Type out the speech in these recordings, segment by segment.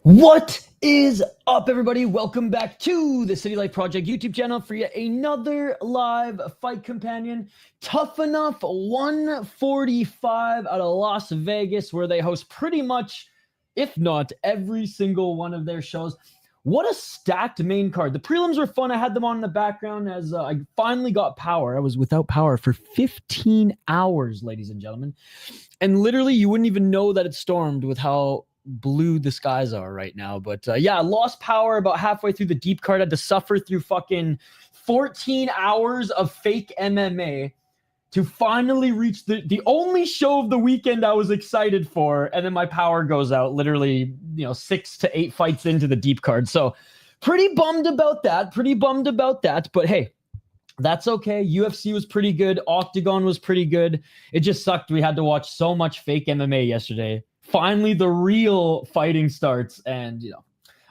What is up, everybody? Welcome back to the City Life Project YouTube channel for yet another live fight companion. Tuff-N-Uff 145 out of Las Vegas, where they host pretty much, if not every single one of their shows. What a stacked main card. The prelims were fun. I had them on in the background as I finally got power. I was without power for 15 hours, ladies and gentlemen. And literally, you wouldn't even know that it stormed with how blue the skies are right now. But yeah, I lost power about halfway through the deep card. I had to suffer through fucking 14 hours of fake MMA to finally reach the only show of the weekend I was excited for. And then my power goes out literally, 6 to 8 fights into the deep card. So pretty bummed about that. But hey, that's okay. UFC was pretty good. Octagon was pretty good. It just sucked. We had to watch so much fake MMA yesterday. Finally, the real fighting starts, and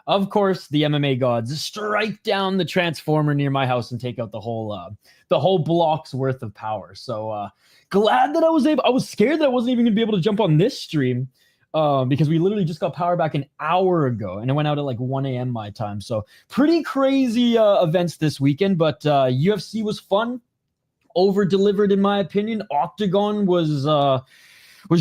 of course, the MMA gods strike down the transformer near my house and take out the whole block's worth of power. So glad that I was able. I was scared that I wasn't even gonna be able to jump on this stream because we literally just got power back an hour ago, and it went out at like 1 a.m. my time. So pretty crazy events this weekend, but UFC was fun, over delivered in my opinion. Octagon was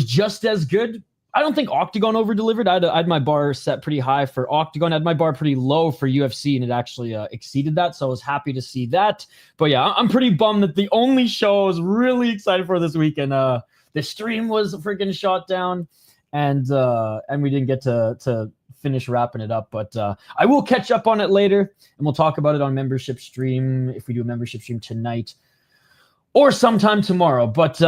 just as good. I don't think Octagon over-delivered. I had my bar set pretty high for Octagon. I had my bar pretty low for UFC, and it actually exceeded that, so I was happy to see that. But yeah, I'm pretty bummed that the only show I was really excited for this weekend, the stream was freaking shot down, and we didn't get to finish wrapping it up. But I will catch up on it later, and we'll talk about it on membership stream, if we do a membership stream tonight or sometime tomorrow. But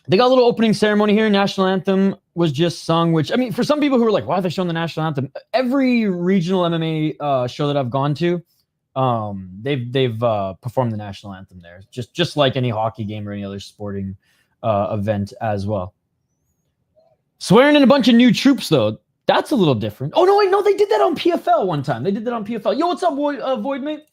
they got a little opening ceremony here. National anthem was just sung, which, I mean, for some people who are like, why are they showing the national anthem? Every regional MMA show that I've gone to, they've performed the national anthem there. Just like any hockey game or any other sporting event as well. Swearing in a bunch of new troops, though, that's a little different. Oh, no, wait, no, they did that on PFL one time. Yo, what's up, Void Mate?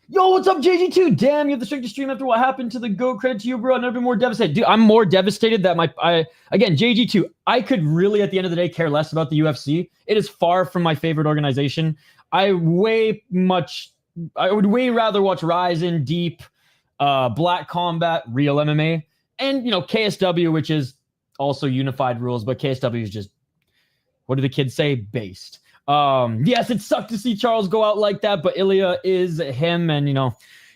Yo, what's up, JG2? Damn, you have the strength to stream after what happened to the GOAT. Credit to you, bro. I've never been more devastated. Dude, I'm more devastated that again, JG2, I could really, at the end of the day, care less about the UFC. It is far from my favorite organization. I would way rather watch Ryzen, Deep, Black Combat, Real MMA, and, KSW, which is also unified rules, but KSW is just, what do the kids say? Based. Yes, it sucked to see Charles go out like that, but Ilya is him, and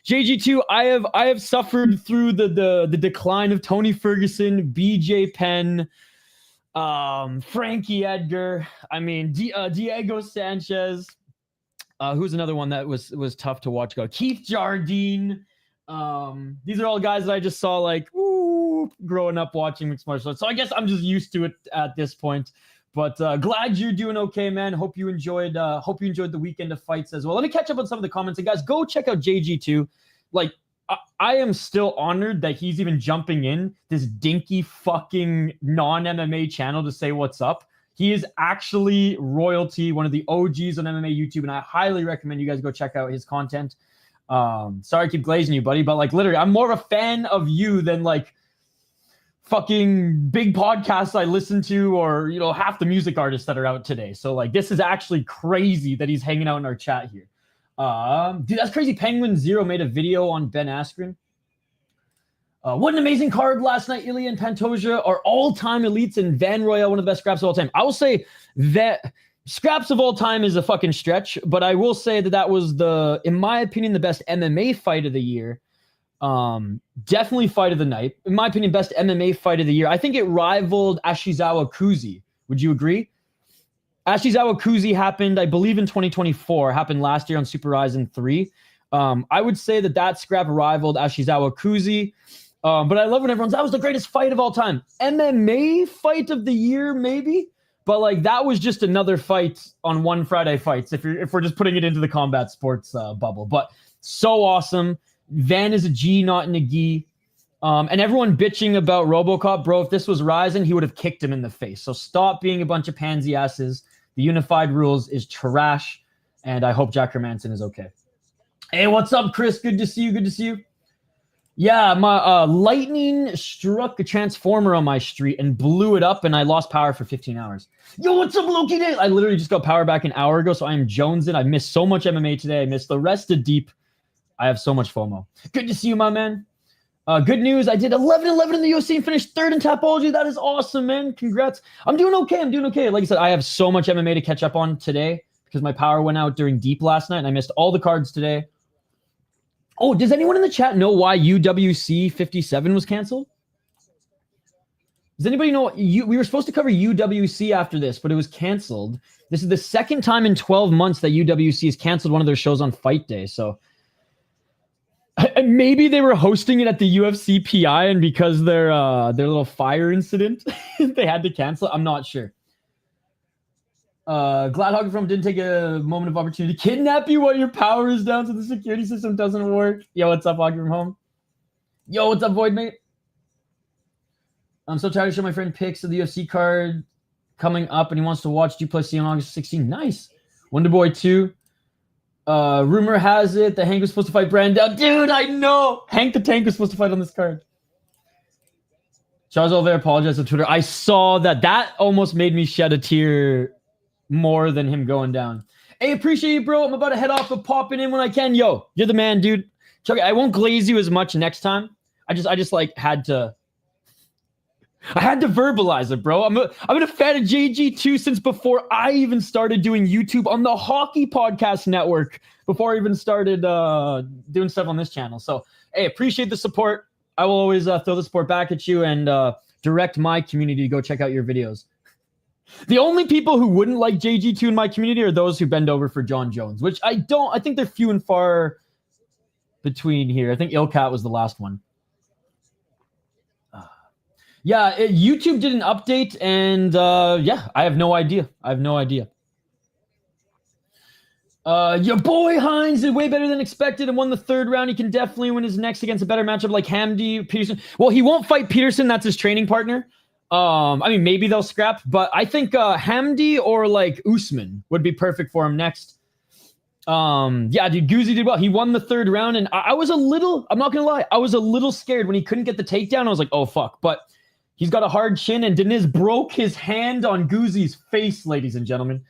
JG2, I have suffered through the decline of Tony Ferguson, BJ Penn, Frankie Edgar, I mean Diego Sanchez, who's another one that was tough to watch go, Keith Jardine. These are all guys that I just saw like growing up watching mixed martial arts. So I guess I'm just used to it at this point. But glad you're doing okay, man. Hope you enjoyed the weekend of fights as well. Let me catch up on some of the comments. And guys, go check out JG2. Like, I am still honored that he's even jumping in this dinky fucking non-MMA channel to say what's up. He is actually royalty, one of the OGs on MMA YouTube, and I highly recommend you guys go check out his content. Sorry I keep glazing you, buddy, but like literally, I'm more of a fan of you than like fucking big podcasts I listen to, or half the music artists that are out today. So like, this is actually crazy that he's hanging out in our chat here. Dude, that's crazy. Penguin Zero made a video on Ben Askren. What an amazing card last night. Ilya and Pantoja are all-time elites, and Van Royal, one of the best scraps of all time. I will say that scraps of all time is a fucking stretch, but I will say that was in my opinion, the best MMA fight of the year. Definitely fight of the night. In my opinion, best MMA fight of the year. I think it rivaled Ashizawa Kuzi. Would you agree? Ashizawa Kuzi happened, I believe, in 2024. Happened last year on Super Ryzen 3. I would say that scrap rivaled Ashizawa Kuzi. But I love when everyone's, that was the greatest fight of all time. MMA fight of the year, maybe? But like, that was just another fight on One Friday Fights, if we're just putting it into the combat sports bubble. But so awesome. Van is a G, not in a gi. And everyone bitching about RoboCop, bro, if this was Ryzen, he would have kicked him in the face. So stop being a bunch of pansy asses. The unified rules is trash, and I hope Jack Hermanson is okay. Hey, what's up, Chris? Good to see you. Yeah, my lightning struck a transformer on my street and blew it up, and I lost power for 15 hours. Yo, what's up, Loki Day? I literally just got power back an hour ago, so I am jonesing. I missed so much MMA today. I missed the rest of Deep. I have so much FOMO. Good to see you, my man. Good news. I did 11-11 in the UFC and finished third in Tapology. That is awesome, man. Congrats. I'm doing okay. I'm doing okay. Like I said, I have so much MMA to catch up on today because my power went out during Deep last night, and I missed all the cards today. Oh, does anyone in the chat know why UWC 57 was canceled? Does anybody know? We were supposed to cover UWC after this, but it was canceled. This is the second time in 12 months that UWC has canceled one of their shows on Fight Day. So maybe they were hosting it at the UFC PI, and because their little fire incident, they had to cancel it. I'm not sure. Glad Hockey from didn't take a moment of opportunity to kidnap you while your power is down so the security system doesn't work. Yo, what's up, Hockey from home? Yo, what's up, Void Mate? I'm so tired to show my friend pics of the UFC card coming up, and he wants to watch Duplessis on August 16. Nice. Wonderboy 2. Rumor has it that Hank was supposed to fight Brandão. Dude, I know. Hank the Tank was supposed to fight on this card. Charles Oliveira apologized on Twitter. I saw that. That almost made me shed a tear more than him going down. Hey, appreciate you, bro. I'm about to head off, but popping in when I can. Yo, you're the man, dude. Chuck, I won't glaze you as much next time. I just like had to verbalize it, bro. I've been a fan of JG2 since before I even started doing YouTube on the Hockey Podcast Network, before I even started doing stuff on this channel. So, hey, appreciate the support. I will always throw the support back at you and direct my community to go check out your videos. The only people who wouldn't like JG2 in my community are those who bend over for John Jones, which I think they're few and far between here. I think Ilkat was the last one. Yeah, YouTube did an update, and yeah, I have no idea. Your boy Hines did way better than expected and won the third round. He can definitely win his next against a better matchup like Hamdi, Peterson. Well, he won't fight Peterson. That's his training partner. I mean, maybe they'll scrap, but I think Hamdi or like Usman would be perfect for him next. Yeah, dude, Guzzi did well. He won the third round, and I was a little, I'm not gonna lie, I was a little scared when he couldn't get the takedown. I was like, oh fuck, but he's got a hard chin, and Deniz broke his hand on Guzzi's face, ladies and gentlemen.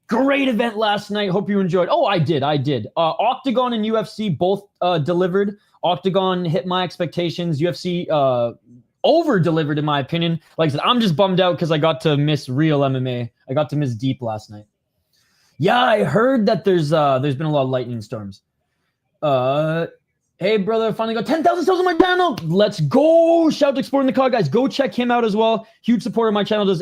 Great event last night. Hope you enjoyed. Oh, I did. Octagon and UFC both delivered. Octagon hit my expectations. UFC over-delivered, in my opinion. Like I said, I'm just bummed out because I got to miss real MMA. I got to miss Deep last night. Yeah, I heard that there's been a lot of lightning storms. Hey, brother, I finally got 10,000 subs on my channel. Let's go. Shout out to Exploring the Cog, guys. Go check him out as well. Huge supporter of my channel. Does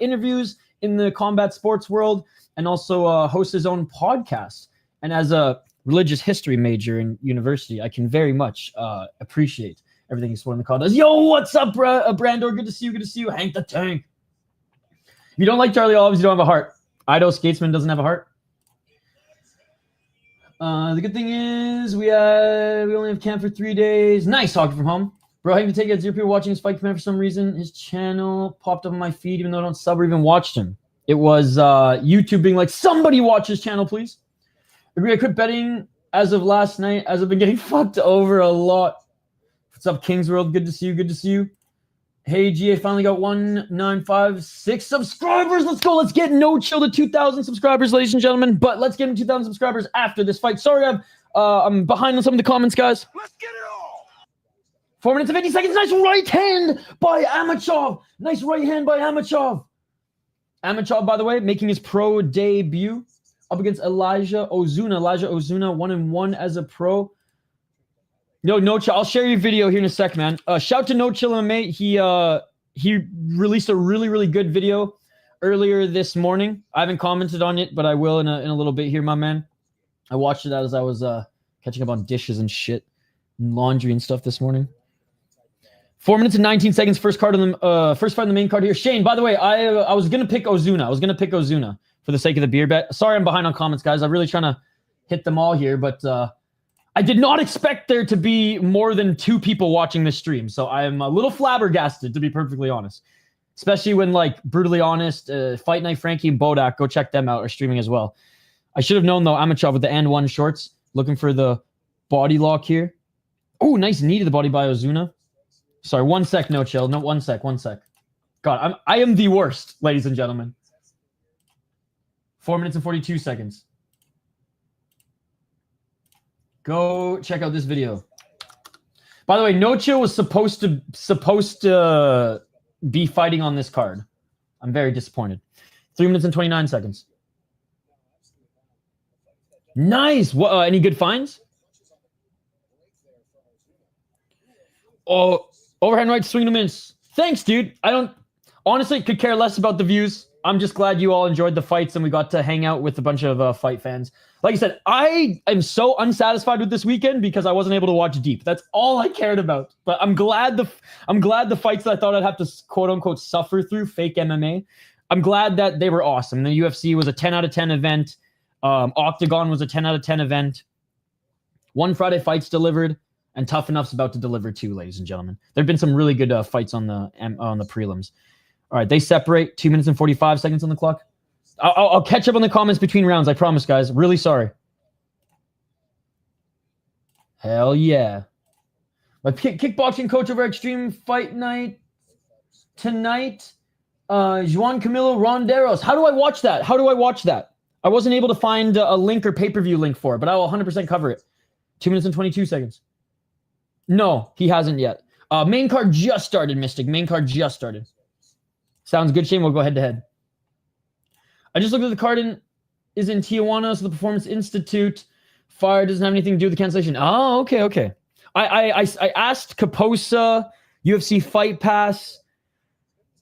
interviews in the combat sports world and also hosts his own podcast. And as a religious history major in university, I can very much appreciate everything Exploring the Cog does. Yo, what's up, Brandor? Good to see you. Hank the Tank. If you don't like Charlie Olives, you don't have a heart. Ido Skatesman doesn't have a heart. The good thing is we only have camp for 3 days. Nice talking from home. Bro, I even take it 0 people watching his fight command for some reason. His channel popped up on my feed even though I don't sub or even watched him. It was YouTube being like, somebody watch his channel, please. Agree, I quit betting as of last night as I've been getting fucked over a lot. What's up, Kings World? Good to see you. Hey, GA finally got 1956 subscribers. Let's go. Let's get No Chill to 2,000 subscribers, ladies and gentlemen. But let's get him 2,000 subscribers after this fight. Sorry, I'm behind on some of the comments, guys. Let's get it all. 4 minutes and 50 seconds. Nice right hand by Amachov. Amachov, by the way, making his pro debut up against Elijah Ozuna. 1-1 as a pro. No Chill. I'll share your video here in a sec, man. Shout to No Chill MMA. He released a really, really good video earlier this morning. I haven't commented on it, but I will in a little bit here, my man. I watched it as I was catching up on dishes and shit and laundry and stuff this morning. 4 minutes and 19 seconds. First fight on the main card here. Shane, by the way, I was gonna pick Ozuna. For the sake of the beer bet. Sorry, I'm behind on comments, guys. I'm really trying to hit them all here, but I did not expect there to be more than 2 people watching this stream, so I am a little flabbergasted, to be perfectly honest. Especially when, like, brutally honest, Fight Night Frankie and Bodak, go check them out, are streaming as well. I should have known, though, Amachov with the and one shorts, looking for the body lock here. Oh, nice knee to the body by Ozuna. Sorry, 1 sec, no chill. No, 1 sec, 1 sec. God, I am the worst, ladies and gentlemen. 4 minutes and 42 seconds. Go check out this video. By the way, No Chill was supposed to be fighting on this card. I'm very disappointed. 3 minutes and 29 seconds. Nice. What? Any good finds? Oh, overhand right, swing and miss. Thanks, dude. I don't honestly could care less about the views. I'm just glad you all enjoyed the fights and we got to hang out with a bunch of fight fans. Like I said, I am so unsatisfied with this weekend because I wasn't able to watch deep. That's all I cared about. But I'm glad the fights that I thought I'd have to quote unquote suffer through, fake MMA. I'm glad that they were awesome. The UFC was a 10 out of 10 event. Octagon was a 10 out of 10 event. One Friday Fights delivered, and Tuff-N-Uff's about to deliver too, ladies and gentlemen. There've been some really good fights on the prelims. All right, they separate. 2 minutes and 45 seconds on the clock. I'll catch up on the comments between rounds. I promise, guys. Really sorry. Hell yeah. My kickboxing coach over Extreme Fight Night tonight. Juancamilo Ronderos. How do I watch that? How do I watch that? I wasn't able to find a link or pay-per-view link for it, but I will 100% cover it. 2 minutes and 22 seconds. No, he hasn't yet. Main card just started, Mystic. Main card just started. Sounds good, Shane. We'll go head-to-head. I just looked at the card is in Tijuana, so the Performance Institute. Fire doesn't have anything to do with the cancellation. Oh, okay, okay. I asked Kaposa, UFC Fight Pass,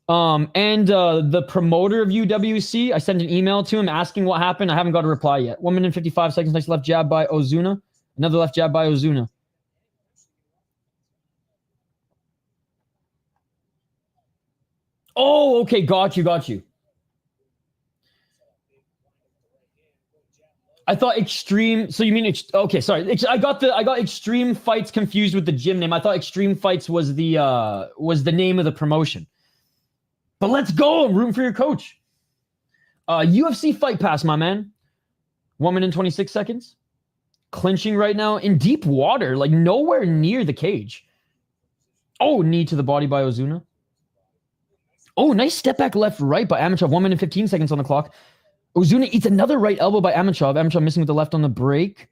and the promoter of UWC. I sent an email to him asking what happened. I haven't got a reply yet. 1 minute and 55 seconds. Nice left jab by Ozuna. Another left jab by Ozuna. Oh, okay. Got you. I thought Extreme. So you mean okay? Sorry, I got Extreme Fights confused with the gym name. I thought Extreme Fights was the name of the promotion. But let's go. I'm rooting for your coach. UFC Fight Pass, my man. 1 minute and 26 seconds. Clinching right now in deep water, like nowhere near the cage. Oh, knee to the body by Ozuna. Oh, nice step back left right by Amachov. 1 minute and 15 seconds on the clock. Ozuna eats another right elbow by Amachov. Amachov missing with the left on the break.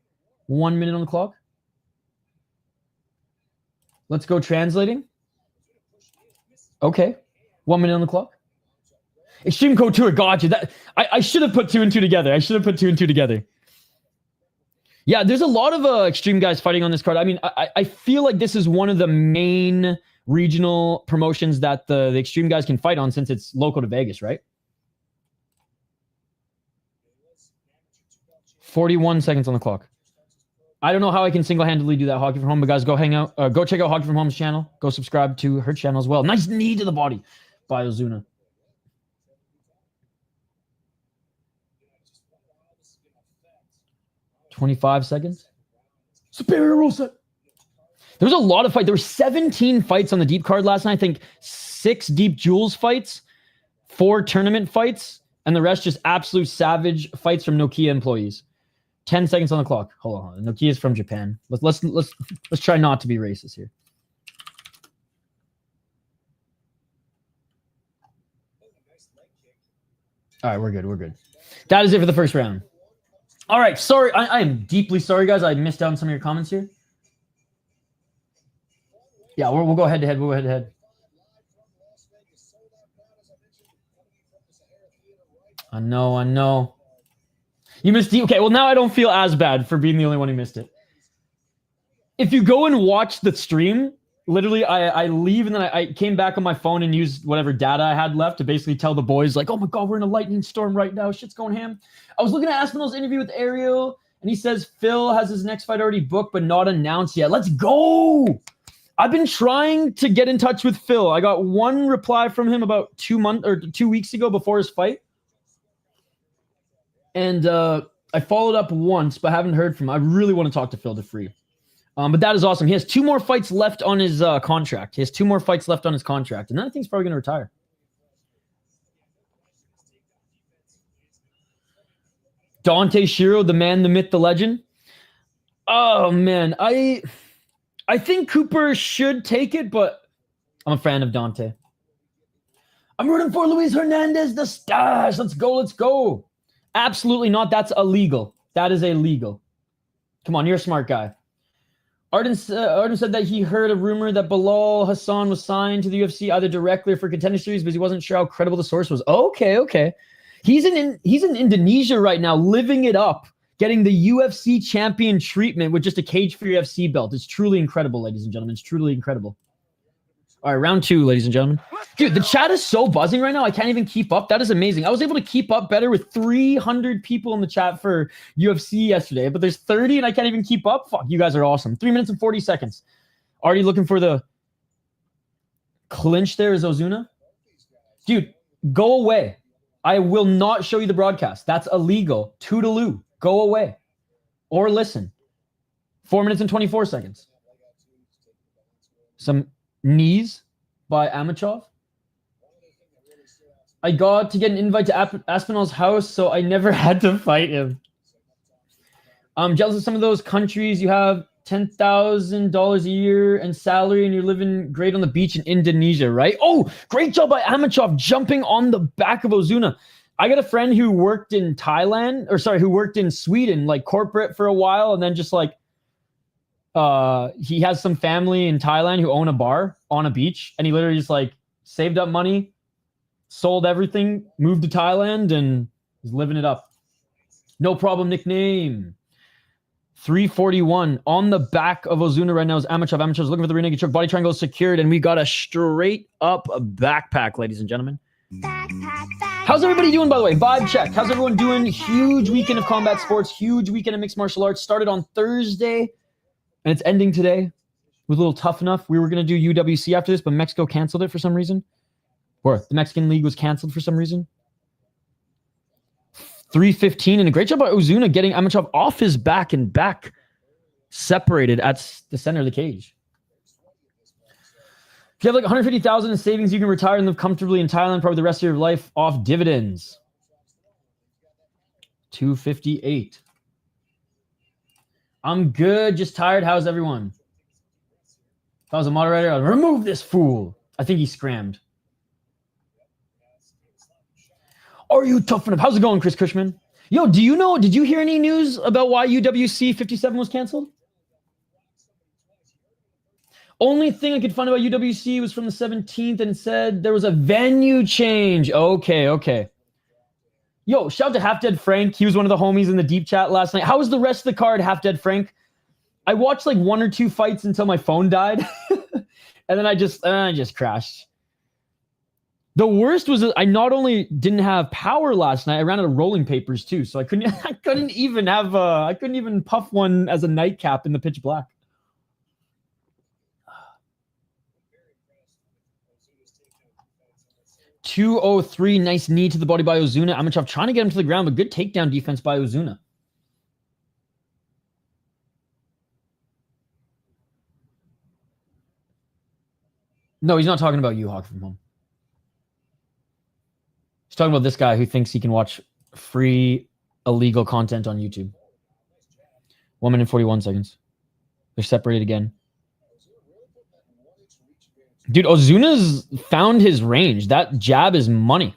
1 minute on the clock. Let's go translating. Okay. 1 minute on the clock. Extreme Couture, got you. That I should have put two and two together. Yeah, there's a lot of extreme guys fighting on this card. I mean, I feel like this is one of the main regional promotions that the extreme guys can fight on since it's local to Vegas, right? 41 seconds on the clock. I don't know how I can single-handedly do that Hockey from Home, but guys, go hang out. Go check out Hockey from Home's channel. Go subscribe to her channel as well. Nice knee to the body by Ozuna. $25 seconds. Superior rule set. There was a lot of fights. There were 17 fights on the deep card last night. I think 6 deep jewels fights, 4 tournament fights, and the rest just absolute savage fights from Nokia employees. 10 seconds on the clock. Hold on. Nokia is from Japan. Let's try not to be racist here. All right, we're good. That is it for the first round. All right, sorry. I am deeply sorry, guys. I missed out on some of your comments here. Yeah, we'll go head to head. I know. You missed the... Okay, well, now I don't feel as bad for being the only one who missed it. If you go and watch the stream, literally, I leave and then I came back on my phone and used whatever data I had left to basically tell the boys, like, oh my God, we're in a lightning storm right now. Shit's going ham. I was looking at Aspinall's interview with Ariel, and he says Phil has his next fight already booked, but not announced yet. Let's go! I've been trying to get in touch with Phil. I got one reply from him about 2 weeks ago before his fight. And I followed up once, but haven't heard from him. I really want to talk to Phil to free. But that is awesome. He has 2 more fights left on his contract. And then I think he's probably going to retire. Dante, Schiro, the man, the myth, the legend. Oh, man. I I think Cooper should take it, but I'm a fan of Dante. I'm rooting for Luis Hernandez, the stash. Let's go, let's go. Absolutely not. That's illegal. That is illegal. Come on, you're a smart guy. Arden said that he heard a rumor that Bilal Hassan was signed to the UFC either directly or for Contender Series, but he wasn't sure how credible the source was. Okay. He's in Indonesia right now, living it up, getting the UFC champion treatment with just a cage-free UFC belt. It's truly incredible, ladies and gentlemen. It's truly incredible. All right, round 2, ladies and gentlemen. Dude, the chat is so buzzing right now. I can't even keep up. That is amazing. I was able to keep up better with 300 people in the chat for UFC yesterday, but there's 30 and I can't even keep up. Fuck, you guys are awesome. 3 minutes and 40 seconds. Already looking for the clinch there is Ozuna. Dude, go away. I will not show you the broadcast. That's illegal. Toodaloo. Go away. Or listen. 4 minutes and 24 seconds. Some knees by Amachov. I got to get an invite to Aspinall's house, so I never had to fight him. I'm jealous of some of those countries. You have $10,000 a year and salary, and you're living great on the beach in Indonesia, right? Oh, great job by Amachov jumping on the back of Ozuna. I got a friend who worked in who worked in Sweden, like corporate for a while, and then just like he has some family in Thailand who own a bar on a beach, and he literally just like saved up money, sold everything, moved to Thailand, and is living it up. No problem nickname. 341 on the back of Ozuna right now is Amachov. Amachov's looking for the rear naked choke. Body triangle is secured, and we got a straight up backpack, ladies and gentlemen. Backpack. How's everybody doing, by the way? Vibe check. How's everyone doing? Huge weekend of combat sports. Huge weekend of mixed martial arts. Started on Thursday, and it's ending today with a little Tuff-N-Uff. We were going to do UWC after this, but Mexico canceled it for some reason. Or the Mexican League was canceled for some reason. 315, and a great job by Ozuna getting Amachov off his back and back separated at the center of the cage. If you have like 150,000 in savings, you can retire and live comfortably in Thailand probably the rest of your life off dividends. 258. I'm good, just tired. How's everyone? If I was a moderator, I'd remove this fool. I think he scrammed. Are you tough enough? How's it going, Chris Cushman? Yo, did you hear any news about why UWC 57 was canceled? Only thing I could find about UWC was from the 17th and said there was a venue change. Okay. Yo, shout out to Half Dead Frank. He was one of the homies in the deep chat last night. How was the rest of the card, Half Dead Frank? I watched like 1 or 2 fights until my phone died. And then I just crashed. The worst was that I not only didn't have power last night, I ran out of rolling papers too. So I couldn't even puff one as a nightcap in the pitch black. .203, nice knee to the body by Ozuna. Amachov trying to get him to the ground, but good takedown defense by Ozuna. No, he's not talking about you, Hawk from home. He's talking about this guy who thinks he can watch free illegal content on YouTube. 1 minute 41 seconds. They're separated again. Dude, Ozuna's found his range. That jab is money.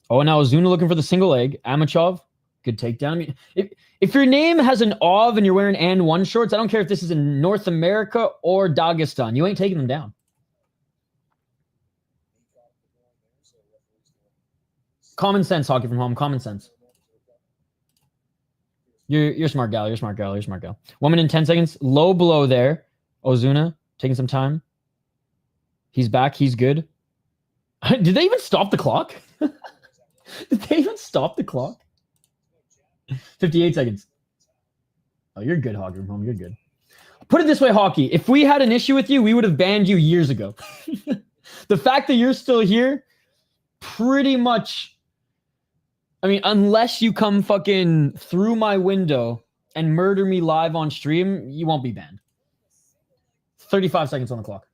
Oh, and now Ozuna looking for the single leg. Amachov, good takedown. I mean, if your name has an OV and you're wearing and1 shorts, I don't care if this is in North America or Dagestan. You ain't taking them down. Common sense, Hockey from home. Common sense. You're a smart gal. You're a smart gal. You're a smart gal. 1 minute and 10 seconds. Low blow there. Ozuna taking some time. He's back. He's good. Did they even stop the clock? Did they even stop the clock? 58 seconds. Oh, you're good, Hockey from home. You're good. Put it this way, Hockey. If we had an issue with you, we would have banned you years ago. The fact that you're still here, pretty much... I mean, unless you come fucking through my window and murder me live on stream, you won't be banned. 35 seconds on the clock.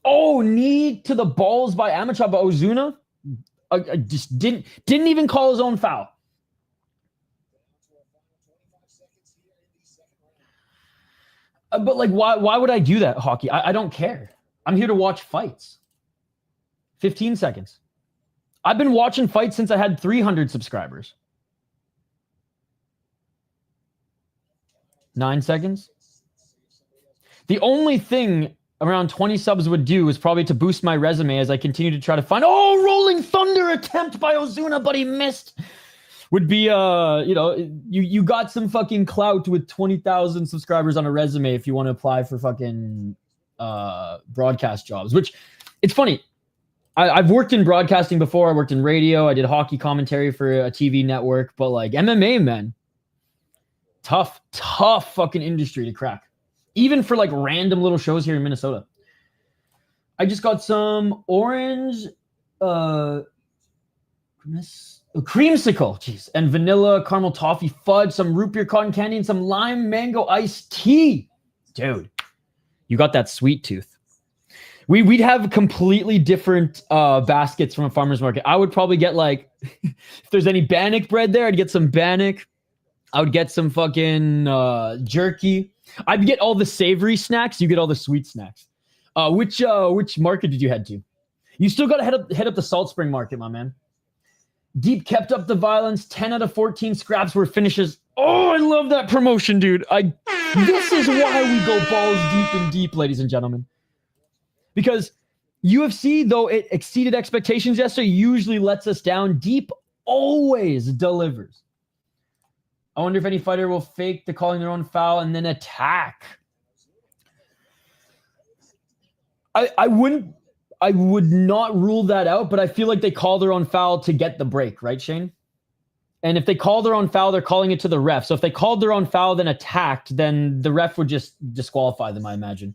Oh, knee to the balls by Amachov, but Ozuna just didn't even call his own foul. But like, why would I do that, Hockey? I don't care. I'm here to watch fights. 15 seconds. I've been watching fights since I had 300 subscribers. 9 seconds. The only thing around 20 subs would do is probably to boost my resume as I continue to try to find, oh, Rolling Thunder attempt by Ozuna, but he missed. Would be, you know, you got some fucking clout with 20,000 subscribers on a resume if you want to apply for fucking broadcast jobs, which it's funny. I've worked in broadcasting before. I worked in radio. I did hockey commentary for a TV network, but like MMA, man, tough fucking industry to crack. Even for like random little shows here in Minnesota. I just got some orange creamsicle, jeez, and vanilla caramel toffee fudge, some root beer cotton candy, and some lime mango iced tea. Dude, you got that sweet tooth. We'd have completely different baskets from a farmer's market. I would probably get like, if there's any Bannock bread there, I'd get some Bannock. I would get some fucking jerky. I'd get all the savory snacks. You get all the sweet snacks. Which market did you head to? You still got to head up the Salt Spring market, my man. Deep kept up the violence. 10 out of 14 scraps were finishes. Oh, I love that promotion, dude. This is why we go balls deep and deep, ladies and gentlemen. Because UFC, though it exceeded expectations yesterday, usually lets us down. Deep always delivers. I wonder if any fighter will fake the calling their own foul and then attack. I would not rule that out, but I feel like they call their own foul to get the break, right, Shane? And if they call their own foul, they're calling it to the ref. So if they called their own foul, then attacked, then the ref would just disqualify them, I imagine.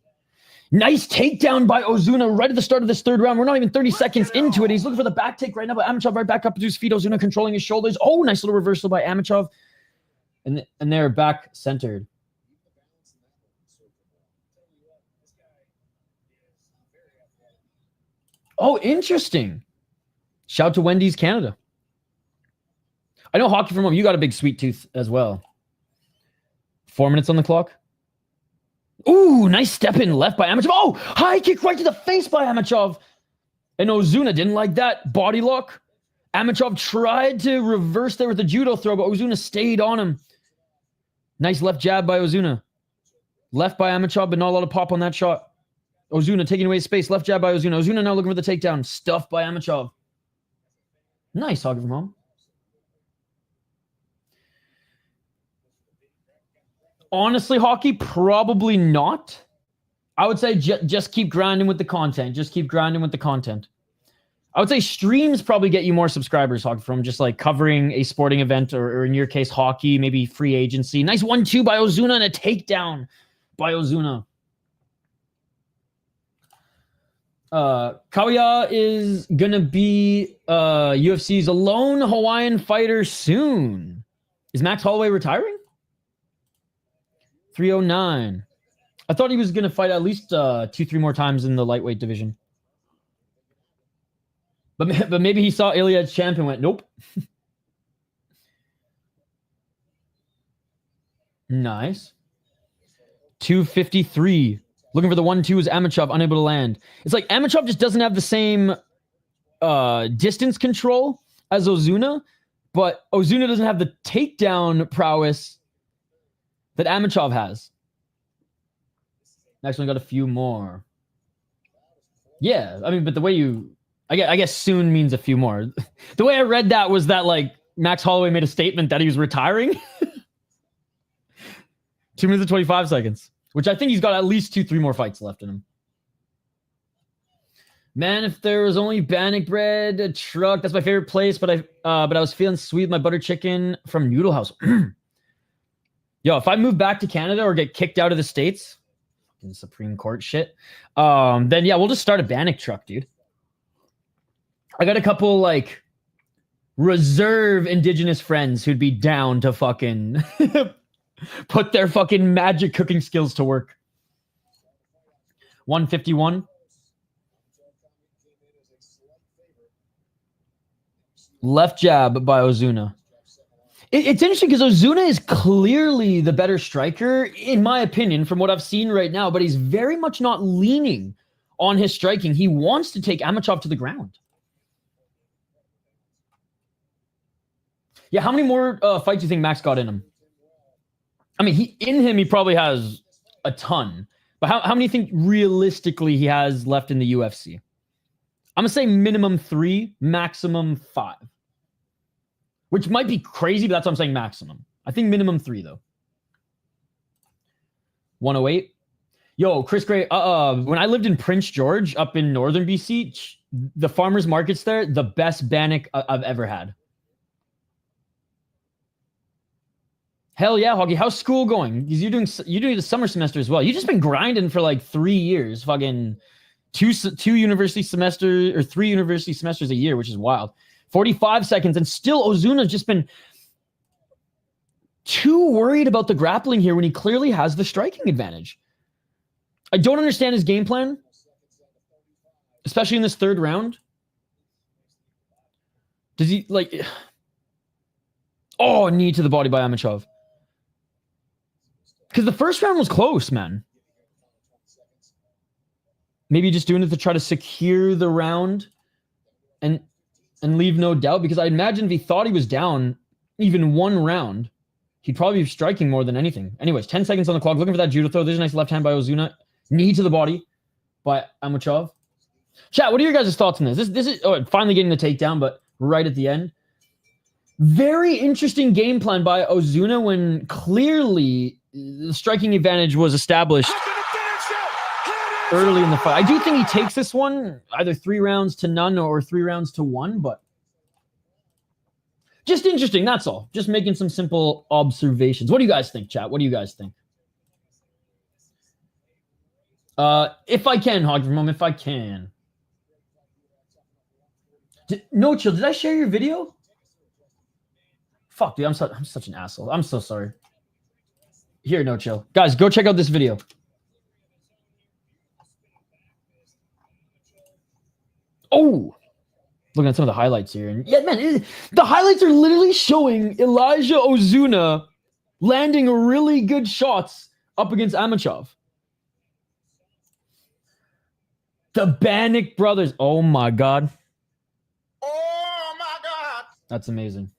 Nice takedown by Ozuna right at the start of this third round. We're not even 30 seconds into it. He's looking for the back take right now, but Amachov right back up to his feet. Ozuna controlling his shoulders. Oh, nice little reversal by Amachov. And they're back centered. Oh, interesting. Shout to Wendy's Canada. I know Hockey from Home, you got a big sweet tooth as well. 4 minutes on the clock. Ooh, nice step in left by Amachov. Oh, high kick right to the face by Amachov. And Ozuna didn't like that. Body lock. Amachov tried to reverse there with the judo throw, but Ozuna stayed on him. Nice left jab by Ozuna. Left by Amachov, but not a lot of pop on that shot. Ozuna taking away space. Left jab by Ozuna. Ozuna now looking for the takedown. Stuffed by Amachov. Nice Hockey from Home. Honestly, Hockey, probably not. I would say just keep grinding with the content. Just keep grinding with the content. I would say streams probably get you more subscribers, Hockey, from just like covering a sporting event or in your case, hockey, maybe free agency. Nice 1-2 by Ozuna and a takedown by Ozuna. Kawaihae is going to be UFC's lone Hawaiian fighter soon. Is Max Holloway retiring? 309. I thought he was going to fight at least 2-3 more times in the lightweight division. But maybe he saw Iliad's champ and went, nope. Nice. 253. Looking for the 1-2 is Amachov, unable to land. It's like Amachov just doesn't have the same distance control as Ozuna, but Ozuna doesn't have the takedown prowess that Amachov has. Next one got a few more. Yeah, I mean, but the way you... I guess soon means a few more. The way I read that was that, like, Max Holloway made a statement that he was retiring. 2 minutes and 25 seconds. Which I think he's got at least 2-3 more fights left in him. Man, if there was only Bannock bread, a truck, that's my favorite place. But I was feeling sweet with my butter chicken from Noodle House. Yo, if I move back to Canada or get kicked out of the States, in Supreme Court shit, then yeah, we'll just start a Bannock truck, dude. I got a couple like reserve indigenous friends who'd be down to fucking put their fucking magic cooking skills to work. 151. Left jab by Ozuna. It's interesting because Ozuna is clearly the better striker, in my opinion, from what I've seen right now, but he's very much not leaning on his striking. He wants to take Amachov to the ground. Yeah, how many more fights do you think Max got in him? I mean, he probably has a ton. But how many think realistically he has left in the UFC? I'm going to say minimum 3, maximum 5. Which might be crazy, but that's what I'm saying maximum. I think minimum 3, though. 108. Yo, Chris Gray, when I lived in Prince George up in northern BC, the farmers markets there, the best bannock I've ever had. Hell yeah, Hoggy. How's school going? Because you're doing the summer semester as well. You've just been grinding for like 3 years. Fucking two university semesters or 3 university semesters a year, which is wild. 45 seconds, and still Ozuna's just been too worried about the grappling here when he clearly has the striking advantage. I don't understand his game plan, especially in this 3rd round. Does he like... Oh, knee to the body by Amachov. Because the 1st round was close, man. Maybe just doing it to try to secure the round and leave no doubt. Because I imagine if he thought he was down even 1 round, he'd probably be striking more than anything. Anyways, 10 seconds on the clock. Looking for that judo throw. There's a nice left hand by Ozuna. Knee to the body by Amachov. Chat, what are your guys' thoughts on this? This is finally getting the takedown, but right at the end. Very interesting game plan by Ozuna when clearly the striking advantage was established early in the fight. I do think he takes this one either 3 rounds to none or 3 rounds to 1, but just interesting. That's all. Just making some simple observations. What do you guys think, chat? What do you guys think? If I can, Hog, for a moment, if I can. No chill. Did I share your video? Fuck, dude, I'm such an asshole. I'm so sorry. Here, no chill. Guys, go check out this video. Oh! Looking at some of the highlights here. And yeah, man, the highlights are literally showing Elijah Ozuna landing really good shots up against Amachov. The Bannock brothers. Oh, my God. Oh, my God. That's amazing.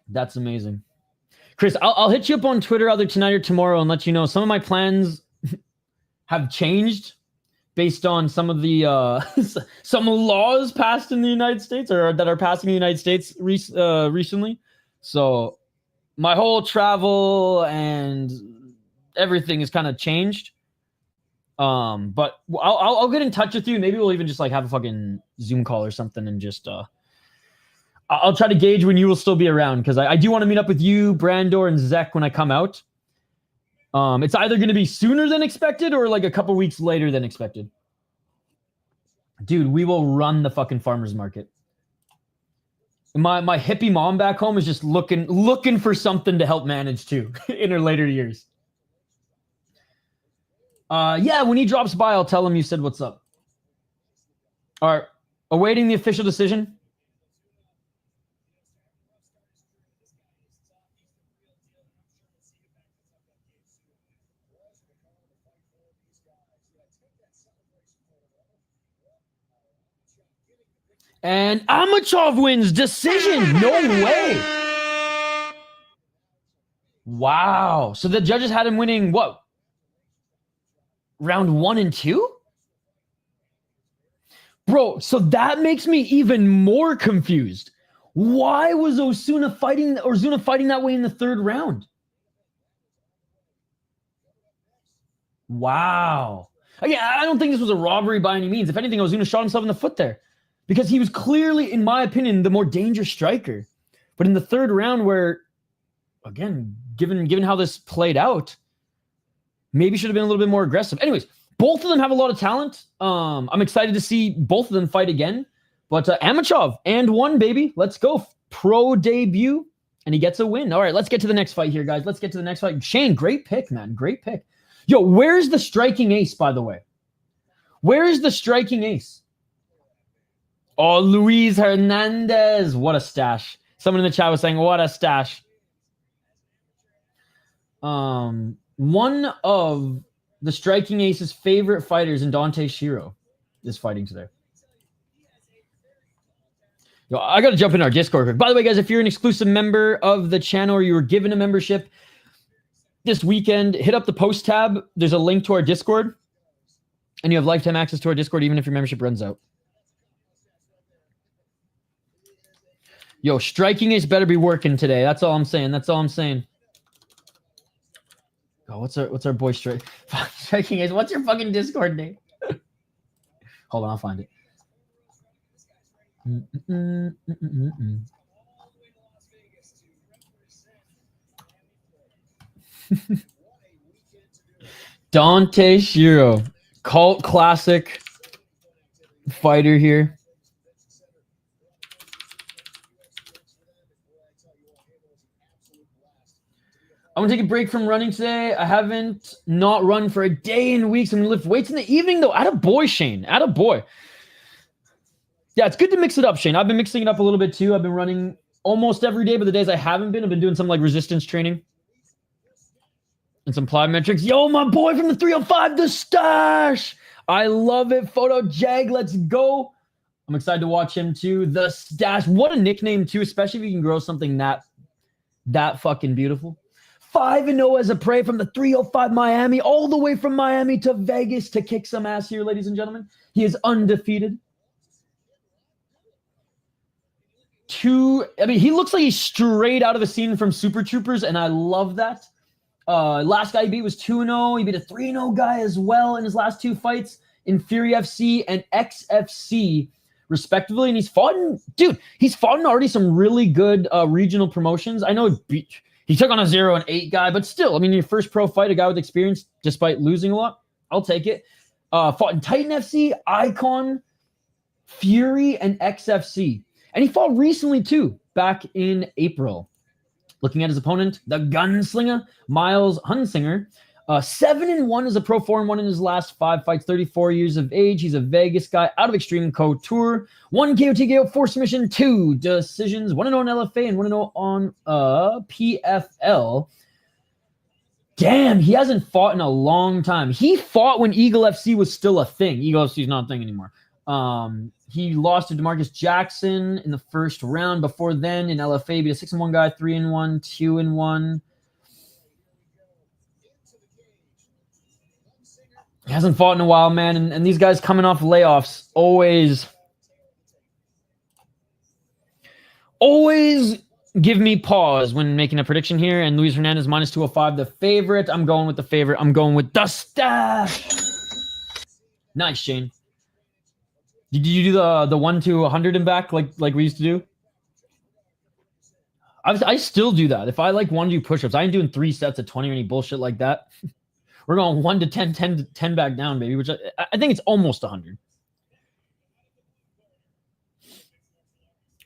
That's amazing. Chris, I'll hit you up on Twitter either tonight or tomorrow and let you know some of my plans have changed based on some of the some laws passed in the United States or that are passing in the United States recently. So my whole travel and everything is kind of changed. But I'll get in touch with you. Maybe we'll even just like have a fucking Zoom call or something and just I'll try to gauge when you will still be around because I do want to meet up with you, Brandor, and Zek when I come out. It's either going to be sooner than expected or like a couple weeks later than expected. Dude, we will run the fucking farmer's market. My hippie mom back home is just looking for something to help manage too in her later years. Yeah, when he drops by, I'll tell him you said what's up. All right, awaiting the official decision. And Amachov wins decision. No way. Wow. So the judges had him winning what? Round 1 and 2? Bro, so that makes me even more confused. Why was Ozuna fighting that way in the 3rd round? Wow. Again, I don't think this was a robbery by any means. If anything, Ozuna shot himself in the foot there. Because he was clearly, in my opinion, the more dangerous striker. But in the 3rd round where, again, given how this played out, maybe should have been a little bit more aggressive. Anyways, both of them have a lot of talent. I'm excited to see both of them fight again. But Amachov and 1, baby. Let's go. Pro debut. And he gets a win. All right, let's get to the next fight here, guys. Let's get to the next fight. Shane, great pick, man. Great pick. Yo, where's the striking ace, by the way? Where is the striking ace? Oh, Luis Hernandez. What a stash. Someone in the chat was saying, what a stash. One of the Striking Ace's favorite fighters in Dante Schiro is fighting today. Yo, I got to jump in our Discord quick. By the way, guys, if you're an exclusive member of the channel or you were given a membership this weekend, hit up the post tab. There's a link to our Discord, and you have lifetime access to our Discord even if your membership runs out. Yo, Striking Ace better be working today. That's all I'm saying. That's all I'm saying. Oh, what's our boy Striking Ace? What's your fucking Discord name? Hold on, I'll find it. Dante Schiro, cult classic fighter here. I'm going to take a break from running today. I haven't not run for a day in weeks. I'm going to lift weights in the evening, though. Attaboy, Shane. Attaboy. Yeah, it's good to mix it up, Shane. I've been mixing it up a little bit, too. I've been running almost every day, but the days I haven't been, I've been doing some, like, resistance training and some plyometrics. Yo, my boy from the 305, the stash. I love it. Photo Jag, let's go. I'm excited to watch him, too. The stash. What a nickname, too, especially if you can grow something that fucking beautiful. 5-0 as a prey from the 305 Miami, all the way from Miami to Vegas to kick some ass here, ladies and gentlemen. He is undefeated. He looks like he's straight out of a scene from Super Troopers, and I love that. Last guy he beat was 2-0. He beat a 3-0 guy as well in his last two fights in Fury FC and XFC, respectively. And he's fought in already some really good regional promotions. I know he took on a 0-8 guy, but still, I mean, your first pro fight, a guy with experience, despite losing a lot, I'll take it. Fought in Titan FC, Icon, Fury, and XFC. And he fought recently, too, back in April. Looking at his opponent, the gunslinger, Miles Hunsinger. 7-1 as a pro, 4-1 in his last 5 fights, 34 years of age. He's a Vegas guy out of Extreme Couture. 1 KO, TKO, 4 submission, 2 decisions, 1-0 on LFA and 1-0 on PFL. Damn, he hasn't fought in a long time. He fought when Eagle FC was still a thing. Eagle FC is not a thing anymore. He lost to DeMarcus Jackson in the first round. Before then, in LFA, beat a 6-1 guy, 3-1, 2-1. He hasn't fought in a while, man. And these guys coming off layoffs always give me pause when making a prediction here. And Luis Hernandez minus 205, the favorite. I'm going with the favorite. I'm going with the stash. Nice, Shane. Did you do the 1 to 100 and back like we used to do? I still do that. If I want to do push-ups, I ain't doing 3 sets of 20 or any bullshit like that. We're going 1 to 10, 10 to 10 back down, baby, which I think it's almost 100.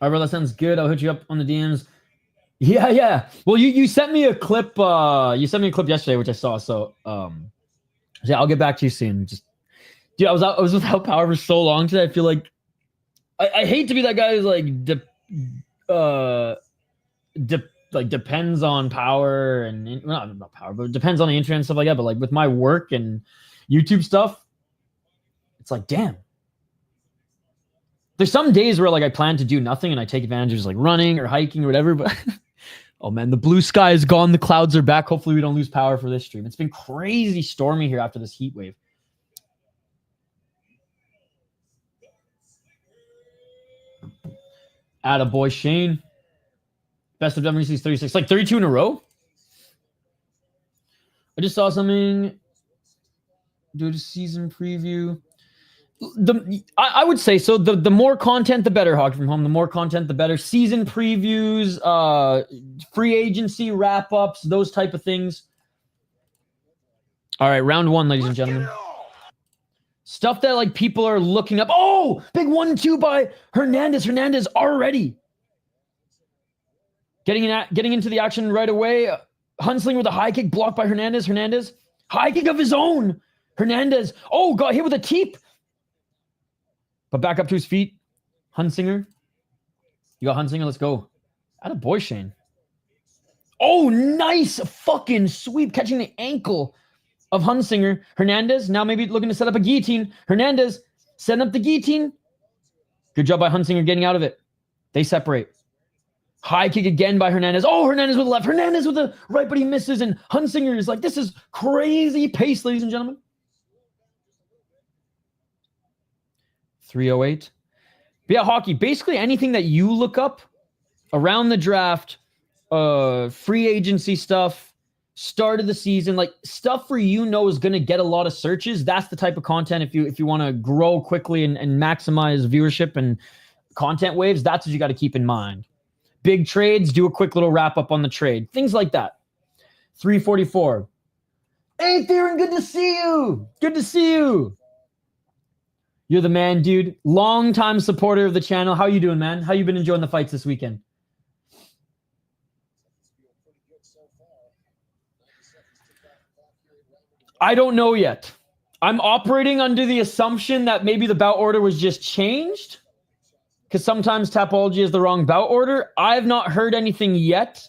All right, bro, that sounds good. I'll hit you up on the DMs. Yeah. Well, you sent me a clip. You sent me a clip yesterday, which I saw. So, yeah, I'll get back to you soon. Just, dude, I was without power for so long today. I feel like I hate to be that guy who's depends on power and not power, but it depends on the internet and stuff like that. But like with my work and YouTube stuff, it's like, damn. There's some days where like I plan to do nothing and I take advantage of just like running or hiking or whatever. But oh man, the blue sky is gone. The clouds are back. Hopefully we don't lose power for this stream. It's been crazy stormy here after this heat wave. Attaboy, Shane. Best of WC's 36. Like 32 in a row? I just saw something. Do the season preview. I would say so. The more content, the better. Hog from home. The more content, the better. Season previews, free agency wrap-ups, those type of things. All right, round 1, ladies and gentlemen. Stuff that like people are looking up. Oh, big 1-2 by Hernandez. Hernandez already getting into the action right away. Hunsinger with a high kick blocked by Hernandez. Hernandez high kick of his own. Hernandez. Oh, got hit with a teep. But back up to his feet. Hunsinger. You got Hunsinger. Let's go. Attaboy, Shane. Oh, nice fucking sweep, catching the ankle of Hunsinger. Hernandez now maybe looking to set up a guillotine. Hernandez setting up the guillotine. Good job by Hunsinger getting out of it. They separate. High kick again by Hernandez. Oh, Hernandez with the left. Hernandez with the right, but he misses. And Hunsinger is like, this is crazy pace, ladies and gentlemen. 308. But yeah, hockey. Basically anything that you look up around the draft, free agency stuff, start of the season, like stuff where you know is going to get a lot of searches. That's the type of content if you want to grow quickly and maximize viewership and content waves, that's what you got to keep in mind. Big trades, do a quick little wrap up on the trade. Things like that. 344. Hey, Theron, good to see you. Good to see you. You're the man, dude. Long-time supporter of the channel. How you doing, man? How you been enjoying the fights this weekend? I don't know yet. I'm operating under the assumption that maybe the bout order was just changed, because sometimes Tapology is the wrong bout order. I've not heard anything yet,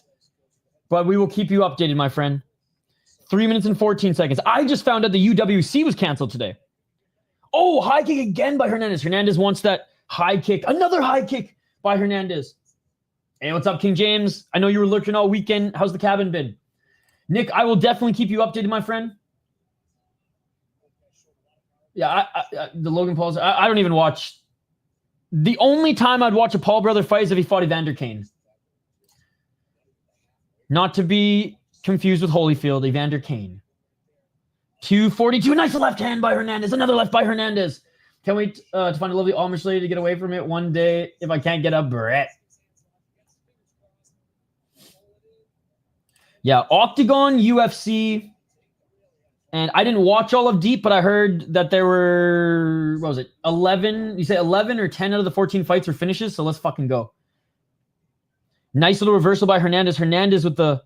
but we will keep you updated, my friend. 3 minutes and 14 seconds. I just found out the UWC was canceled today. Oh, high kick again by Hernandez. Hernandez wants that high kick. Another high kick by Hernandez. Hey, what's up, King James? I know you were lurking all weekend. How's the cabin been? Nick, I will definitely keep you updated, my friend. Yeah, the Logan Pauls. I don't even watch. The only time I'd watch a Paul brother fight is if he fought Evander Kane. Not to be confused with Holyfield, Evander Kane. 242. Nice left hand by Hernandez. Another left by Hernandez. Can't wait to find a lovely Amish lady to get away from it one day if I can't get a Brett. Yeah, Octagon, UFC. And I didn't watch all of Deep, but I heard that there were, what was it, 11? You say 11 or 10 out of the 14 fights were finishes, so let's fucking go. Nice little reversal by Hernandez. Hernandez with the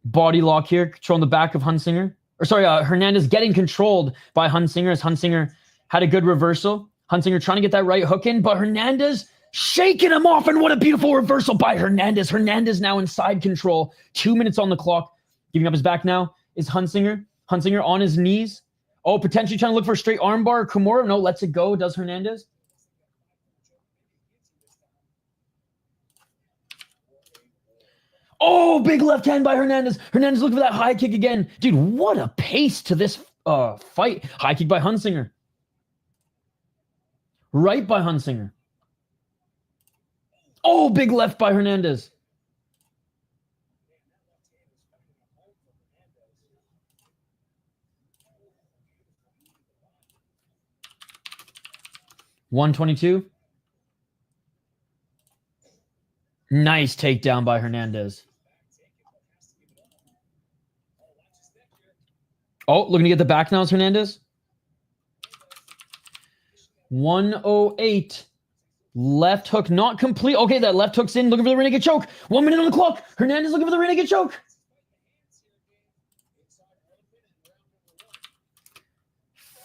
body lock here, controlling the back of Hunsinger. Or sorry, Hernandez getting controlled by Hunsinger as Hunsinger had a good reversal. Hunsinger trying to get that right hook in, but Hernandez shaking him off, and what a beautiful reversal by Hernandez. Hernandez now in side control. 2 minutes on the clock. Giving up his back now is Hunsinger. Hunsinger on his knees. Oh, potentially trying to look for a straight armbar. Kimura, no, lets it go. Does Hernandez? Oh, big left hand by Hernandez. Hernandez looking for that high kick again. Dude, what a pace to this fight. High kick by Hunsinger. Right by Hunsinger. Oh, big left by Hernandez. $122. Nice takedown by Hernandez. Oh, looking to get the back now is Hernandez. 108. Left hook not complete. Okay, that left hook's in. Looking for the renegade choke. 1 minute on the clock. Hernandez looking for the renegade choke.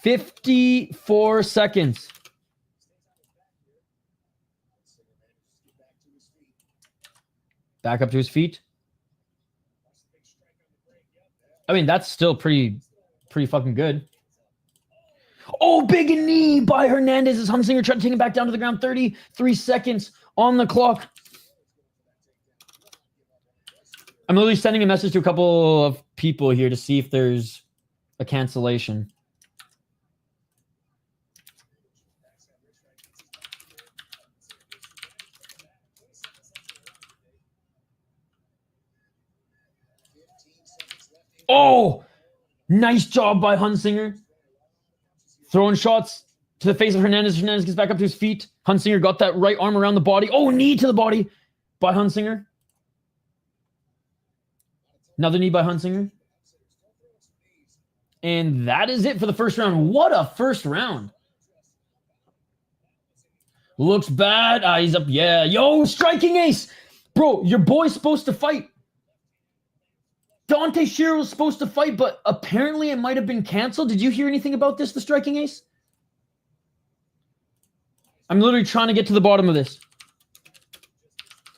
$54 seconds. Back up to his feet. I mean, that's still pretty fucking good. Oh, big knee by Hernandez as Hunsinger trying to take him back down to the ground. 33 seconds on the clock. I'm literally sending a message to a couple of people here to see if there's a cancellation. Oh, nice job by Hunsinger. Throwing shots to the face of Hernandez. Hernandez gets back up to his feet. Hunsinger got that right arm around the body. Oh, knee to the body by Hunsinger. Another knee by Hunsinger. And that is it for the first round. What a first round. Looks bad. Ah, he's up. Yeah. Yo, striking ace. Bro, your boy's supposed to fight. Dante Schiro was supposed to fight, but apparently it might have been canceled. Did you hear anything about this, the striking ace? I'm literally trying to get to the bottom of this.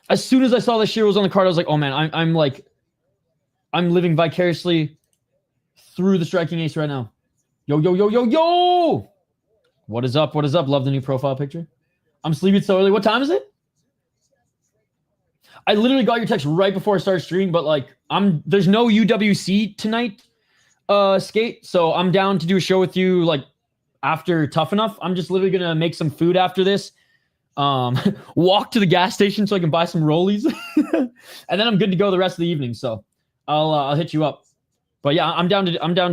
As soon as I saw the Schiro was on the card, I was like, oh man, I'm living vicariously through the striking ace right now. Yo, yo, yo, yo, yo! What is up? What is up? Love the new profile picture. I'm sleeping so early. What time is it? I literally got your text right before I started streaming, but like there's no UWC tonight, skate. So I'm down to do a show with you like after Tuff-N-Uff. I'm just literally gonna make some food after this. Walk to the gas station so I can buy some rollies, and then I'm good to go the rest of the evening. So I'll hit you up. But yeah, I'm down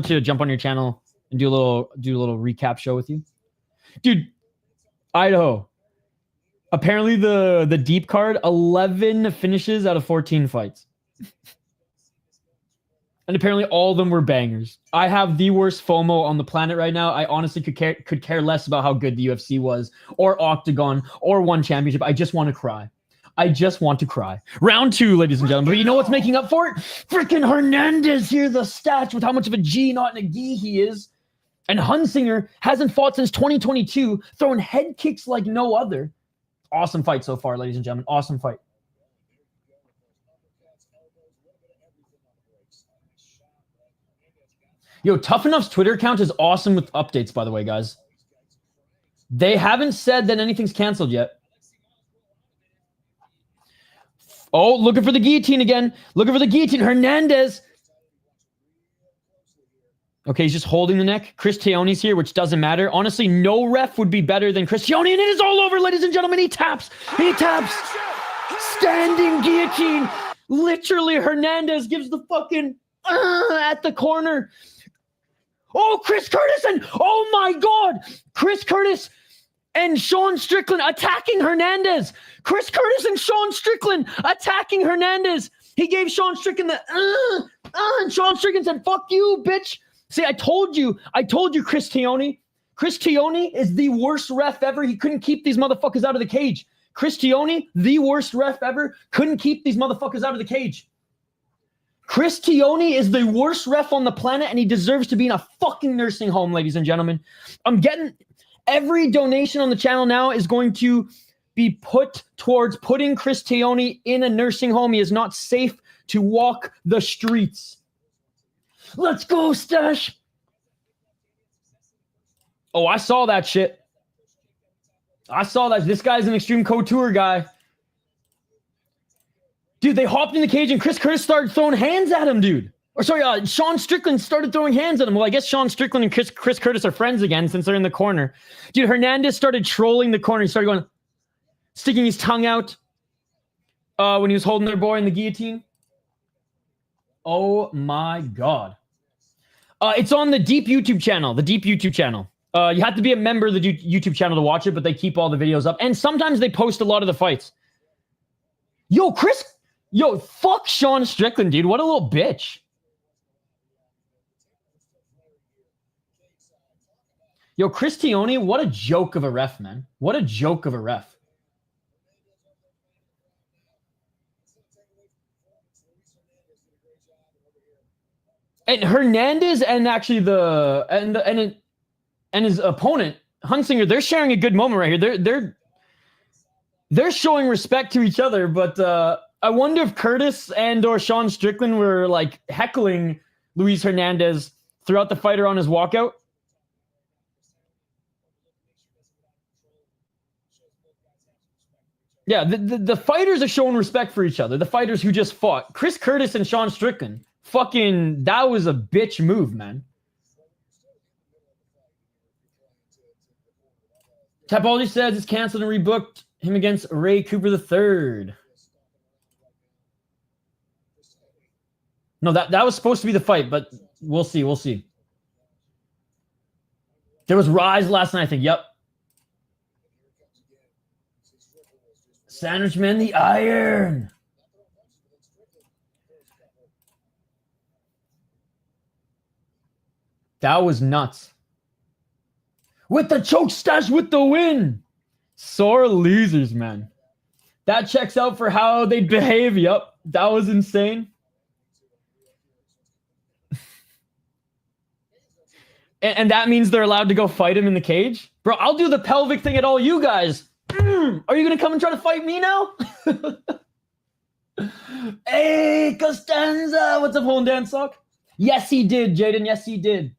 to jump on your channel and do a little recap show with you, dude. Idaho. Apparently the deep card 11 finishes out of 14 fights, and apparently all of them were bangers. I have the worst FOMO on the planet right now. I honestly could care less about how good the UFC was or Octagon or One Championship. I just want to cry. I just want to cry. Round 2, ladies and gentlemen. But you know what's making up for it? Freaking Hernandez here, the stats with how much of a G, not in a gi he is. And Hunsinger hasn't fought since 2022, throwing head kicks like no other. Awesome fight so far, ladies and gentlemen. Awesome fight. Yo, Tuff-N-Uff's Twitter account is awesome with updates, by the way, guys. They haven't said that anything's canceled yet. Oh, looking for the guillotine again. Looking for the guillotine. Hernandez. Okay, he's just holding the neck. Chris Teone's here, which doesn't matter. Honestly, no ref would be better than Chris Teone, and it is all over, ladies and gentlemen. He taps. He taps. Standing guillotine. Literally, Hernandez gives the fucking at the corner. Oh, Chris Curtis and oh my God, Chris Curtis and Sean Strickland attacking Hernandez. Chris Curtis and Sean Strickland attacking Hernandez. He gave Sean Strickland the and Sean Strickland said, "Fuck you, bitch." See, I told you, Chris Teone. Chris Teone is the worst ref ever. He couldn't keep these motherfuckers out of the cage. Chris Teone, the worst ref ever, couldn't keep these motherfuckers out of the cage. Chris Teone is the worst ref on the planet, and he deserves to be in a fucking nursing home, ladies and gentlemen. I'm getting every donation on the channel now is going to be put towards putting Chris Teone in a nursing home. He is not safe to walk the streets. Let's go, Stash. Oh, I saw that shit. I saw that. This guy's an Extreme Couture guy. Dude, they hopped in the cage and Chris Curtis started throwing hands at him, dude. Or sorry, Sean Strickland started throwing hands at him. Well, I guess Sean Strickland and Chris Curtis are friends again since they're in the corner. Dude, Hernandez started trolling the corner. He started going, sticking his tongue out when he was holding their boy in the guillotine. Oh my God. It's on the Deep YouTube channel. The Deep YouTube channel. You have to be a member of the YouTube channel to watch it, but they keep all the videos up. And sometimes they post a lot of the fights. Yo, fuck Sean Strickland, dude. What a little bitch. Yo, Chris Teone, what a joke of a ref, man. What a joke of a ref. And Hernandez and actually and his opponent Hunsinger, they're sharing a good moment right here. They're showing respect to each other, but I wonder if Curtis and or Sean Strickland were like heckling Luis Hernandez throughout the fight or on his walkout. Yeah, the fighters are showing respect for each other. The fighters who just fought. Chris Curtis and Sean Strickland. Fucking, that was a bitch move, man. Tapology says it's canceled and rebooked him against Ray Cooper III. No, that was supposed to be the fight, but we'll see. We'll see. There was Rise last night, I think. Yep. Sandwichman the Iron. That was nuts. With the choke stash with the win. Sore losers, man. That checks out for how they behave. Yep. That was insane. And that means they're allowed to go fight him in the cage? Bro, I'll do the pelvic thing at all you guys. Are you going to come and try to fight me now? Hey, Costanza! What's up, Hole and Dance Sock? Yes, he did, Jaden. Yes, he did.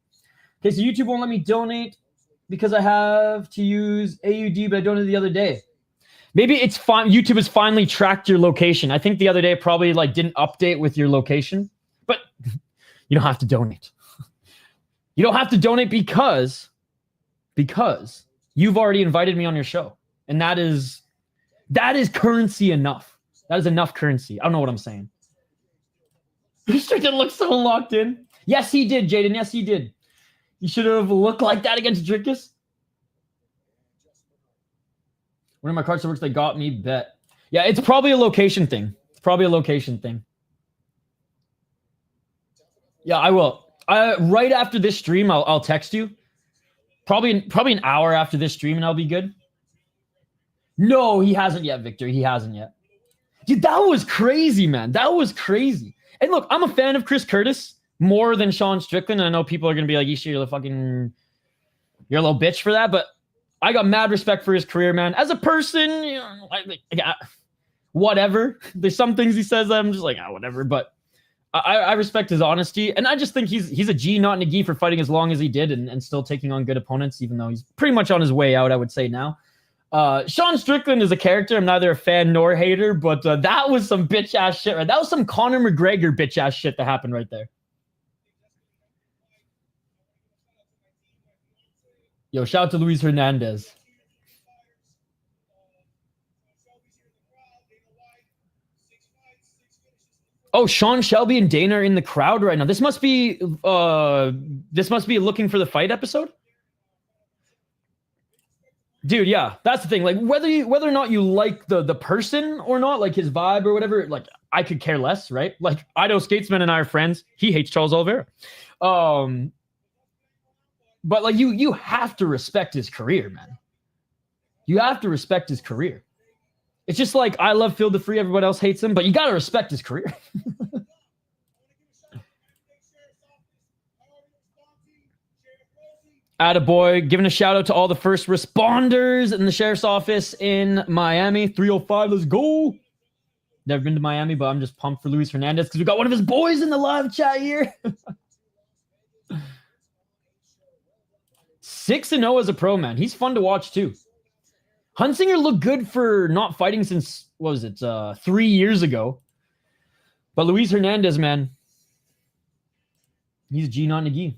Okay, so YouTube won't let me donate because I have to use AUD, but I donated the other day. Maybe it's fine. YouTube has finally tracked your location. I think the other day it probably like didn't update with your location, but you don't have to donate. You don't have to donate because you've already invited me on your show, and that is currency enough. That is enough currency. I don't know what I'm saying. Restricted looks so locked in. Yes, he did, Jaden. Yes, he did. You should have looked like that against Drickus. One of my cards that works, they got me, bet. Yeah, it's probably a location thing. It's probably a location thing. Yeah, I will. Right after this stream, I'll text you. Probably an hour after this stream, and I'll be good. No, he hasn't yet, Victor. He hasn't yet. Dude, that was crazy, man. That was crazy. And look, I'm a fan of Chris Curtis more than Sean Strickland. I know people are going to be like, you're a little bitch for that, but I got mad respect for his career, man. As a person, you know, whatever. There's some things he says that I'm just like, whatever. But I respect his honesty, and I just think he's a G, not Nagi, for fighting as long as he did and still taking on good opponents, even though he's pretty much on his way out, I would say now. Sean Strickland is a character. I'm neither a fan nor hater, but that was some bitch-ass shit, right? That was some Conor McGregor bitch-ass shit that happened right there. Yo, shout out to Luis Hernandez. Oh, Sean Shelby and Dana are in the crowd right now. This must be looking for the fight episode. Dude, yeah, that's the thing. Like whether or not you like the person or not, like his vibe or whatever, like I could care less, right? Like Ido Skatesman and I are friends. He hates Charles Oliveira. But like you have to respect his career, man. You have to respect his career. It's just like I love Phil the Free, everyone else hates him, but you got to respect his career. Attaboy, giving a shout out to all the first responders in the sheriff's office in Miami. 305, let's go. Never been to Miami, but I'm just pumped for Luis Hernandez because we got one of his boys in the live chat here. 6-0 as a pro, man. He's fun to watch too. Hunsinger looked good for not fighting since, 3 years ago. But Luis Hernandez, man, he's a G, not Nagi.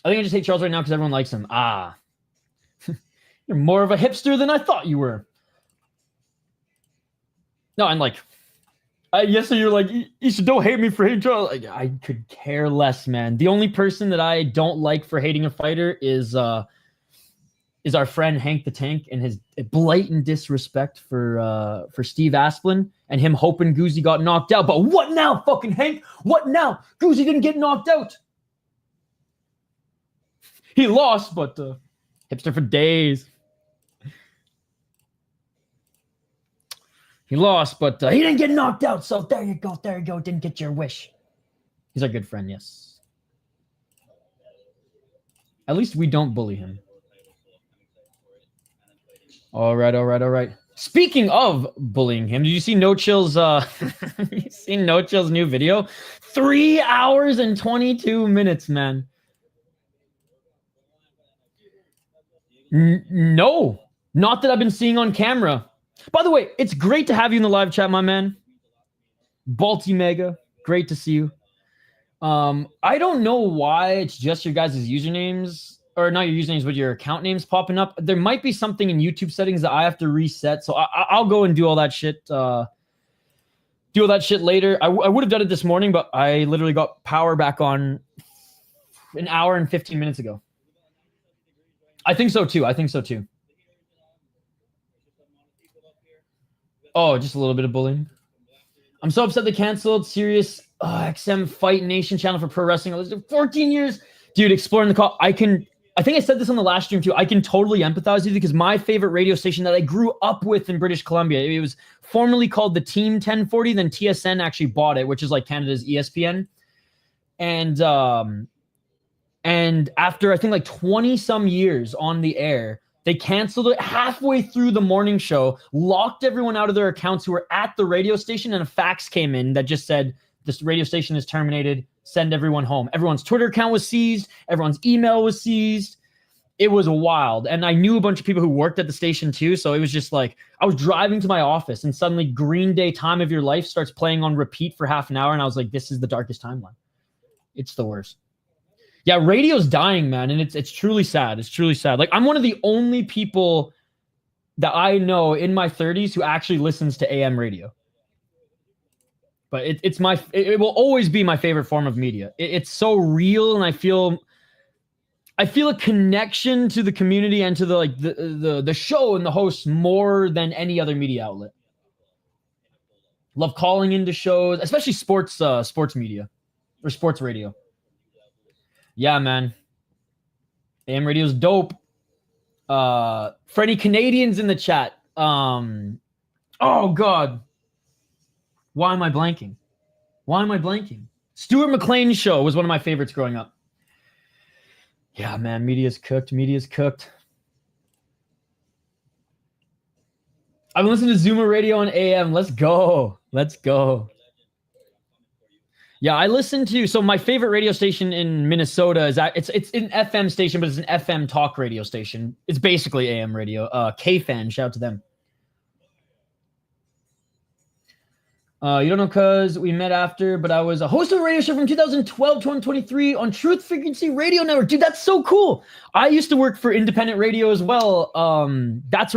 I think I just hate Charles right now because everyone likes him. You're more of a hipster than I thought you were. No, I'm like, yes, so you're like, you should don't hate me for hating Charles. Like, I could care less, man. The only person that I don't like for hating a fighter is our friend Hank the Tank and his blatant disrespect for Steve Asplin and him hoping Guzzi got knocked out. But what now, fucking Hank? What now? Guzzi didn't get knocked out. He lost, but hipster for days. He lost, but he didn't get knocked out. So there you go. There you go. Didn't get your wish. He's our good friend, yes. At least we don't bully him. All right. Speaking of bullying him, did you see No Chill's you seen No Chill's new video? 3 hours and 22 minutes, man. No, not that I've been seeing on camera. By the way, it's great to have you in the live chat, my man. Balti Mega, great to see you. I don't know why it's just your guys' usernames, or not your usernames, but your account names popping up. There might be something in YouTube settings that I have to reset, so I'll go and do all that shit. Do all that shit later. I would have done it this morning, but I literally got power back on an hour and 15 minutes ago. I think so too. Oh, just a little bit of bullying. I'm so upset they canceled Sirius XM Fight Nation channel for pro wrestling. I was 14 years. Dude, exploring the call. I think I said this on the last stream too. I can totally empathize with you because my favorite radio station that I grew up with in British Columbia, it was formerly called the Team 1040. Then TSN actually bought it, which is like Canada's ESPN. And after I think like 20 some years on the air, They canceled it halfway through the morning show, locked everyone out of their accounts who were at the radio station, and a fax came in that just said, this radio station is terminated, send everyone home. Everyone's Twitter account was seized, everyone's email was seized. It was wild. And I knew a bunch of people who worked at the station too, so it was just like, I was driving to my office and suddenly Green Day Time of Your Life starts playing on repeat for half an hour, and I was like, this is the darkest timeline. It's the worst. Yeah, radio's dying, man, and it's truly sad. It's truly sad. Like, I'm one of the only people that I know in my 30s who actually listens to AM radio. But it will always be my favorite form of media. It's so real, and I feel a connection to the community and to the show and the hosts more than any other media outlet. Love calling into shows, especially sports media or sports radio. Yeah, man. AM radio's dope. For any Canadians in the chat, oh God. Why am I blanking? Stuart McLean's show was one of my favorites growing up. Yeah, man, media's cooked. I've been listening to Zoomer Radio on AM. Let's go. Yeah, I listen to, so my favorite radio station in Minnesota is it's an FM station, but it's an FM talk radio station. It's basically AM radio. K-Fan, shout out to them. You don't know because we met after, but I was a host of a radio show from 2012 to 2023 on Truth Frequency Radio Network. Dude, that's so cool. I used to work for independent radio as well. That's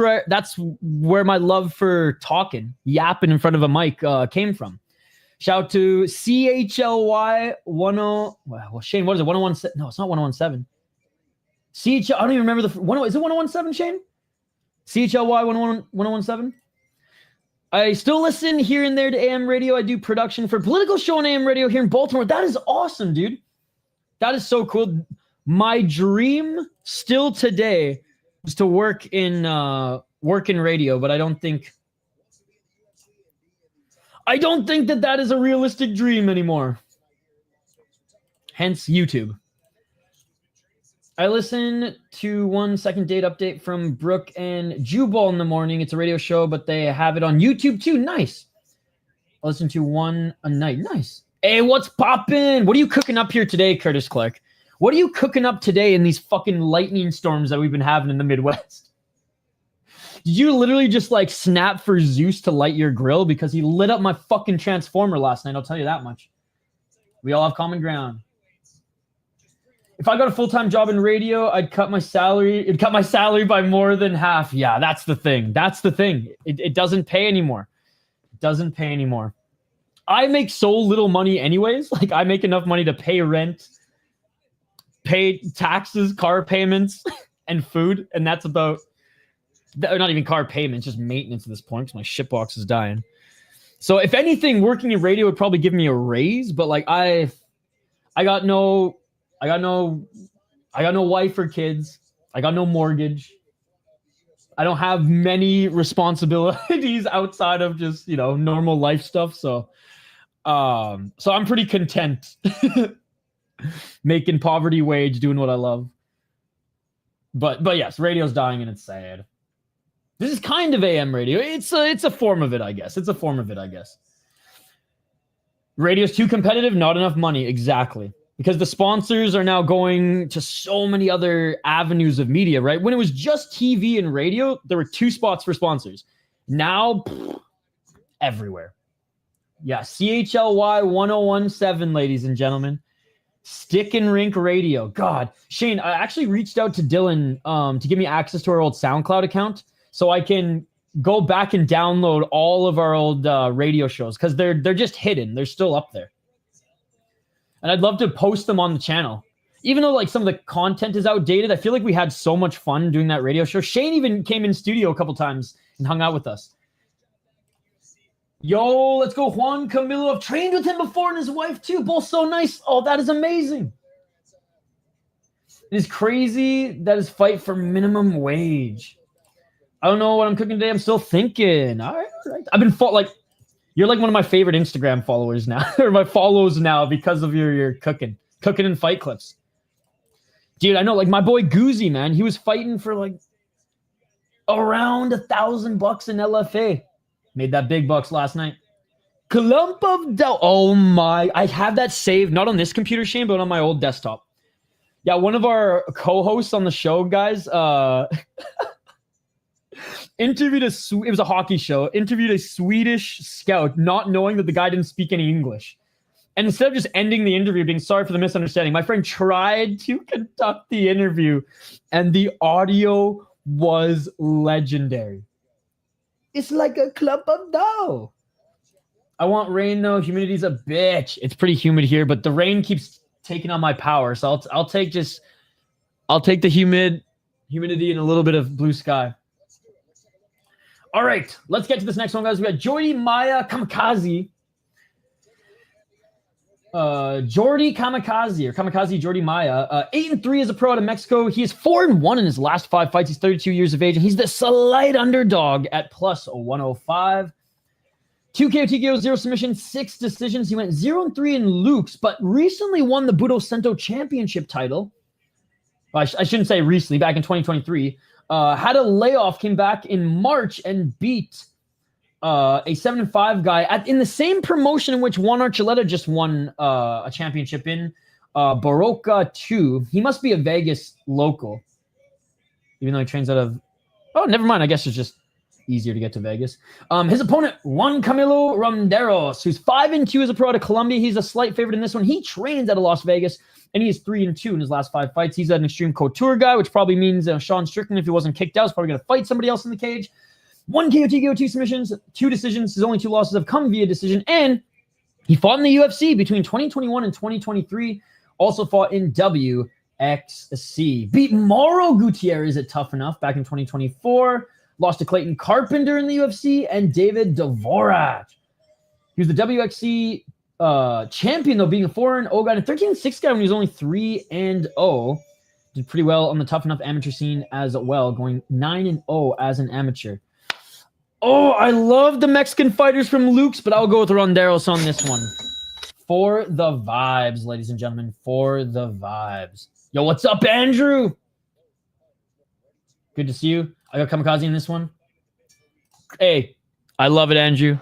where my love for talking, yapping in front of a mic came from. Shout out to CHLY 10. Well, Shane, what is it? 101? No, it's not 117. I don't even remember the is it 117, Shane? CHLY 117. I still listen here and there to AM radio. I do production for a political show on AM radio here in Baltimore. That is awesome, dude. That is so cool. My dream still today is to work in radio, but I don't think that is a realistic dream anymore. Hence YouTube. I listen to 1 second date update from Brooke and Jubal in the morning. It's a radio show, but they have it on YouTube too. Nice. I listen to one a night. Nice. Hey, what's poppin'? What are you cooking up here today, Curtis Clark? What are you cooking up today in these fucking lightning storms that we've been having in the Midwest? Did you literally just like snap for Zeus to light your grill? Because he lit up my fucking transformer last night. I'll tell you that much. We all have common ground. If I got a full-time job in radio, I'd cut my salary. It'd cut my salary by more than half. Yeah, that's the thing. It doesn't pay anymore. I make so little money anyways. Like, I make enough money to pay rent, pay taxes, car payments, and food. And that's about, not even car payments, just maintenance at this point because my shitbox is dying. So if anything, working in radio would probably give me a raise. But like, I got no wife or kids. I got no mortgage. I don't have many responsibilities outside of just, normal life stuff. So I'm pretty content making poverty wage, doing what I love. But yes, radio's dying and it's sad. This is kind of AM radio. It's a form of it, I guess. Radio's too competitive, not enough money. Exactly. Because the sponsors are now going to so many other avenues of media, right? When it was just TV and radio, there were 2 spots for sponsors. Now, everywhere. Yeah, CHLY 1017, ladies and gentlemen. Stick and Rink Radio. God, Shane, I actually reached out to Dylan to give me access to our old SoundCloud account so I can go back and download all of our old radio shows because they're just hidden. They're still up there. And I'd love to post them on the channel. Even though like some of the content is outdated, I feel like we had so much fun doing that radio show. Shane even came in studio a couple times and hung out with us. Yo, let's go. Juancamilo. I've trained with him before and his wife too. Both so nice. Oh, that is amazing. It is crazy that is fight for minimum wage. I don't know what I'm cooking today. I'm still thinking. All right. I've been you're like one of my favorite Instagram followers now, or my follows now because of your cooking and fight clips. Dude, I know, like my boy Goozy, man, he was fighting for like Around $1,000 in LFA. Made that big bucks last night. Clump of dough. Oh my. I have that saved, not on this computer, Shane, but on my old desktop. Yeah, one of our co-hosts on the show, guys, interviewed it was a hockey show, interviewed a Swedish scout, not knowing that the guy didn't speak any English. And instead of just ending the interview, being sorry for the misunderstanding, my friend tried to conduct the interview, and the audio was legendary. It's like a clump of dough. I want rain, though. Humidity's a bitch. It's pretty humid here, but the rain keeps taking on my power. So I'll take the humidity and a little bit of blue sky. All right, let's get to this next one, guys. We got Jordi Maya Kamikaze. Jordi Kamikaze, or Kamikaze Jordi Maya, 8-3 as a pro out of Mexico. He is 4-1 in his last 5 fights. He's 32 years of age, and he's the slight underdog at plus 105. 2 KO, TKO, 0 submission, 6 decisions. He went 0-3 in Luke's, but recently won the Budo Sento Championship title. Well, I shouldn't say recently, back in 2023. Had a layoff, came back in March and beat a 7-5 guy in the same promotion in which Juan Archuleta just won a championship in, Baroka 2. He must be a Vegas local, even though he trains out of... Oh, never mind. I guess it's just easier to get to Vegas. His opponent, Juancamilo Ronderos, who's 5-2 as a pro out of Colombia. He's a slight favorite in this one. He trains out of Las Vegas, and he is 3-2 in his last 5 fights. He's an Extreme Couture guy, which probably means Sean Strickland, if he wasn't kicked out, is probably going to fight somebody else in the cage. 1 KO, TKO, 2 submissions, 2 decisions. His only 2 losses have come via decision, and he fought in the UFC between 2021 and 2023. Also fought in WXC. Beat Mauro Gutierrez at Tuff-N-Uff back in 2024. Lost to Clayton Carpenter in the UFC and David Dvorak. He was the WXC champion, though, being a 4-0 guy and a 13-6 guy when he was only 3-0. Did pretty well on the Tuff-N-Uff amateur scene as well, going 9-0 as an amateur. Oh, I love the Mexican fighters from Luke's, but I'll go with Ronderos on this one. For the vibes, ladies and gentlemen, for the vibes. Yo, what's up, Andrew? Good to see you. I got Kamikaze in this one. Hey, I love it, Andrew.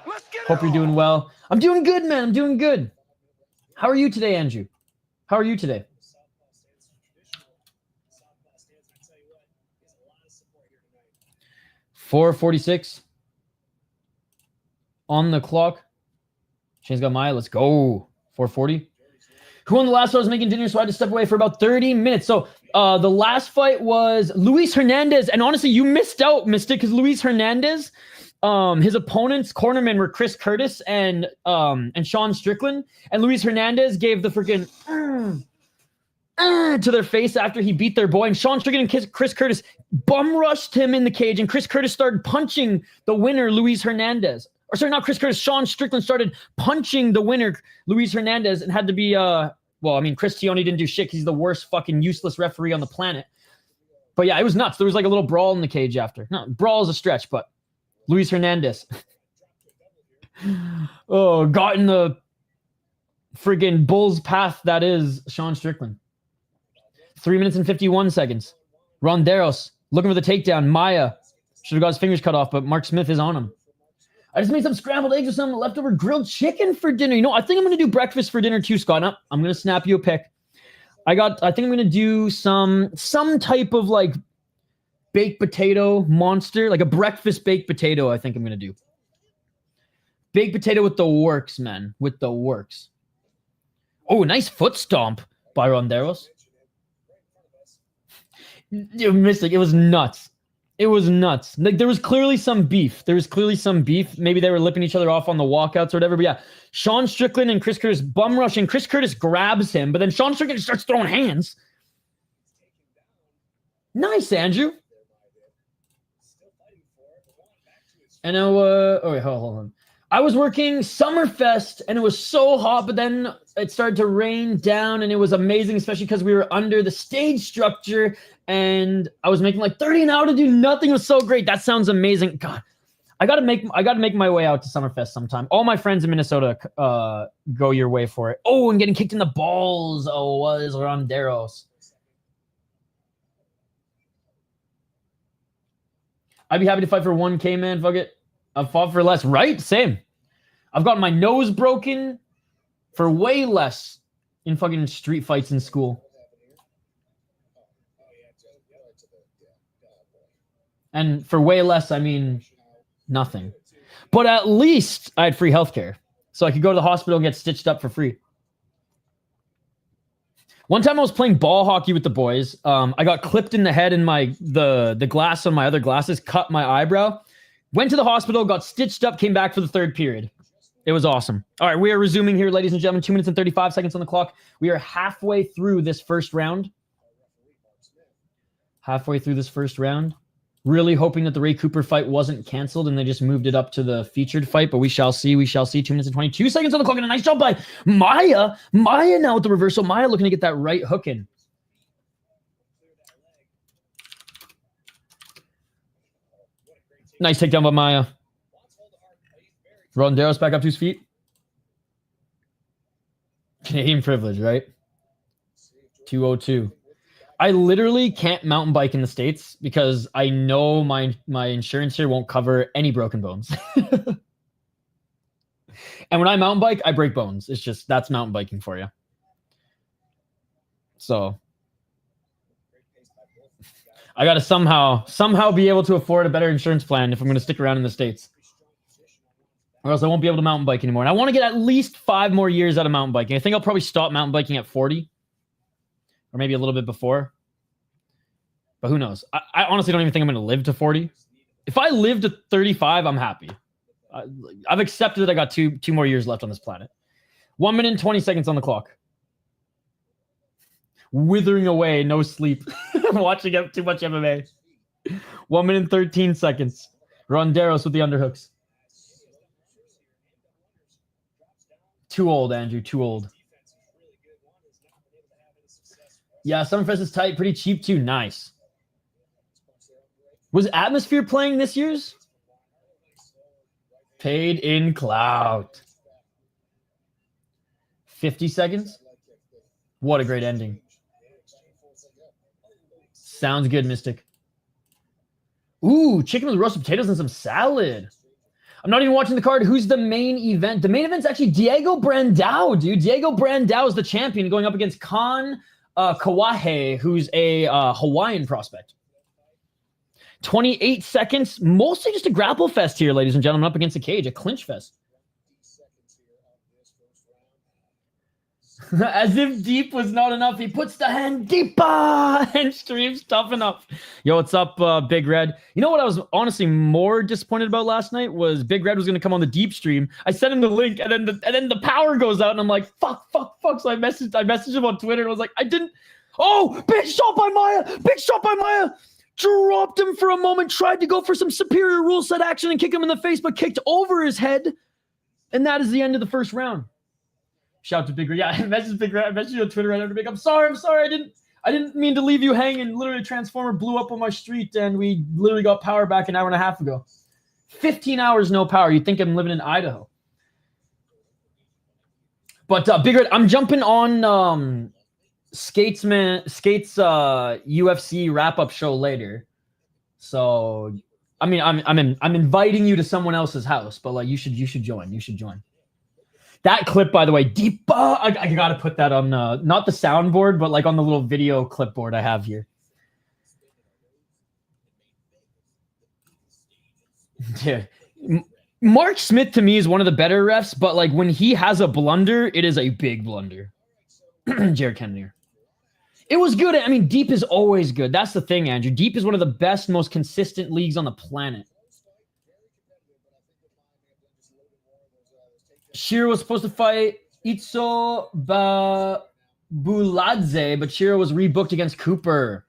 Hope you're doing well. I'm doing good, man. I'm doing good. How are you today, Andrew? How are you today? $4:46 on the clock. Shane's got Maya. Let's go. 4:40. Who won the last fight? I was making dinner, so I had to step away for about 30 minutes. So the last fight was Luis Hernandez. And honestly, you missed out, Mystic, because Luis Hernandez, his opponents, cornermen, were Chris Curtis and Sean Strickland. And Luis Hernandez gave the freaking to their face after he beat their boy. And Sean Strickland and Chris Curtis bum rushed him in the cage. And Chris Curtis started punching the winner, Luis Hernandez. Or sorry, not Chris Curtis. Sean Strickland started punching the winner, Luis Hernandez, and had to be, well, I mean, Chris Tioni didn't do shit because he's the worst fucking useless referee on the planet. But yeah, it was nuts. There was like a little brawl in the cage after. No, brawl is a stretch, but Luis Hernandez. Oh, got in the friggin' bull's path that is Sean Strickland. 3 minutes and 51 seconds. Ronderos looking for the takedown. Maya should have got his fingers cut off, but Mark Smith is on him. I just made some scrambled eggs with some leftover grilled chicken for dinner. You know, I think I'm going to do breakfast for dinner too, Scott. No, I'm going to snap you a pic. I think I'm going to do some type of like baked potato monster, like a breakfast baked potato. I think I'm going to do baked potato with the works, man, with the works. Oh, nice foot stomp by Ronderos. You missed it. It was nuts. It was nuts. Like, there was clearly some beef. Maybe they were lipping each other off on the walkouts or whatever. But yeah, Sean Strickland and Chris Curtis bum rush, and Chris Curtis grabs him, but then Sean Strickland starts throwing hands. Nice, Andrew. And now, oh wait, hold on. I was working Summerfest, and it was so hot, but then it started to rain down, and it was amazing, especially because we were under the stage structure, and I was making like 30 an hour to do nothing. It was so great. That sounds amazing. God, I gotta make my way out to Summerfest sometime. All my friends in Minnesota go your way for it. Oh, and getting kicked in the balls. Oh, was Ronderos. I'd be happy to fight for 1K, man. Fuck it. I've fought for less. Right? Same. I've got my nose broken for way less in fucking street fights in school. And for way less, I mean nothing. But at least I had free healthcare. So I could go to the hospital and get stitched up for free. One time I was playing ball hockey with the boys. I got clipped in the head and the glass on my other glasses cut my eyebrow. Went to the hospital, got stitched up, came back for the third period. It was awesome. All right, we are resuming here, ladies and gentlemen. 2 minutes and 35 seconds on the clock. We are halfway through this first round. Halfway through this first round. Really hoping that the Ray Cooper fight wasn't canceled and they just moved it up to the featured fight, but we shall see. We shall see. 2 minutes and 22 seconds on the clock, and a nice job by Maya. Maya now with the reversal. Maya looking to get that right hook in. Nice takedown by Maya. Ronderos back up to his feet. Canadian privilege, right? 202. I literally can't mountain bike in the States because I know my insurance here won't cover any broken bones. And when I mountain bike, I break bones. It's just, that's mountain biking for you. So I got to somehow be able to afford a better insurance plan if I'm going to stick around in the States. Or else I won't be able to mountain bike anymore. And I want to get at least 5 more years out of mountain biking. I think I'll probably stop mountain biking at 40. Or maybe a little bit before. But who knows? I honestly don't even think I'm going to live to 40. If I live to 35, I'm happy. I've accepted that I got two more years left on this planet. 1 minute and 20 seconds on the clock. Withering away, no sleep. Watching up too much MMA. 1 minute and 13 seconds. Ronderos with the underhooks. Too old, Andrew. Too old. Yeah, Summerfest is tight. Pretty cheap, too. Nice. Was Atmosphere playing this year's? Paid in clout. 50 seconds? What a great ending. Sounds good, Mystic. Ooh, chicken with roasted potatoes and some salad. I'm not even watching the card. Who's the main event? The main event's actually Diego Brandão, dude. Diego Brandão is the champion going up against Kawaihae, who's a Hawaiian prospect. 28 seconds. Mostly just a grapple fest here, ladies and gentlemen, up against a cage, a clinch fest. As if deep was not enough, he puts the hand deeper and streams Tuff-N-Uff. Yo, what's up, Big Red? You know what I was honestly more disappointed about last night was Big Red was going to come on the deep stream. I sent him the link, and then the power goes out, and I'm like, fuck. So I messaged him on Twitter, and I was like, I didn't. Oh, big shot by Maya. Big shot by Maya. Dropped him for a moment, tried to go for some superior rule set action and kick him in the face, but kicked over his head. And that is the end of the first round. Shout out to Big Red. Yeah, I messaged Big Red. I messaged you on Twitter right after Big. I'm sorry. I didn't mean to leave you hanging. Literally, a transformer blew up on my street, and we literally got power back an hour and a half ago. 15 hours no power. You'd think I'm living in Idaho. But Big Red, I'm jumping on Skate's UFC wrap-up show later. So, I mean, I'm inviting you to someone else's house, but like you should join. You should join. That clip, by the way, deep. I gotta put that on not the soundboard, but like on the little video clipboard I have here. Yeah. Mark Smith to me is one of the better refs, but like when he has a blunder, it is a big blunder. Jared Kennedy. It was good. I mean, deep is always good. That's the thing, Andrew. Deep is one of the best, most consistent leagues on the planet. Schiro was supposed to fight Itzo Buladze, but Schiro was rebooked against Cooper,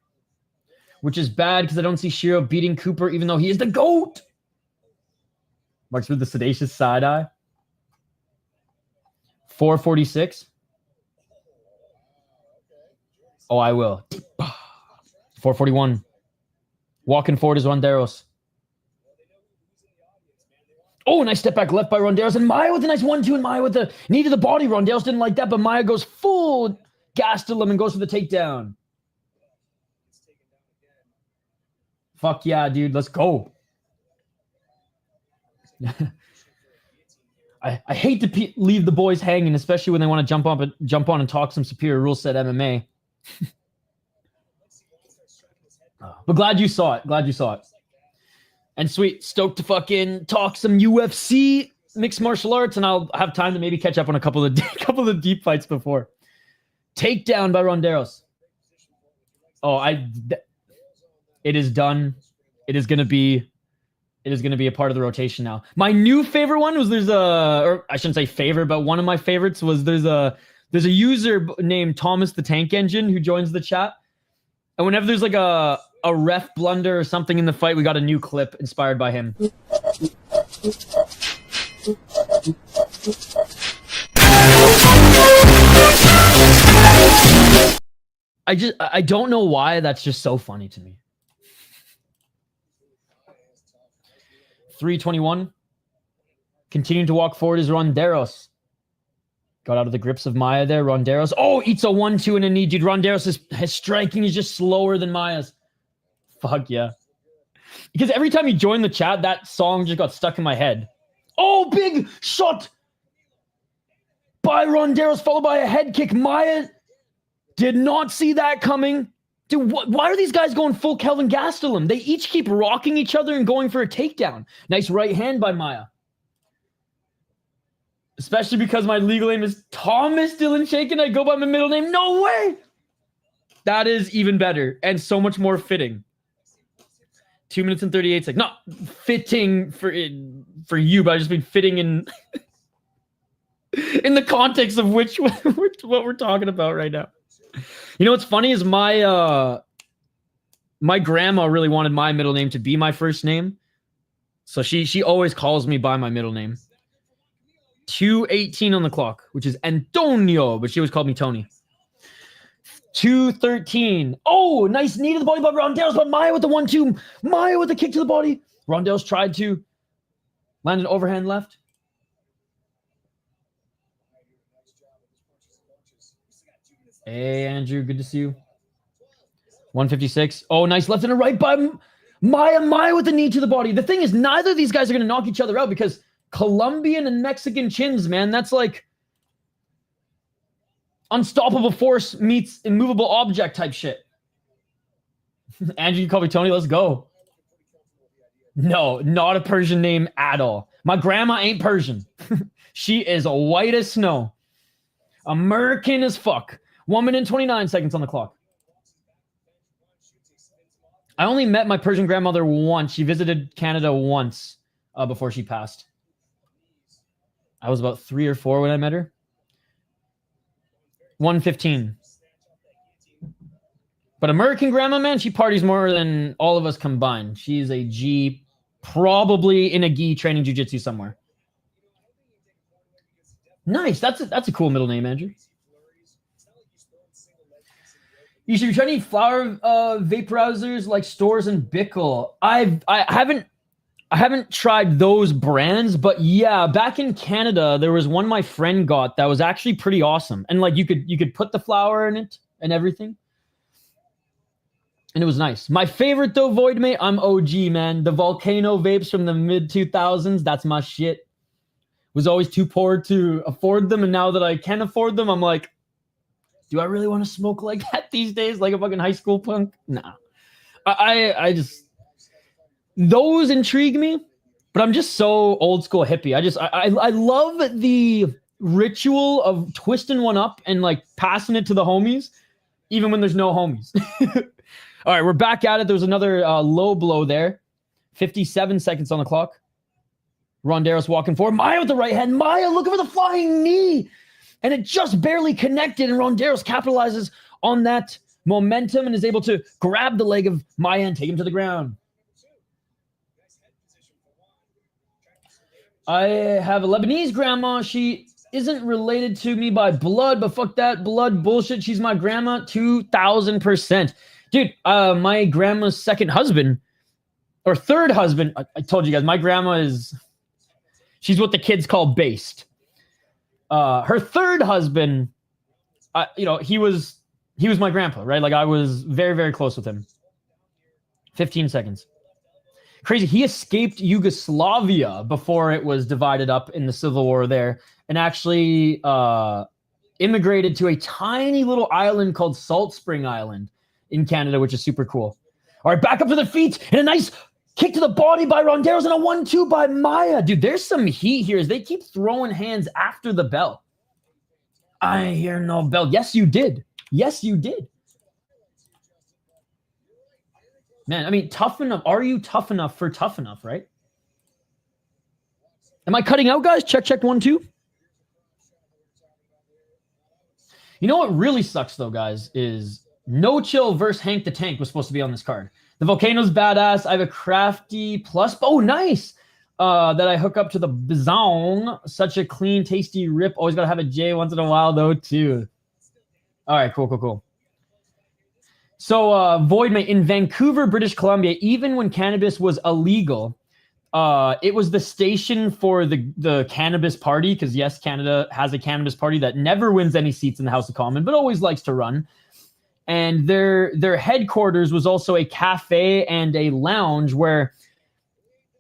which is bad because I don't see Schiro beating Cooper, even though he is the GOAT. Marks with the sedacious side eye. 446. Oh, I will. 441. Walking forward is Ronderos. Oh, nice step back left by Ronderos. And Maya with a nice 1-2. And Maya with the knee to the body. Ronderos didn't like that, but Maya goes full gas to him and goes for the takedown. Fuck yeah, dude. Let's go. I hate to leave the boys hanging, especially when they want to jump on and talk some superior rule set MMA. But glad you saw it. Glad you saw it. And sweet, stoked to fucking talk some UFC mixed martial arts, and I'll have time to maybe catch up on a couple of deep fights before. Takedown by Ronderos. Oh, it is done. It is gonna be a part of the rotation now. My new favorite one was or I shouldn't say favorite, but one of my favorites was there's a user named Thomas the Tank Engine who joins the chat, and whenever there's like a ref blunder or something in the fight, we got a new clip inspired by him. I don't know why that's just so funny to me. 321. Continuing to walk forward is Ronderos. Got out of the grips of Maya there. Ronderos. Oh, eats a 1-2 and a knee, dude. Ronderos' his striking is just slower than Maya's. Fuck yeah. Because every time you join the chat, that song just got stuck in my head. Oh, big shot by Ronderos, followed by a head kick. Maya did not see that coming. Dude, why are these guys going full Kelvin Gastelum? They each keep rocking each other and going for a takedown. Nice right hand by Maya. Especially because my legal name is Thomas Dylan Shaken. I go by my middle name. No way! That is even better and so much more fitting. 2 minutes and 38 seconds. Not fitting for you, but I just mean fitting in in the context of what we're talking about right now. You know what's funny is my grandma really wanted my middle name to be my first name. So she always calls me by my middle name. 2:18 on the clock, which is Antonio, but she always called me Tony. 2:13. Oh, nice knee to the body by Ronderos, but Maya with the 1-2. Maya with the kick to the body. Ronderos tried to land an overhand left. Hey, Andrew, good to see you. 156. Oh, nice left and a right by Maya. Maya with the knee to the body. The thing is, neither of these guys are going to knock each other out because Colombian and Mexican chins, man, that's like unstoppable force meets immovable object type shit. Andrew, you call me Tony. Let's go. No, not a Persian name at all. My grandma ain't Persian. She is white as snow. American as fuck. 1 minute and 29 seconds on the clock. I only met my Persian grandmother once. She visited Canada once before she passed. I was about 3 or 4 when I met her. 115. But American grandma, man, she parties more than all of us combined. She's a G, probably in a gi training jiu-jitsu somewhere. Nice. That's a cool middle name, Andrew. You should be trying to eat flower vaporizers like Stores and Bickle. I haven't tried those brands, but yeah, back in Canada, there was one my friend got that was actually pretty awesome. And like you could put the flower in it and everything. And it was nice. My favorite though, Voidmate, I'm OG, man. The Volcano vapes from the mid 2000s, that's my shit. Was always too poor to afford them, and now that I can afford them, I'm like, do I really want to smoke like that these days? Like a fucking high school punk? Nah. I just... Those intrigue me, but I'm just so old school hippie. I love the ritual of twisting one up and like passing it to the homies, even when there's no homies. All right, we're back at it. There was another low blow there. 57 seconds on the clock. Ronderos walking forward. Maya with the right hand. Maya looking for the flying knee. And it just barely connected. And Ronderos capitalizes on that momentum and is able to grab the leg of Maya and take him to the ground. I have a Lebanese grandma. She isn't related to me by blood, but fuck that blood bullshit. She's my grandma 2000%. Dude, my grandma's second husband or third husband. I told you guys, my grandma she's what the kids call based. Her third husband, he was my grandpa, right? Like I was very, very close with him. 15 seconds. Crazy. He escaped Yugoslavia before it was divided up in the civil war there, and actually immigrated to a tiny little island called Salt Spring Island in Canada, which is super cool. All right, back up to the feet, and a nice kick to the body by Ronderos, and a 1-2 by Maya. Dude, there's some heat here as they keep throwing hands after the bell. I hear no bell. Yes, you did. Yes, you did. Man, I mean, tough enough. Are you tough enough for tough enough, right? Am I cutting out, guys? Check, 1, 2. You know what really sucks, though, guys, is No Chill versus Hank the Tank was supposed to be on this card. The Volcano's badass. I have a crafty plus. Oh, nice. That I hook up to the Bizong. Such a clean, tasty rip. Always got to have a J once in a while, though, too. All right, cool. So, Voidmate, in Vancouver, British Columbia, even when cannabis was illegal, it was the station for the cannabis party, because, yes, Canada has a cannabis party that never wins any seats in the House of Commons, but always likes to run. And their headquarters was also a cafe and a lounge where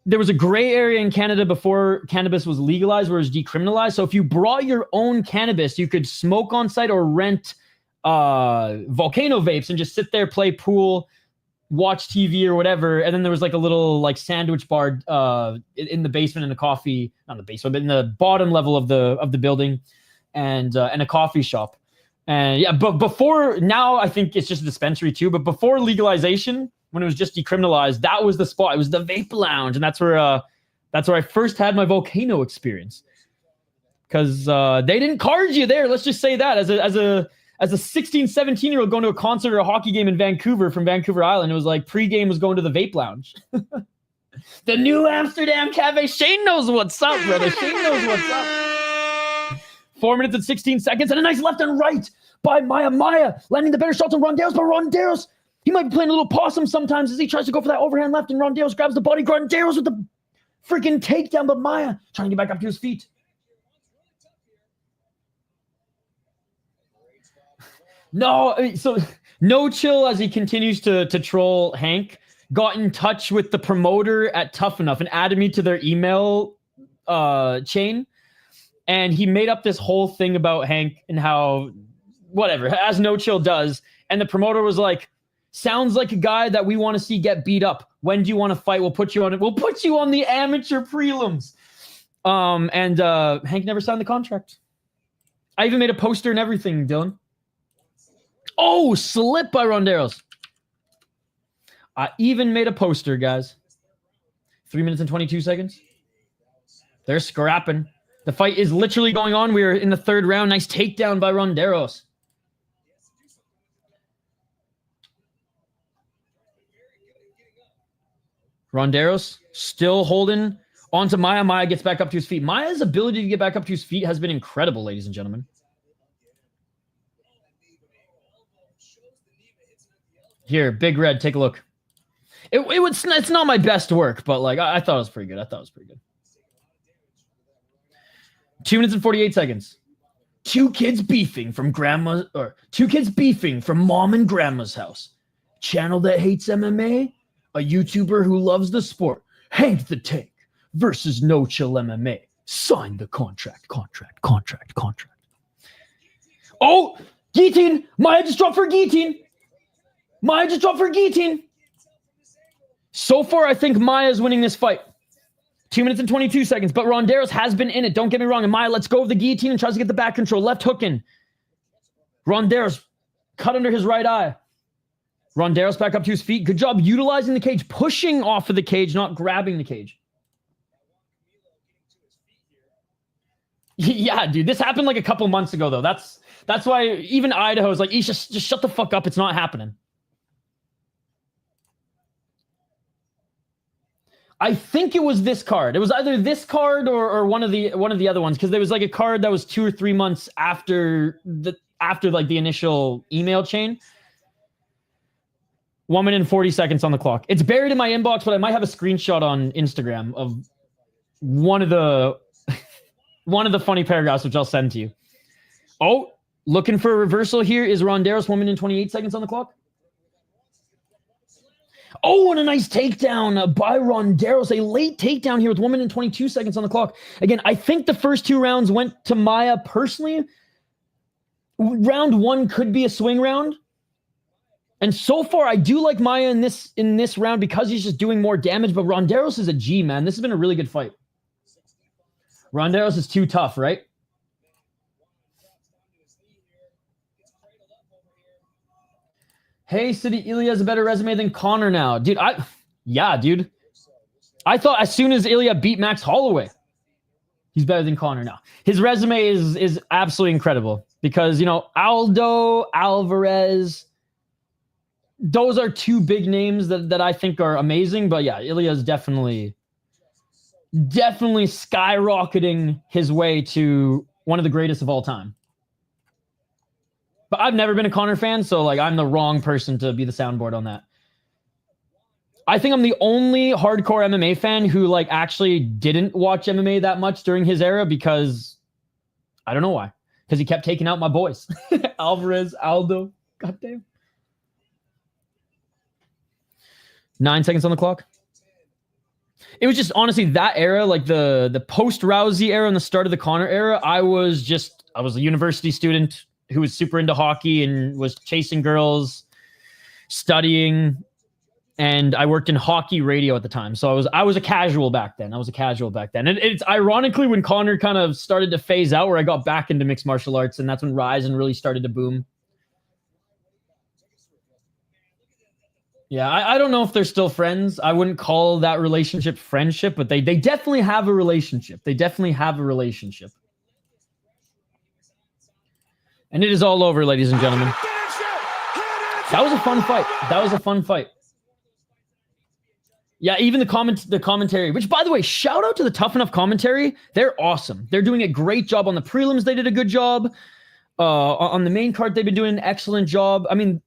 there was a gray area in Canada before cannabis was legalized, where it was decriminalized. So if you brought your own cannabis, you could smoke on site or rent Volcano vapes and just sit there, play pool, watch TV or whatever. And then there was like a little like sandwich bar in the basement, and a coffee, not the basement, but in the bottom level of the building, and a coffee shop. And yeah, but before, now I think it's just a dispensary too, but before legalization, when it was just decriminalized, that was the spot. It was the vape lounge, and that's where I first had my Volcano experience. Because they didn't card you there. Let's just say that as a 16, 17-year-old going to a concert or a hockey game in Vancouver from Vancouver Island, it was like pregame was going to the vape lounge. The New Amsterdam Cafe. Shane knows what's up, brother. Shane knows what's up. 4 minutes and 16 seconds, and a nice left and right by Maya. Maya landing the better shots on Ronderos, but Ronderos, he might be playing a little possum sometimes as he tries to go for that overhand left, and Ronderos grabs the body. Ronderos with the freaking takedown, but Maya trying to get back up to his feet. No, so No Chill, as he continues to troll Hank, got in touch with the promoter at Tuff-N-Uff and added me to their email chain. And he made up this whole thing about Hank and how, whatever, as No Chill does. And the promoter was like, sounds like a guy that we want to see get beat up. When do you want to fight? We'll put you on the amateur prelims. And Hank never signed the contract. I even made a poster and everything, Dylan. Oh, slip by Ronderos. I even made a poster, guys. 3 minutes and 22 seconds. They're scrapping. The fight is literally going on. We are in the third round. Nice takedown by Ronderos. Ronderos still holding onto Maya. Maya gets back up to his feet. Maya's ability to get back up to his feet has been incredible, ladies and gentlemen. Here, Big Red, take a look. It's not my best work, but like I thought it was pretty good. 2 minutes and 48 seconds. Two kids beefing from mom and grandma's house. Channel that hates MMA, a YouTuber who loves the sport. Hank the Tank versus No Chill MMA. Sign the contract. Oh, guillotine! Maya just dropped for guillotine. So far, I think Maya's winning this fight. 2 minutes and 22 seconds, but Ronderos has been in it. Don't get me wrong. And Maya lets go of the guillotine and tries to get the back control. Left hook in. Ronderos cut under his right eye. Ronderos back up to his feet. Good job utilizing the cage, pushing off of the cage, not grabbing the cage. Yeah, dude, this happened like a couple months ago, though. That's why even Idaho's like, just shut the fuck up. It's not happening. I think it was this card. It was either this card or one of the other ones, because there was like a card that was 2 or 3 months after like the initial email chain. 1 minute and 40 seconds on the clock. It's buried in my inbox, but I might have a screenshot on Instagram of one of the funny paragraphs, which I'll send to you. Oh, looking for a reversal here is Ronderos. 1 minute and 28 seconds on the clock. Oh, and a nice takedown by Ronderos. A late takedown here with 1 minute and 22 seconds on the clock. Again, I think the first 2 rounds went to Maya personally. Round 1 could be a swing round. And so far, I do like Maya in this round because he's just doing more damage. But Ronderos is a G, man. This has been a really good fight. Ronderos is too tough, right? Hey, City, Ilya has a better resume than Connor now. Dude, yeah, dude. I thought as soon as Ilya beat Max Holloway, he's better than Connor now. His resume is absolutely incredible because, you know, Aldo, Alvarez, those are 2 big names that I think are amazing. But yeah, Ilya is definitely skyrocketing his way to one of the greatest of all time. But I've never been a Connor fan, so like I'm the wrong person to be the soundboard on that. I think I'm the only hardcore MMA fan who like actually didn't watch MMA that much during his era because I don't know why. Because he kept taking out my boys. Alvarez, Aldo. Goddamn. 9 seconds on the clock. It was just honestly that era, like the post-Rousey era and the start of the Connor era, I was a university student who was super into hockey and was chasing girls, studying, and I worked in hockey radio at the time. So I was a casual back then. And it's ironically when Connor kind of started to phase out where I got back into mixed martial arts, and that's when Ryzen really started to boom. Yeah, I don't know if they're still friends. I wouldn't call that relationship friendship, but they definitely have a relationship. And it is all over, ladies and gentlemen. That was a fun fight. Yeah, even the commentary, which, by the way, shout out to the Tuff-N-Uff commentary. They're awesome. They're doing a great job on the prelims. They did a good job. On the main card, they've been doing an excellent job. I mean,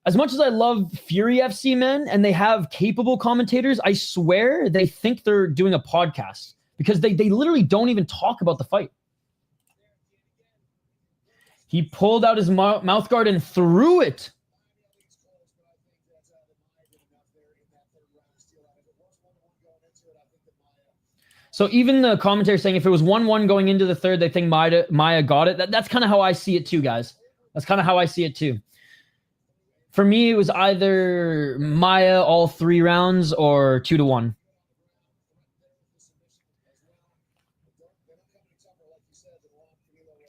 as much as I love Fury FC, men, and they have capable commentators, I swear they think they're doing a podcast because they literally don't even talk about the fight. He pulled out his mouth guard and threw it. So even the commentary saying if it was 1-1 going into the third, they think Maya got it. That's kind of how I see it too, guys. That's kind of how I see it too. For me, it was either Maya all 3 rounds or 2-1.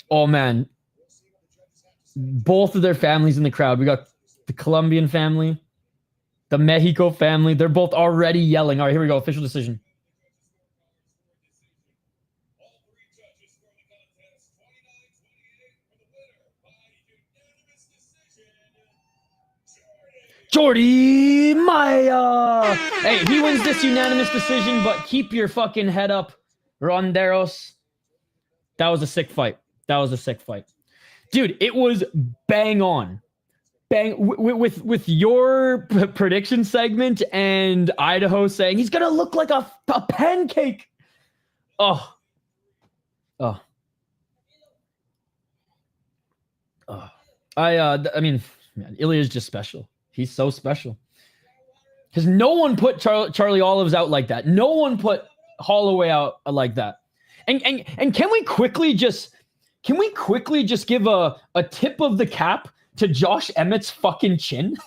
Oh, man. Both of their families in the crowd. We got the Colombian family, the Mexico family. They're both already yelling. All right, here we go. Official decision. Jordi Maya. Hey, he wins this unanimous decision, but keep your fucking head up, Ronderos. That was a sick fight. Dude, it was bang on. With your prediction segment and Idaho saying he's going to look like a pancake. I mean, man, Ilya is just special. He's so special. Because no one put Charlie Olives out like that. No one put Holloway out like that. And can we quickly just give a tip of the cap to Josh Emmett's fucking chin?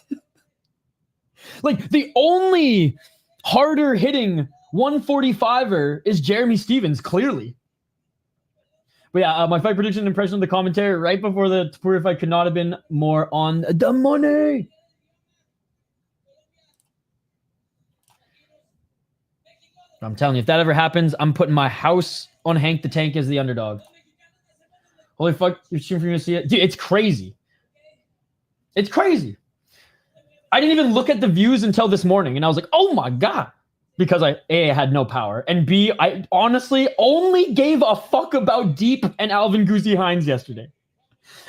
Like, the only harder hitting 145er is Jeremy Stevens, clearly. But yeah, my fight prediction and impression of the commentary right before the Tapuri fight could not have been more on the money. I'm telling you, if that ever happens, I'm putting my house on Hank the Tank as the underdog. Holy fuck, you're cheering for me to see it? Dude, it's crazy. It's crazy. I didn't even look at the views until this morning, and I was like, oh my God. Because I had no power, and B, I honestly only gave a fuck about Deep and Alvin Guzzi Hines yesterday.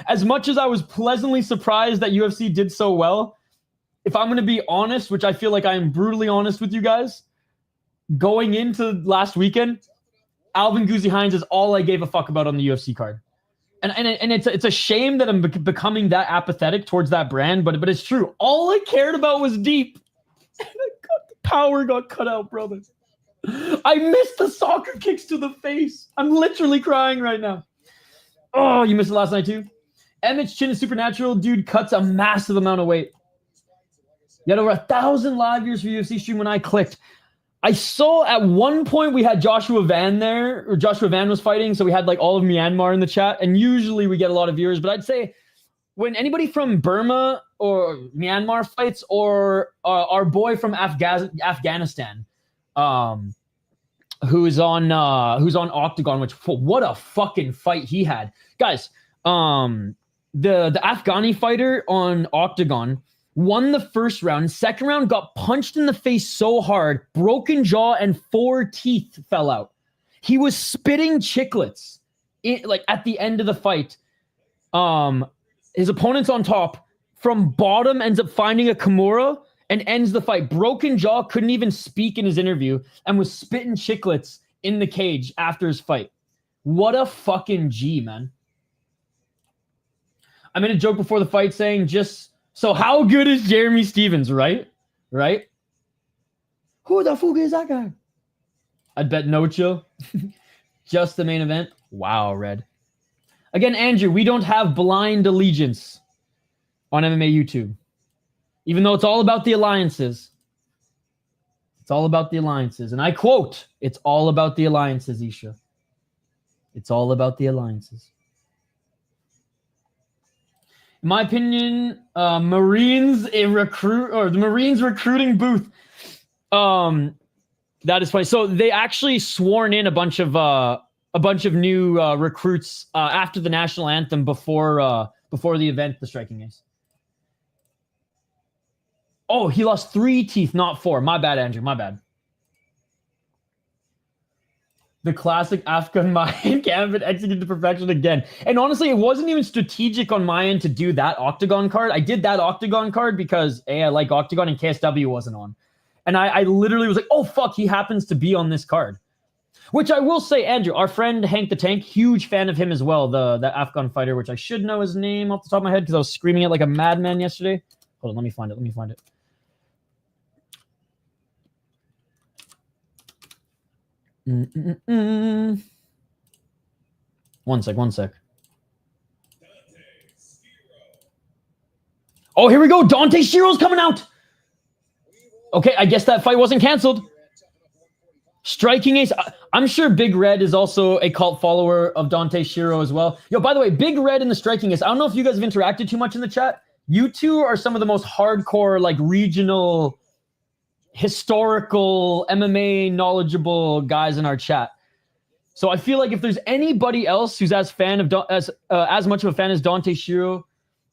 As much as I was pleasantly surprised that UFC did so well, if I'm going to be honest, which I feel like I am brutally honest with you guys, going into last weekend, Alvin Guzzi Hines is all I gave a fuck about on the UFC card. And it's a shame that I'm becoming that apathetic towards that brand, but it's true. All I cared about was Deep. The power got cut out, brother. I missed the soccer kicks to the face. I'm literally crying right now. Oh, you missed it last night too? Emmett's chin is supernatural. Dude cuts a massive amount of weight. You had over 1,000 live viewers for UFC stream when I clicked. I saw at one point we had Joshua Van there, or Joshua Van was fighting, so we had like all of Myanmar in the chat, and usually we get a lot of viewers, but I'd say when anybody from Burma or Myanmar fights, or our boy from Afghanistan, who's on Octagon, which what a fucking fight he had. Guys, the Afghani fighter on Octagon won the first round. Second round got punched in the face so hard, broken jaw and 4 teeth fell out. He was spitting chiclets at the end of the fight. His opponent's on top. From bottom ends up finding a Kimura and ends the fight. Broken jaw, couldn't even speak in his interview, and was spitting chiclets in the cage after his fight. What a fucking G, man. I made a joke before the fight saying so how good is Jeremy Stevens, right? Right? Who the fuck is that guy? I'd bet no chill. Just the main event. Wow, Red. Again, Andrew, we don't have blind allegiance on MMA YouTube. Even though it's all about the alliances. It's all about the alliances. And I quote, it's all about the alliances, Isha. It's all about the alliances. In my opinion, the Marines recruiting booth. That is funny. So they actually sworn in a bunch of new recruits after the national anthem before the event, the Striking Ace. Oh, he lost 3 teeth, not 4. My bad, Andrew. My bad. The classic Afghan Mayan gambit executed to perfection again. And honestly, it wasn't even strategic on my end to do that Octagon card. I did that Octagon card because A, I like Octagon, and KSW wasn't on. And I literally was like, oh, fuck, he happens to be on this card. Which I will say, Andrew, our friend Hank the Tank, huge fan of him as well, the Afghan fighter, which I should know his name off the top of my head because I was screaming it like a madman yesterday. Hold on, let me find it. One sec. Oh, here we go. Dante Schiro's coming out. Okay, I guess that fight wasn't canceled. Striking Ace. I'm sure Big Red is also a cult follower of Dante Schiro as well. Yo, by the way, Big Red and the Striking Ace. I don't know if you guys have interacted too much in the chat. You two are some of the most hardcore, like, regional, historical, MMA knowledgeable guys in our chat. So I feel like if there's anybody else who's as much of a fan as Dante Schiro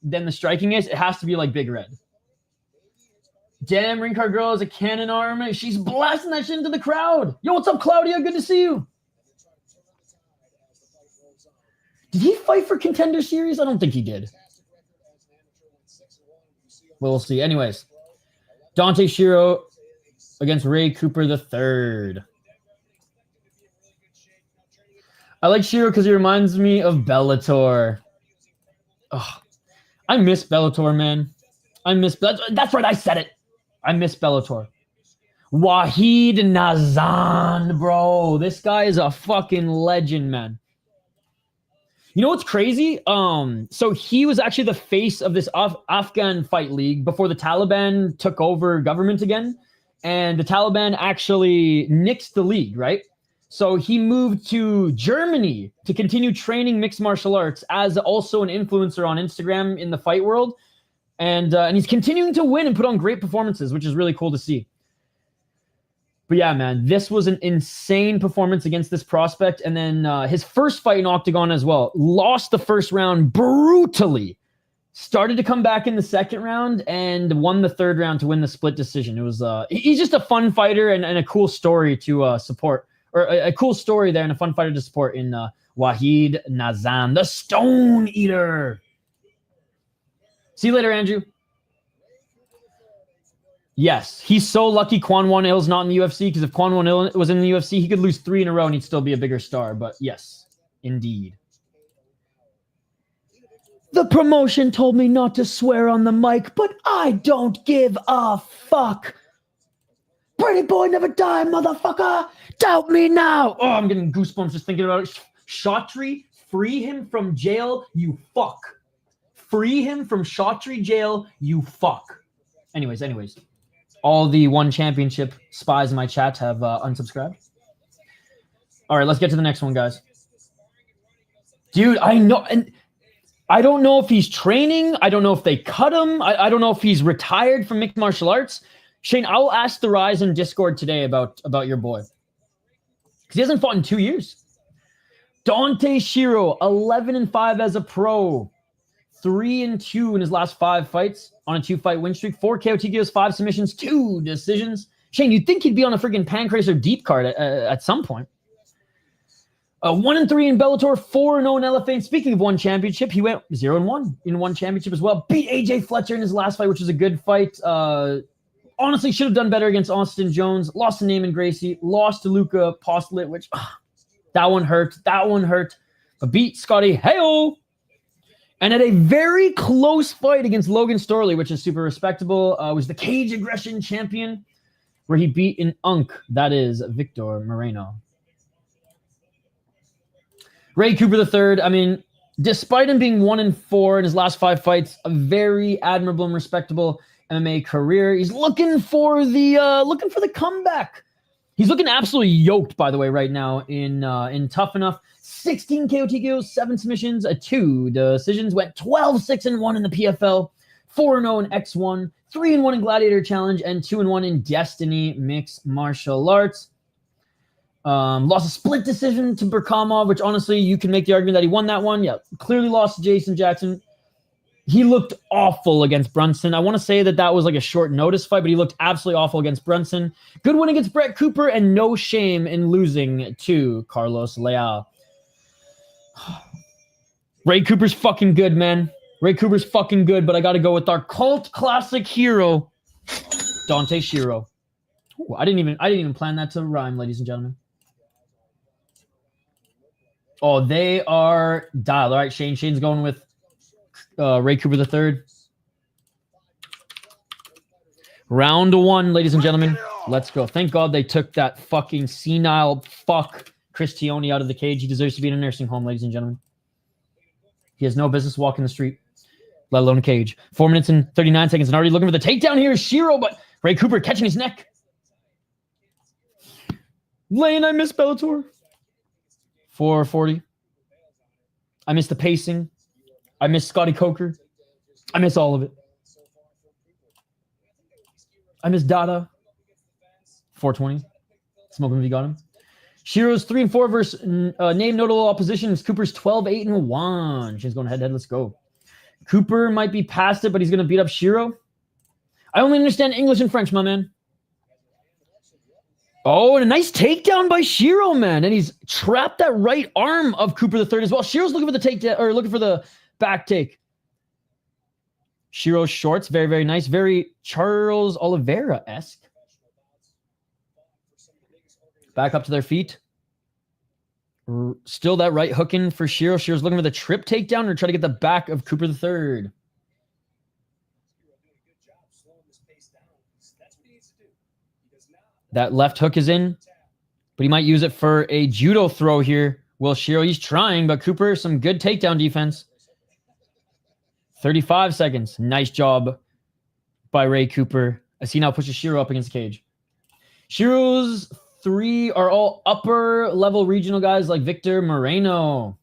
than the Striking Ace, it has to be like Big Red. Damn, Ring Card Girl has a cannon arm. She's blasting that shit into the crowd. Yo, what's up, Claudia? Good to see you. Did he fight for Contender Series? I don't think he did. We'll see. Anyways, Dante Schiro against Ray Cooper III. I like Schiro because he reminds me of Bellator. Oh, I miss Bellator, man. That's right, I said it. I miss Bellator. Wahid Nazan, bro. This guy is a fucking legend, man. You know what's crazy? So he was actually the face of this Afghan fight league before the Taliban took over government again. And the Taliban actually nixed the league, right? So he moved to Germany to continue training mixed martial arts as also an influencer on Instagram in the fight world. And he's continuing to win and put on great performances, which is really cool to see. But yeah, man, this was an insane performance against this prospect. And then his first fight in Octagon as well. Lost the first round brutally. Started to come back in the second round and won the third round to win the split decision. It was he's just a fun fighter and a cool story to support. Or a cool story there and a fun fighter to support in Wahid Nazan, the Stone Eater. See you later, Andrew. Yes, he's so lucky Quan Won Ill's not in the UFC, because if Quan Won Ill was in the UFC, he could lose 3 in a row and he'd still be a bigger star. But yes, indeed. The promotion told me not to swear on the mic, but I don't give a fuck. Pretty boy never die, motherfucker. Doubt me now. Oh, I'm getting goosebumps just thinking about it. Shotri, free him from jail, you fuck. Free him from Shotri jail, you fuck. Anyways. All the one championship spies in my chat have unsubscribed. All right, let's get to the next one, guys. Dude, I know, and I don't know if he's training. I don't know if they cut him. I don't know if he's retired from mixed martial arts. Shane, I will ask the Rise in Discord today about your boy. Because he hasn't fought in 2 years. Dante Schiro, 11-5 as a pro. 3-2 in his last 5 fights on a 2-fight win streak. 4 KO TKOs, 5 submissions, 2 decisions. Shane, you'd think he'd be on a freaking Pancrase or Deep card at some point. 1-3 in Bellator, 4-0 in LFA. And speaking of one championship, he went 0-1 in one championship as well. Beat AJ Fletcher in his last fight, which was a good fight. Honestly, should have done better against Austin Jones. Lost to Naaman Gracie. Lost to Luka Postlet, which that one hurt. But beat Scotty Hale. And had a very close fight against Logan Storley, which is super respectable. Was the cage aggression champion, where he beat an unk. That is Victor Moreno. Ray Cooper III, I mean, despite him being 1-4 in his last 5 fights, a very admirable and respectable MMA career. He's looking for the comeback. He's looking absolutely yoked, by the way, right now in Tuff-N-Uff. 16 KO TKOs, 7 submissions, 2 decisions. Went 12-6-1 in the PFL, 4-0 in X1, 3-1 in Gladiator Challenge, and 2-1 in Destiny Mixed Martial Arts. Lost a split decision to Burkamov, which honestly, you can make the argument that he won that one. Yeah, clearly lost to Jason Jackson. He looked awful against Brunson. I want to say that was like a short notice fight, but he looked absolutely awful against Brunson. Good win against Brett Cooper, and no shame in losing to Carlos Leal. Ray Cooper's fucking good, man. Ray Cooper's fucking good, but I got to go with our cult classic hero, Dante Schiro. Ooh, I didn't even plan that to rhyme, ladies and gentlemen. Oh, they are dialed. All right, Shane's going with Ray Cooper III. Round 1, ladies and gentlemen. Let's go. Thank God they took that fucking senile fuck Cristione out of the cage. He deserves to be in a nursing home, ladies and gentlemen. He has no business walking the street, let alone a cage. 4 minutes and 39 seconds, and already looking for the takedown here is Schiro, but Ray Cooper catching his neck. Lane, I miss Bellator. 440. I miss the pacing. I miss Scotty Coker. I miss all of it. I miss Dada. 420. Smoking V got him. Shiro's 3-4 versus name notable opposition. Cooper's 12-8-1. She's going head-to-head. Let's go. Cooper might be past it, but he's going to beat up Schiro. I only understand English and French, my man. Oh, and a nice takedown by Schiro, man. And he's trapped that right arm of Cooper III as well. Shiro's looking for the takedown, or looking for the back take. Shiro's shorts, very, very nice. Very Charles Oliveira-esque. Back up to their feet. Still that right hook in for Schiro. Shiro's looking for the trip takedown or try to get the back of Cooper III. That left hook is in, but he might use it for a judo throw here. Will Schiro, he's trying, but Cooper, some good takedown defense. 35 seconds. Nice job by Ray Cooper as he now pushes Schiro up against the cage. Shiro's 3 are all upper level regional guys like Victor Moreno.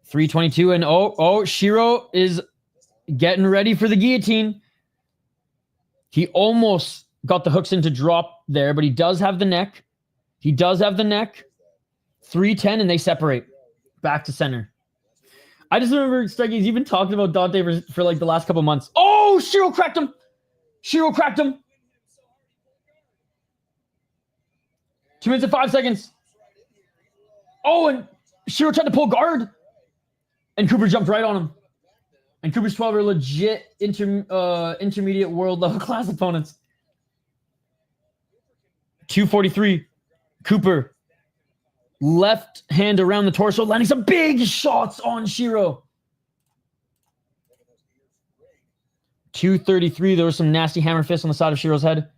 322 and Schiro is getting ready for the guillotine. He almost got the hooks in to drop there, but he does have the neck. 310 and they separate. Back to center. I just remember Steggy's even talking about Dante for like the last couple months. Oh, Schiro cracked him. 2 minutes and 5 seconds. Oh, and Schiro tried to pull guard. And Cooper jumped right on him. And Cooper's 12 are legit intermediate world level class opponents. 243. Cooper. Left hand around the torso, landing some big shots on Schiro. 233. There was some nasty hammer fists on the side of Shiro's head.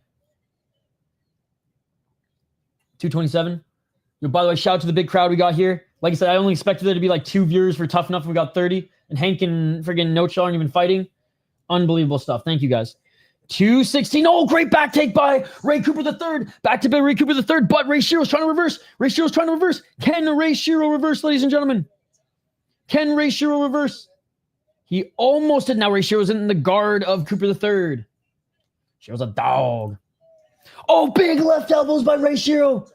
227. Yo, by the way, shout out to the big crowd we got here. Like I said, I only expected there to be like 2 viewers for Tuff-N-Uff. We got 30. And Hank and friggin' No Chill aren't even fighting. Unbelievable stuff. Thank you, guys. 216. Oh, great back take by Ray Cooper III. Back to Ray Cooper III, but Ray Shiro's trying to reverse. Ray Shiro's trying to reverse. Can Ray Shiro reverse, ladies and gentlemen? Can Ray Shiro reverse? He almost did. Now Ray Shiro's in the guard of Cooper III. Shiro's a dog. Oh, big left elbows by Ray Shiro.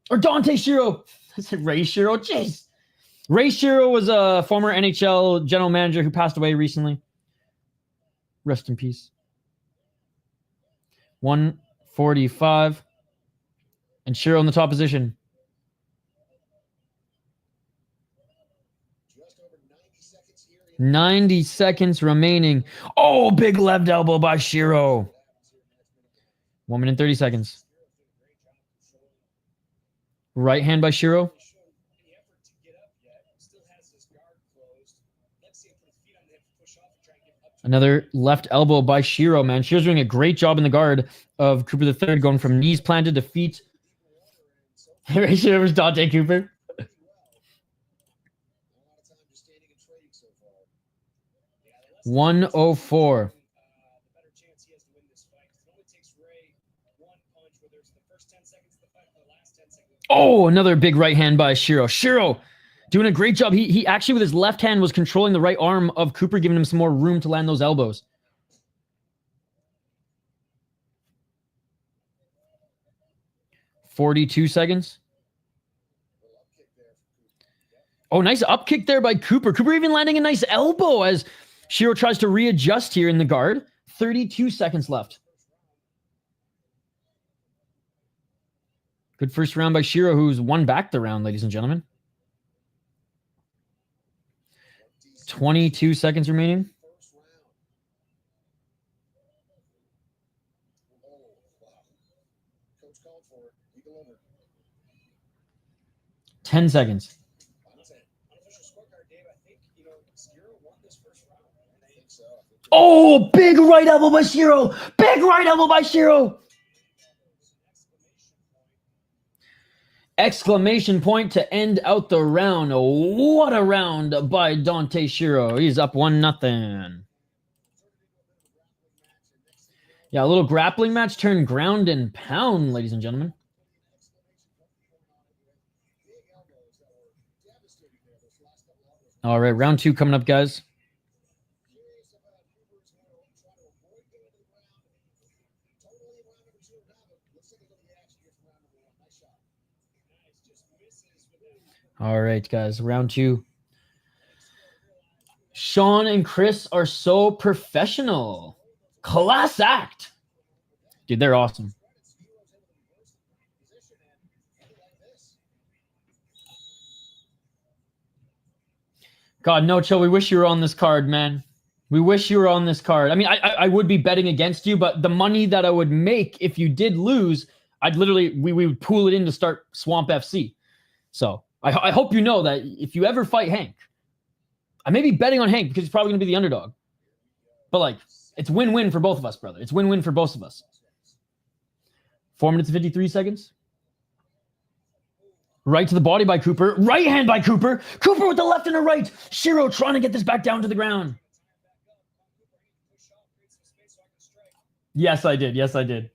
Or Dante Schiro. I said Ray Shiro. Jeez. Ray Shiro was a former NHL general manager who passed away recently. Rest in peace. 145. And Schiro in the top position. Just over 90 seconds here. 90 seconds remaining. Oh, big left elbow by Schiro. 1 minute 30 seconds. Right hand by Schiro. Another left elbow by Schiro, man. Shiro's doing a great job in the guard of Cooper III, going from knees planted to feet. Ray Shiro versus Dante Cooper. 104. Oh, another big right hand by Schiro. Schiro doing a great job. He actually, with his left hand, was controlling the right arm of Cooper, giving him some more room to land those elbows. .42 seconds. Oh, nice up kick there by Cooper. Cooper even landing a nice elbow as Schiro tries to readjust here in the guard. 32 seconds left. Good first round by Schiro, who's won back the round, ladies and gentlemen. 22 seconds remaining. Ten seconds. Oh, big right elbow by Schiro. Big right elbow by Schiro. Exclamation point to end out the round. What a round by Dante Schiro. He's up 1-0. Yeah, a little grappling match turned ground and pound, ladies and gentlemen. All right, round 2 coming up, guys. All right, guys, round 2. Sean and Chris are so professional. Class act. Dude, they're awesome. God, no, Chill, we wish you were on this card, man. We wish you were on this card. I mean, I would be betting against you, but the money that I would make if you did lose, I'd literally, we would pool it in to start Swamp FC. So I hope you know that if you ever fight Hank, I may be betting on Hank because he's probably going to be the underdog. But, like, it's win-win for both of us, brother. It's win-win for both of us. 4 minutes and 53 seconds. Right to the body by Cooper. Right hand by Cooper. Cooper with the left and the right. Schiro trying to get this back down to the ground. Yes, I did. Yes, I did.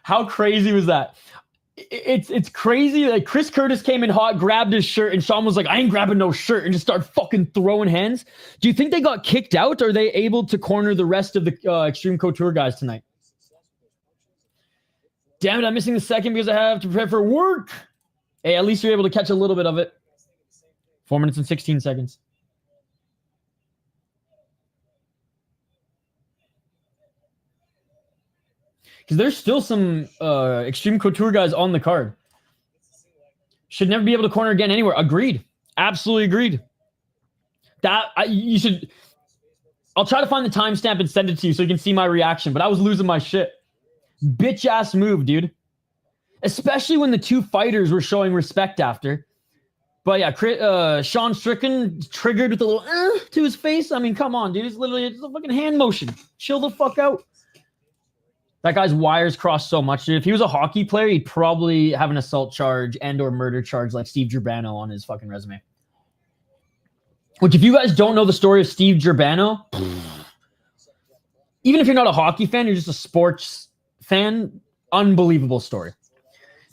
How crazy was that? It's crazy. Like, Chris Curtis came in hot, grabbed his shirt, and Sean was like, I ain't grabbing no shirt, and just started fucking throwing hands. Do you think they got kicked out, or are they able to corner the rest of the Extreme Couture guys tonight? Damn it, I'm missing the second because I have to prepare for work. Hey, at least you're able to catch a little bit of it. 4 minutes and 16 seconds. Because there's still some Extreme Couture guys on the card. Should never be able to corner again anywhere. Agreed. Absolutely agreed. You should... I'll try to find the timestamp and send it to you so you can see my reaction, but I was losing my shit. Bitch-ass move, dude. Especially when the two fighters were showing respect after. But yeah, Sean Strickland triggered with a little to his face. I mean, come on, dude. It's a fucking hand motion. Chill the fuck out. That guy's wires cross so much. Dude. If he was a hockey player, he'd probably have an assault charge and or murder charge like Steve Girbano on his fucking resume. Which, if you guys don't know the story of Steve Girbano, even if you're not a hockey fan, you're just a sports fan, unbelievable story.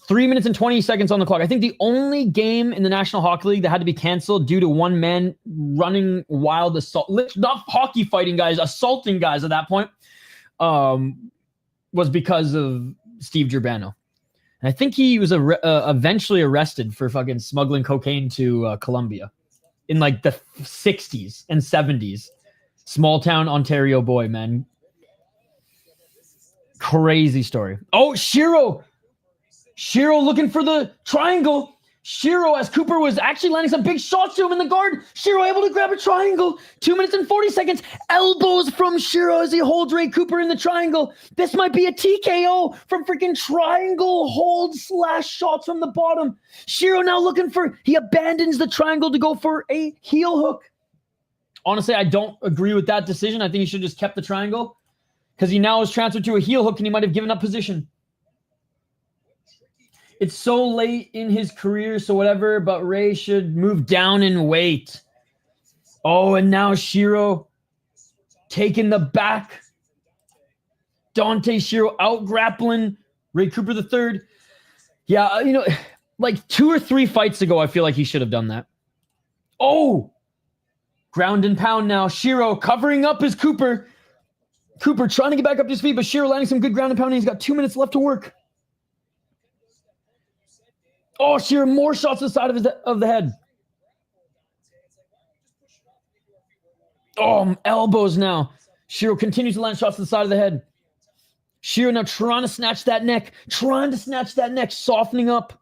3 minutes and 20 seconds on the clock. I think the only game in the National Hockey League that had to be canceled due to one man running wild assault, not hockey fighting guys, assaulting guys at that point, was because of Steve Girbano. And I think he was eventually arrested for fucking smuggling cocaine to Colombia in like the 60s and 70s. Small town Ontario boy, man. Crazy story. Oh, Schiro. Schiro looking for the triangle. Schiro, as Cooper was actually landing some big shots to him in the guard. Schiro able to grab a triangle. 2 minutes and 40 seconds. Elbows from Schiro as he holds Ray Cooper in the triangle. This might be a TKO from freaking triangle hold / shots from the bottom. Schiro now looking for, he abandons the triangle to go for a heel hook. Honestly, I don't agree with that decision. I think he should have just kept the triangle because he now is transferred to a heel hook and he might have given up position. It's so late in his career, so whatever, but Ray should move down in weight. Oh, and now Schiro taking the back. Dante Schiro out grappling Ray Cooper III. Yeah, you know, like 2 or 3 fights ago, I feel like he should have done that. Oh, ground and pound now. Schiro covering up his Cooper. Cooper trying to get back up to his feet, but Schiro landing some good ground and pound. He's got 2 minutes left to work. Oh, Schiro, more shots to the side of the head. Oh, elbows now. Schiro continues to land shots to the side of the head. Schiro now trying to snatch that neck. Softening up.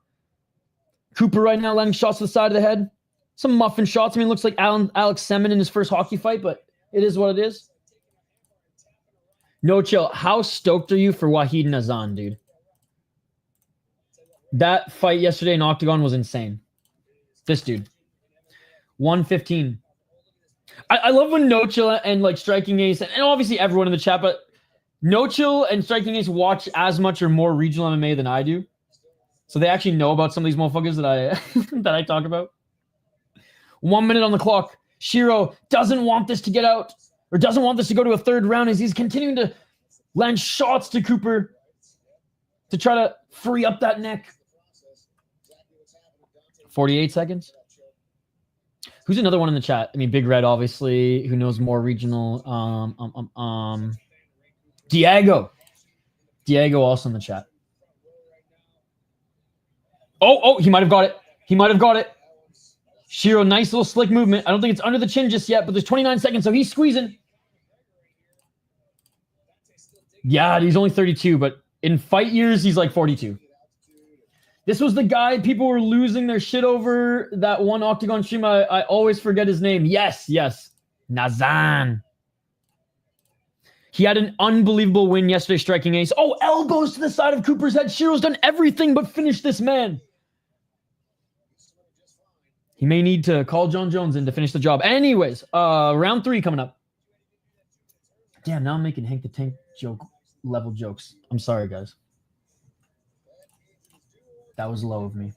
Cooper right now landing shots to the side of the head. Some muffin shots. I mean, it looks like Alex Semin in his first hockey fight, but it is what it is. No chill. How stoked are you for Wahid Nazan, dude? That fight yesterday in Octagon was insane. This dude. 115. I love when No Chill and like Striking Ace, and obviously everyone in the chat, but No Chill and Striking Ace watch as much or more regional MMA than I do. So they actually know about some of these motherfuckers that that I talk about. 1 minute on the clock. Schiro doesn't want this to get out, or doesn't want this to go to a third round as he's continuing to land shots to Cooper to try to free up that neck. 48 seconds. Who's another one in the chat? I mean, Big Red, obviously. Who knows more regional? Diego. Diego also in the chat. Oh, he might have got it. Schiro, nice little slick movement. I don't think it's under the chin just yet, but there's 29 seconds, so he's squeezing. Yeah, he's only 32, but in fight years, he's like 42. This was the guy people were losing their shit over, that one Octagon stream. I always forget his name. Yes. Nazan. He had an unbelievable win yesterday, Striking Ace. Oh, elbows to the side of Cooper's head. Shiro's done everything but finish this man. He may need to call John Jones in to finish the job. Anyways, round 3 coming up. Damn, now I'm making Hank the Tank level jokes. I'm sorry, guys. That was low of me.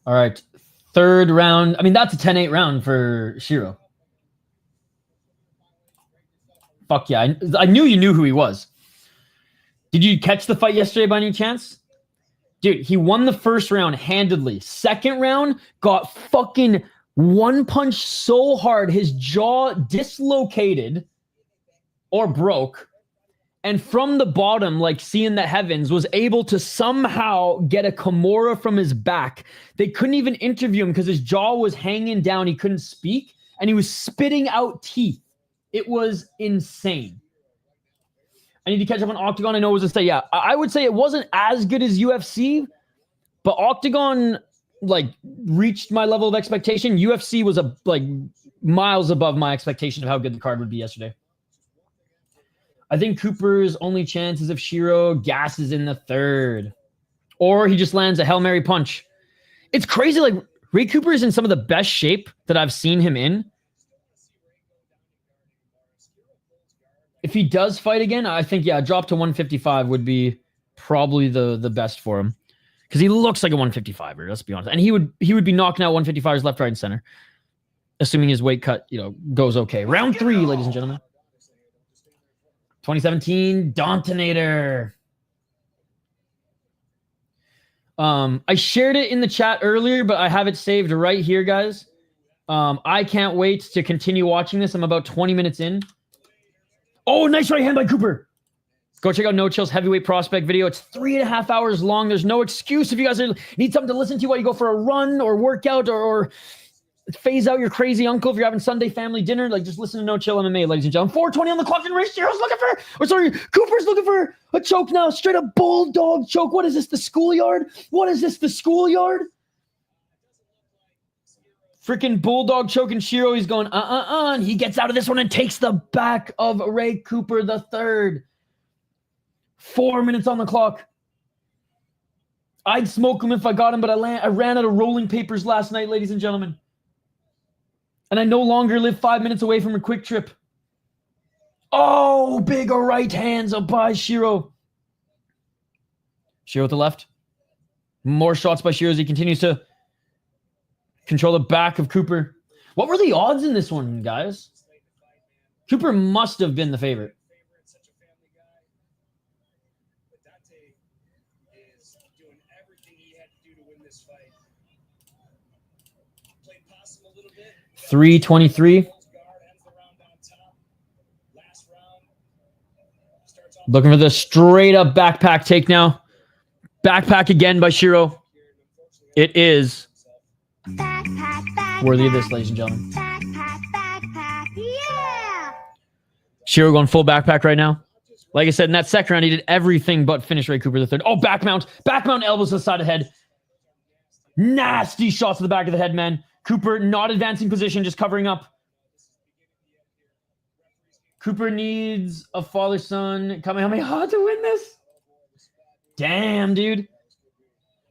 All right. 3rd round. I mean, that's a 10-8 round for Schiro. Fuck yeah. I knew you knew who he was. Did you catch the fight yesterday by any chance? Dude, he won the 1st round handedly. 2nd round, got fucking one punch so hard, his jaw dislocated or broke. And from the bottom, like seeing the heavens, was able to somehow get a Kimura from his back. They couldn't even interview him because his jaw was hanging down. He couldn't speak, and he was spitting out teeth. It was insane. I need to catch up on Octagon. I know it was a say. Yeah, I would say it wasn't as good as UFC, but Octagon like reached my level of expectation. UFC was like miles above my expectation of how good the card would be yesterday. I think Cooper's only chance is if Schiro gasses in the 3rd, or he just lands a Hail Mary punch. It's crazy. Like Ray Cooper is in some of the best shape that I've seen him in. If he does fight again, I think, yeah, drop to 155 would be probably the best for him. Because he looks like a 155er, let's be honest. And he would be knocking out 155ers left, right, and center. Assuming his weight cut, goes okay. Round 3, ladies and gentlemen. 2017 Dontinator. I shared it in the chat earlier, but I have it saved right here, guys. I can't wait to continue watching this. I'm about 20 minutes in. Oh, nice right hand by Cooper. Go check out No Chill's heavyweight prospect video. It's 3.5 hours long. There's no excuse if you guys need something to listen to while you go for a run or workout or phase out your crazy uncle if you're having Sunday family dinner. Like, just listen to No Chill MMA, ladies and gentlemen. 420 on the clock and race. Shiro's looking for, Cooper's looking for a choke now. Straight up bulldog choke. What is this, the schoolyard? What is this, the schoolyard? Freaking bulldog choking Schiro. He's going, and he gets out of this one and takes the back of Ray Cooper the third. 4 minutes on the clock. I'd smoke him if I got him, but I ran out of rolling papers last night, ladies and gentlemen. And I no longer live 5 minutes away from a quick trip. Oh, big right hands up by Schiro. Schiro with the left. More shots by Schiro as he continues to control the back of Cooper. What were the odds in this one, guys? Cooper must have been the favorite. Dante is doing everything he had to do to win this fight. Played possum a little bit. 3:23. Looking for the straight up backpack take now. Backpack again by Schiro. It is worthy of this, ladies and gentlemen. Yeah! Schiro going full backpack right now. Like I said, in that second round, he did everything but finish Ray Cooper the third. Oh, back mount. Back mount elbows to the side of the head. Nasty shots to the back of the head, man. Cooper not advancing position, just covering up. Cooper needs a father-son Kamehameha to win this. Damn, dude.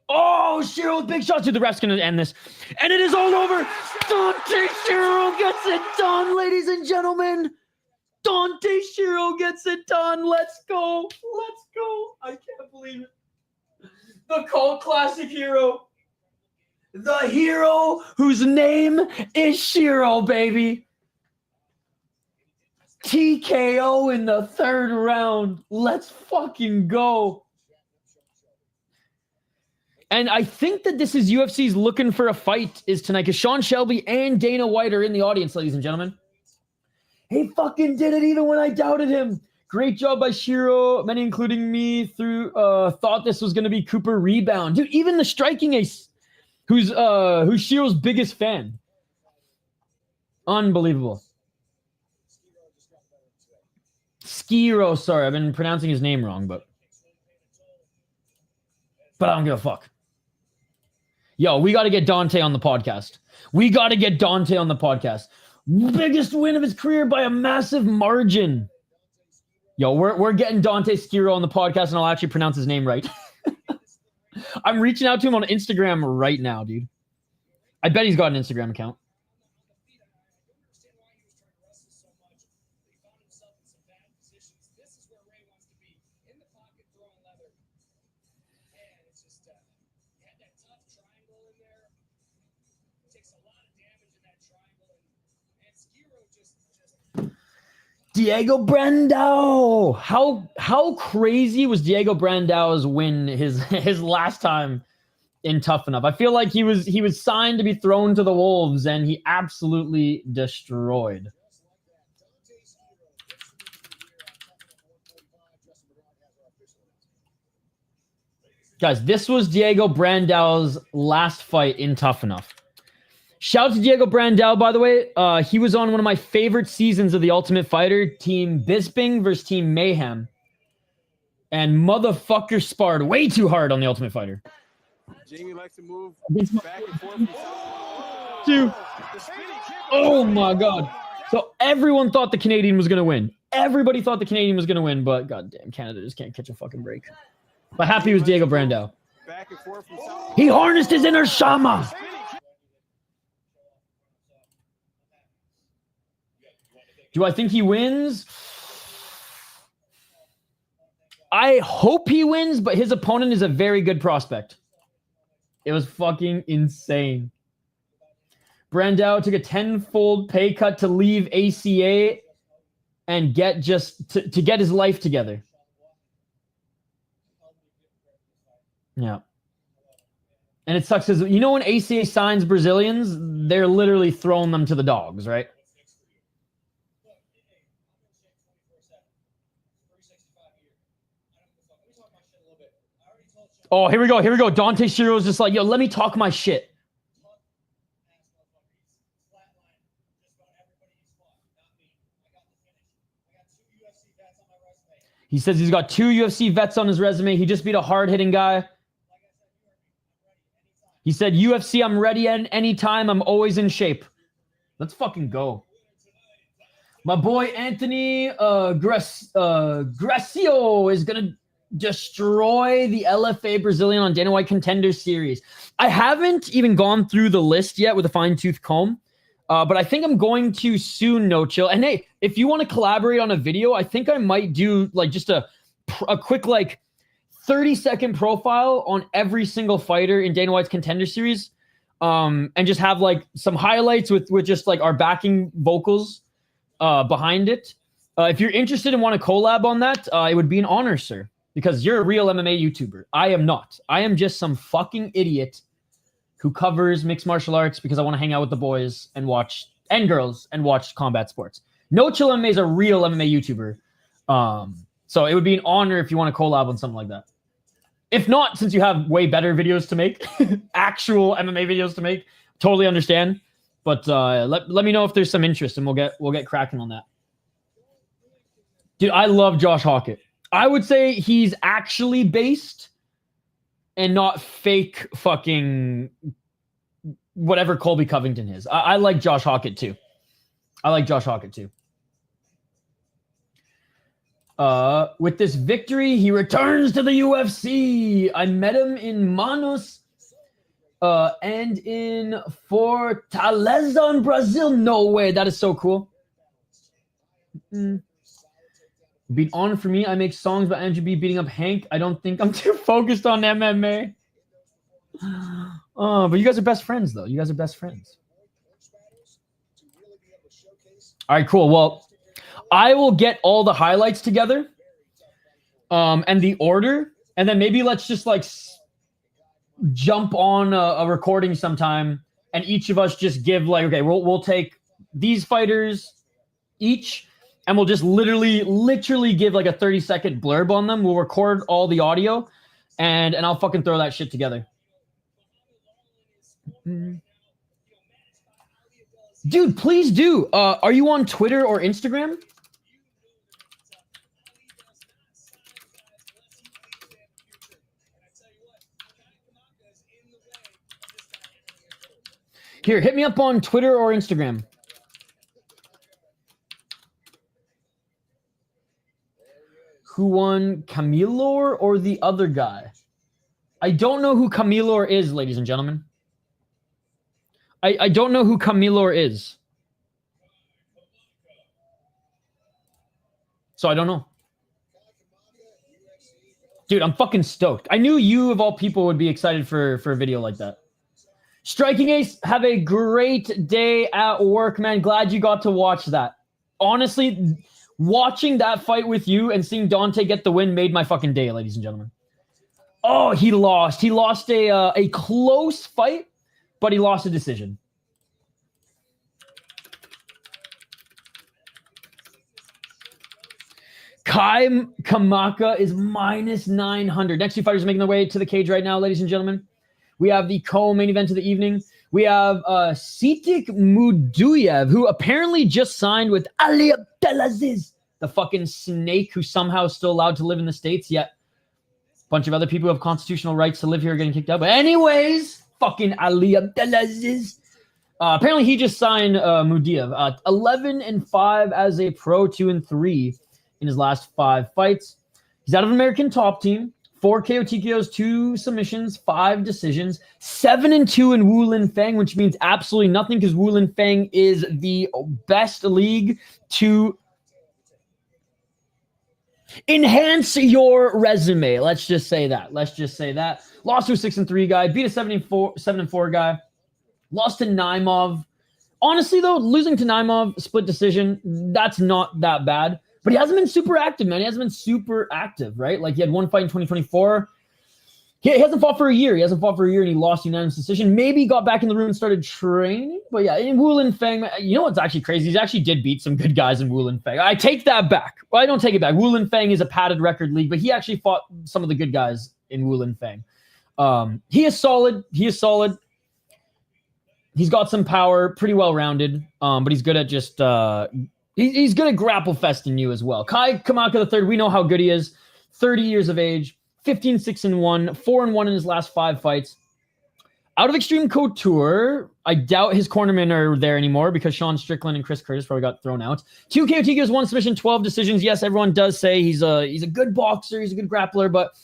Oh, Schiro with big shots. Dude, the ref's going to end this. And it is all over. Dante Schiro gets it done, ladies and gentlemen. Dante Schiro gets it done. Let's go. Let's go. I can't believe it. The cult classic hero. The hero whose name is Schiro, baby. TKO in the third round. Let's fucking go. And I think that this is UFC's looking for a fight is tonight because Sean Shelby and Dana White are in the audience, ladies and gentlemen. He fucking did it even when I doubted him. Great job by Schiro. Many, including me, thought this was going to be Cooper rebound. Dude, even the striking ace, who's Shiro's biggest fan. Unbelievable. Schiro, sorry, I've been pronouncing his name wrong, but I don't give a fuck. Yo, we got to get Dante on the podcast. We got to get Dante on the podcast. Biggest win of his career by a massive margin. Yo, we're getting Dante Schiro on the podcast, and I'll actually pronounce his name right. I'm reaching out to him on Instagram right now, dude. I bet he's got an Instagram account. Diego Brandão. How crazy was Diego Brandão's win his last time in Tuff-N-Uff? I feel like he was signed to be thrown to the wolves, and he absolutely destroyed. Guys, this was Diego Brandão's last fight in Tuff-N-Uff. Shout out to Diego Brandão, by the way. He was on one of my favorite seasons of The Ultimate Fighter, Team Bisping versus Team Mayhem. And motherfucker sparred way too hard on The Ultimate Fighter. Jamie likes to move back and forth. Dude. Oh my God. So everyone thought the Canadian was going to win. Everybody thought the Canadian was going to win, but goddamn, Canada just can't catch a fucking break. But happy was Diego Brandão. Back and forth. He harnessed his inner Shama. Do I think he wins? I hope he wins, but his opponent is a very good prospect. It was fucking insane. Brandão took a 10-fold pay cut to leave ACA and get to get his life together. Yeah. And it sucks because, you know, when ACA signs Brazilians, they're literally throwing them to the dogs, right? Oh, here we go. Here we go. Dante Schiro is just like, yo, let me talk my shit. He says he's got 2 UFC vets on his resume. He just beat a hard-hitting guy. He said, UFC, I'm ready at any time. I'm always in shape. Let's fucking go. My boy Anthony Gracio is going to destroy the LFA Brazilian on Dana White Contender Series. I haven't even gone through the list yet with a fine-tooth comb. But I think I'm going to soon, No Chill. And hey, if you want to collaborate on a video, I think I might do like just a quick like 30-second profile on every single fighter in Dana White's Contender Series, and just have like some highlights with just like our backing vocals behind it. If you're interested and want to collab on that, it would be an honor, sir, because you're a real MMA YouTuber. I am not. I am just some fucking idiot who covers mixed martial arts because I want to hang out with the boys and watch, and girls, and watch combat sports. No Chill MMA is a real MMA YouTuber. So it would be an honor if you want to collab on something like that. If not, since you have way better videos to make, actual MMA videos to make, totally understand. But let me know if there's some interest, and we'll get cracking on that. Dude, I love Josh Hockett. I would say he's actually based and not fake fucking whatever Colby Covington is. I like Josh Hockett too. With this victory, he returns to the UFC. I met him in Manos and in Fortaleza in Brazil. No way. That is so cool. Beat on for me. I make songs about Andrew B beating up Hank. I don't think I'm too focused on MMA. Oh, but you guys are best friends, though. You guys are best friends. All right, cool. Well, I will get all the highlights together, and the order, and then maybe let's just like jump on a recording sometime, and each of us just give like, okay, we'll take these fighters each. And we'll just literally give like a 30-second blurb on them. We'll record all the audio, and I'll fucking throw that shit together. Dude, please do. Are you on Twitter or Instagram? Here, hit me up on Twitter or Instagram. Who won, Camilo or the other guy? I don't know who Camilo is, ladies and gentlemen. I don't know who Camilo is. So I don't know. Dude, I'm fucking stoked. I knew you, of all people, would be excited for a video like that. Striking Ace, have a great day at work, man. Glad you got to watch that. Honestly, watching that fight with you and seeing Dante get the win made my fucking day, ladies and gentlemen. Oh, he lost. He lost a close fight, but he lost a decision. Kamaka is minus 900. Next two fighters are making their way to the cage right now, ladies and gentlemen. We have the co-main event of the evening. We have Sitik Muduev, who apparently just signed with Ali Abdelaziz, the fucking snake who somehow is still allowed to live in the States, yet a bunch of other people who have constitutional rights to live here are getting kicked out. But anyways, fucking Ali Abdelaziz. Apparently he just signed Muduev. 11-5 as a pro, 2-3 in his last 5 fights. He's out of American Top Team. 4 KO TKOs, 2 submissions, 5 decisions, 7-2 in Wulin Fang, which means absolutely nothing because Wulin Fang is the best league to... enhance your resume. Let's just say that. Lost to a 6-3 guy, beat a 7-4 guy, lost to Naimov. Honestly, though, losing to Naimov, split decision, that's not that bad. But he hasn't been super active, man. He hasn't been super active, right? Like, he had one fight in 2024. He hasn't fought for a year. And he lost unanimous decision. Maybe got back in the room and started training. But yeah, in Wulin Feng, you know what's actually crazy? He actually did beat some good guys in Wulin Feng. I take that back. Well, I don't take it back. Wulin Feng is a padded record league, but he actually fought some of the good guys in Wulin Feng. He is solid. He's got some power, pretty well-rounded, but he's good at just... he's good at grapple festing you as well. Kai Kamaka III, we know how good he is. 30 years of age. 15-6-1, 4-1 in his last 5 fights. Out of Extreme Couture, I doubt his cornermen are there anymore because Sean Strickland and Chris Curtis probably got thrown out. 2 KO TKOs, 1 submission, 12 decisions. Yes, everyone does say he's a good boxer, he's a good grappler, but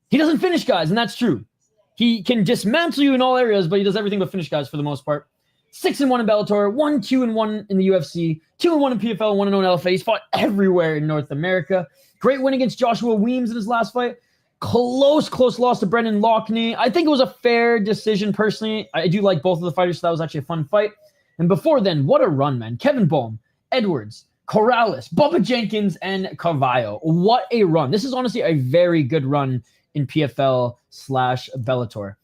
he doesn't finish guys, and that's true. He can dismantle you in all areas, but he does everything but finish guys for the most part. 6-1 in Bellator, 1-2-1 in the UFC, 2-1 in PFL, 1-0 in LFA. He's fought everywhere in North America. Great win against Joshua Weems in his last fight. Close loss to Brendan Loughnane. I think it was a fair decision, personally. I do like both of the fighters, so that was actually a fun fight. And before then, what a run, man. Kevin Bohm, Edwards, Corrales, Bubba Jenkins, and Carvalho. What a run. This is honestly a very good run in PFL/Bellator.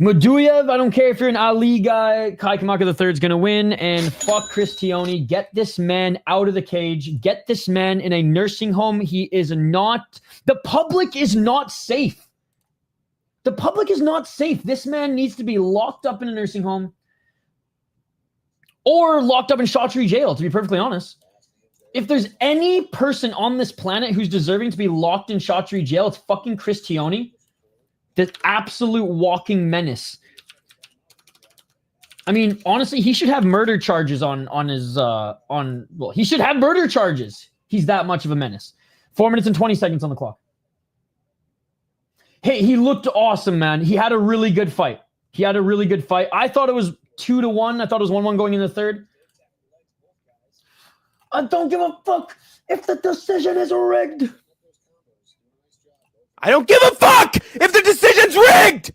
Muduev, I don't care if you're an Ali guy. Kai Kamaka III is going to win. And fuck Chris Tioni. Get this man out of the cage. Get this man in a nursing home. He is not... The public is not safe. The public is not safe. This man needs to be locked up in a nursing home. Or locked up in Chautry jail, to be perfectly honest. If there's any person on this planet who's deserving to be locked in Chautry jail, it's fucking Chris Tioni. This absolute walking menace. I mean, honestly, he should have murder charges he should have murder charges. He's that much of a menace. 4 minutes and 20 seconds on the clock. Hey, he looked awesome, man. He had a really good fight. I thought it was 2-1. I thought it was 1-1 going in the third. I don't give a fuck if the decision is rigged. I don't give a fuck if the decision's rigged!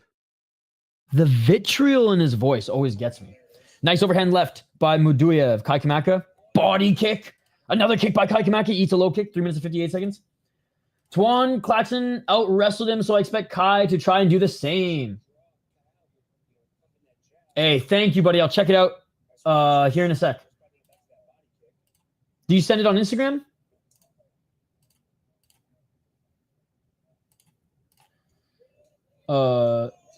The vitriol in his voice always gets me. Nice overhand left by Muduev. Kai Kamaka. Body kick. Another kick by Kai Kamaka. Eats a low kick. 3 minutes and 58 seconds. Tuan Claxon out-wrestled him, so I expect Kai to try and do the same. Hey, thank you, buddy. I'll check it out here in a sec. Do you send it on Instagram?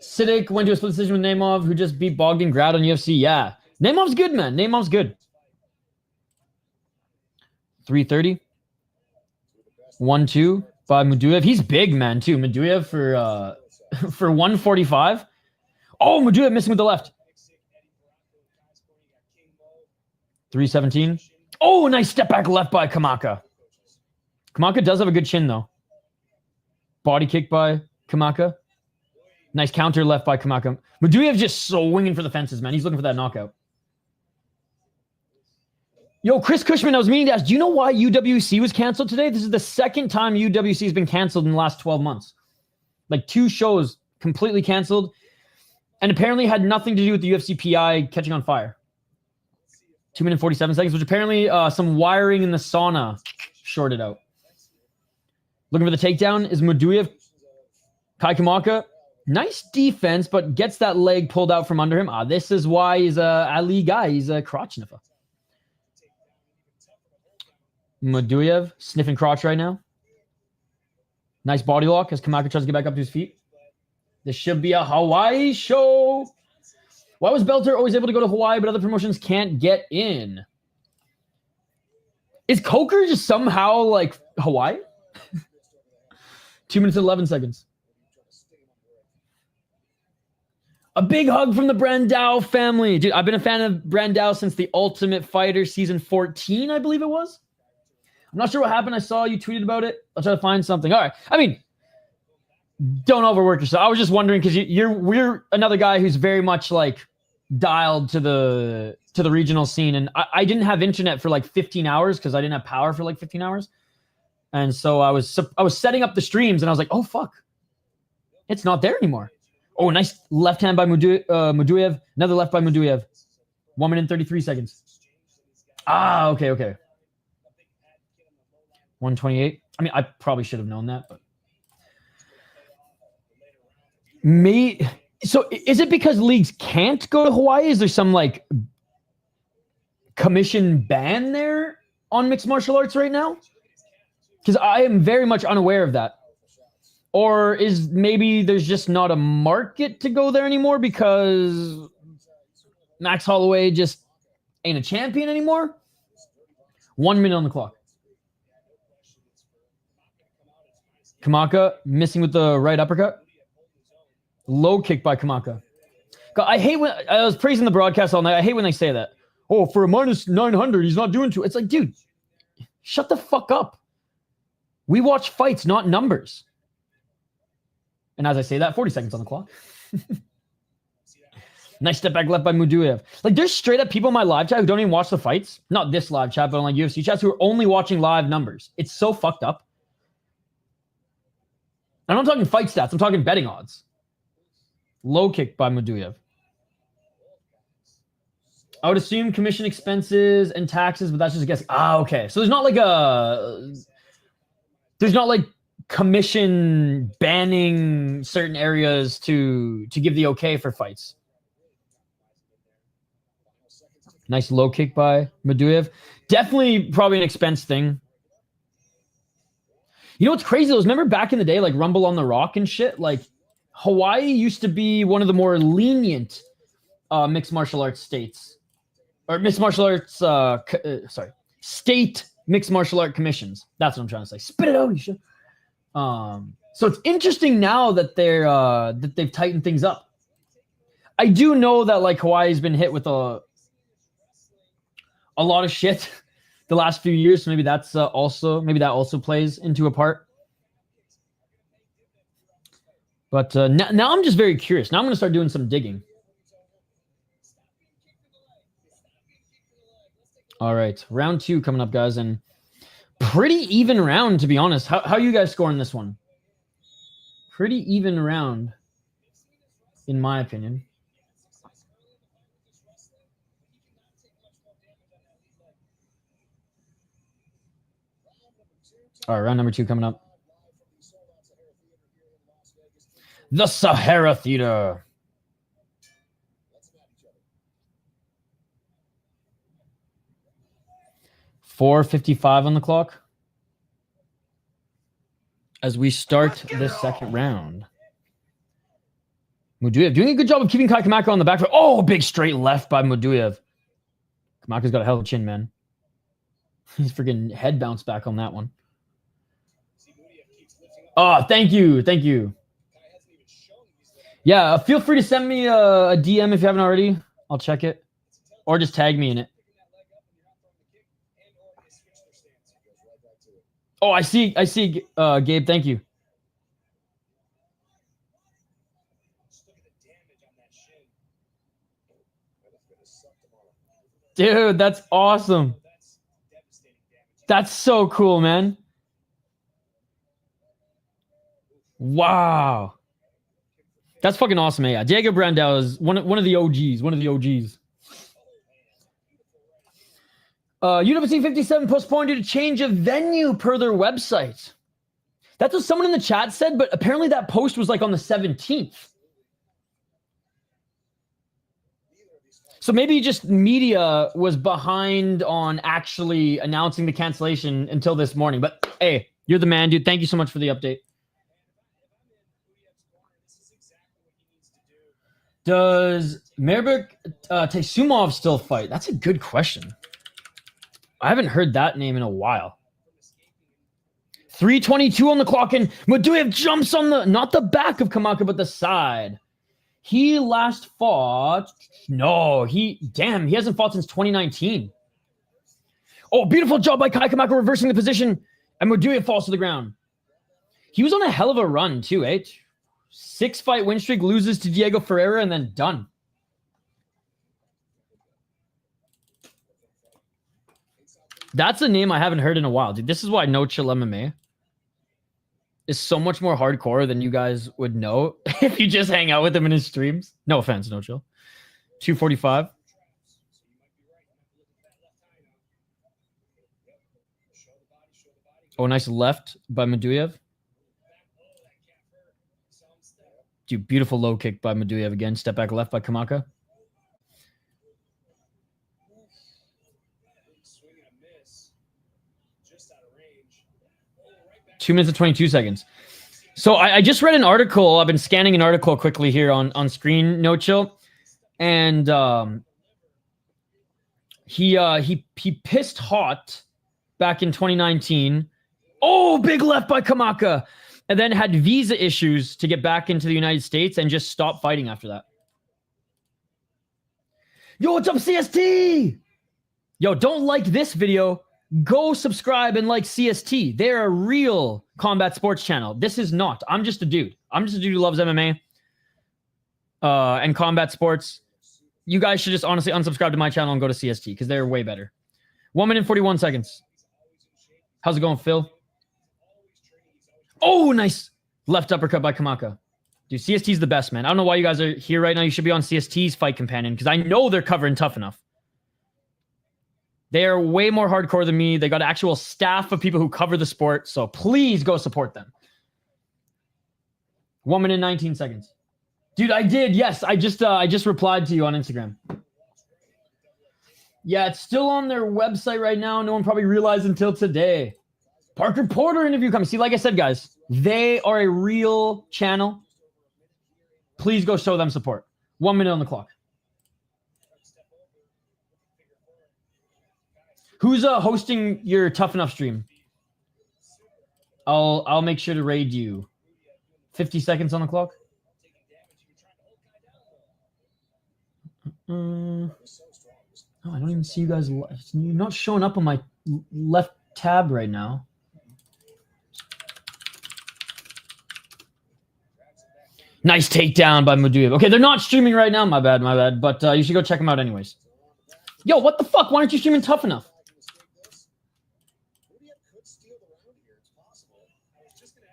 Sitik went to a split decision with Naimov, who just beat Bogdan Grad on UFC. Yeah. Naimov's good, man. Naimov's good. 330. 1-2 by Muduev. He's big, man, too. Muduev for 145. Oh, Muduev missing with the left. 317. Oh, nice step back left by Kamaka. Kamaka does have a good chin, though. Body kick by Kamaka. Nice counter left by Kamaka. Muduev just swinging for the fences, man. He's looking for that knockout. Yo, Chris Cushman, I was meaning to ask, do you know why UWC was canceled today? This is the second time UWC has been canceled in the last 12 months. Like 2 shows completely canceled. And apparently had nothing to do with the UFC PI catching on fire. 2 minutes 47 seconds, which apparently some wiring in the sauna shorted out. Looking for the takedown is Muduev. Kai Kamaka. Nice defense, but gets that leg pulled out from under him. This is why he's a Ali guy. He's a crotch sniffer. Muduev sniffing crotch right now. Nice body lock as Kamaka tries to get back up to his feet. This should be a Hawaii show. Why was Bellator always able to go to Hawaii, but other promotions can't get in? Is Coker just somehow like Hawaii? 2 minutes and 11 seconds. A big hug from the Brandão family. Dude, I've been a fan of Brandão since The Ultimate Fighter season 14, I believe it was. I'm not sure what happened. I saw you tweeted about it. I'll try to find something. All right. I mean, don't overwork yourself. I was just wondering because we're another guy who's very much like dialed to the regional scene, and I didn't have internet for like 15 hours because I didn't have power for like 15 hours. And so I was setting up the streams, and I was like, oh, fuck. It's not there anymore. Oh, nice left hand by Muduev. Another left by Muduev. 1 minute and 33 seconds. Ah, okay. 128. I mean, I probably should have known that, but so is it because leagues can't go to Hawaii? Is there some like commission ban there on mixed martial arts right now? Because I am very much unaware of that. Or is maybe there's just not a market to go there anymore because Max Holloway just ain't a champion anymore? 1 minute on the clock. Kamaka missing with the right uppercut. Low kick by Kamaka. I hate when I was praising the broadcast all night. I hate when they say that. Oh, for a minus 900, he's not doing too. It's like, dude, shut the fuck up. We watch fights, not numbers. And as I say that, 40 seconds on the clock. Nice step back left by Muduev. Like, there's straight up people in my live chat who don't even watch the fights. Not this live chat, but on like UFC chats who are only watching live numbers. It's so fucked up. And I'm not talking fight stats. I'm talking betting odds. Low kick by Muduev. I would assume commission expenses and taxes, but that's just a guess. Ah, okay. So there's not like commission banning certain areas to give the okay for fights. Nice low kick by Muduev. Definitely probably an expense thing. You know what's crazy though is remember back in the day, like Rumble on the Rock and shit, like Hawaii used to be one of the more lenient mixed martial arts states. Or mixed martial arts, state mixed martial art commissions. That's what I'm trying to say. Spit it out, you should. So it's interesting now that they've tightened things up. I do know that like Hawaii's been hit with a lot of shit the last few years. So maybe that also plays into a part. But now I'm just very curious. Now I'm going to start doing some digging. All right, round 2 coming up, guys, and pretty even round, to be honest. How are you guys scoring this one? Pretty even round, in my opinion. All right, round number 2 coming up. The Sahara Theater. .455 on the clock as we start this second round. Muduev doing a good job of keeping Kamaka on the back foot. Oh, big straight left by Muduev. Kamaka's got a hell of a chin, man. He's freaking head bounced back on that one. Oh, thank you. Yeah, feel free to send me a DM if you haven't already. I'll check it. Or just tag me in it. Oh, I see, Gabe. Thank you. Dude, that's awesome. That's so cool, man. Wow. That's fucking awesome, man. Yeah, Diego Brandão is one of the OGs. UFC 57 postponed due to change of venue per their website. That's what someone in the chat said, but apparently that post was like on the 17th. So maybe just media was behind on actually announcing the cancellation until this morning. But hey, you're the man, dude. Thank you so much for the update. Does Merbek Teisumov still fight? That's a good question. I haven't heard that name in a while. 3:22 on the clock, and Muduev jumps on not the back of Kamaka, but the side. He last fought. No, he hasn't fought since 2019. Oh, beautiful job by Kai Kamaka reversing the position, and Muduev falls to the ground. He was on a hell of a run too, eh? 6-fight win streak, loses to Diego Ferreira, and then done. That's a name I haven't heard in a while, dude. This is why No Chill MMA is so much more hardcore than you guys would know if you just hang out with him in his streams. No offense, No Chill. 245. Oh, nice left by Muduev. Dude, beautiful low kick by Muduev again. Step back left by Kamaka. 2 minutes and 22 seconds. So I just read an article. I've been scanning an article quickly here on screen, No Chill. And he pissed hot back in 2019. Oh, big left by Kamaka. And then had visa issues to get back into the United States and just stopped fighting after that. Yo, what's up, CST? Yo, don't like this video. Go subscribe and like CST. They're a real combat sports channel. This is not. I'm just a dude. I'm just a dude who loves MMA and combat sports. You guys should just honestly unsubscribe to my channel and go to CST because they're way better. 1 minute and 41 seconds. How's it going, Phil? Oh, nice. Left uppercut by Kamaka. Dude, CST's the best, man. I don't know why you guys are here right now. You should be on CST's Fight Companion because I know they're covering Tuff-N-Uff. They are way more hardcore than me. They got actual staff of people who cover the sport. So please go support them. 1 minute and 19 seconds. Dude, I did. Yes, I just replied to you on Instagram. Yeah, it's still on their website right now. No one probably realized until today. Parker Porter interview coming. See, like I said, guys, they are a real channel. Please go show them support. 1 minute on the clock. Who's hosting your Tuff-N-Uff stream? I'll make sure to raid you. 50 seconds on the clock. Oh, I don't even see you guys. You're not showing up on my left tab right now. Nice takedown by Muduev. Okay, they're not streaming right now. My bad. But you should go check them out anyways. Yo, what the fuck? Why aren't you streaming Tuff-N-Uff?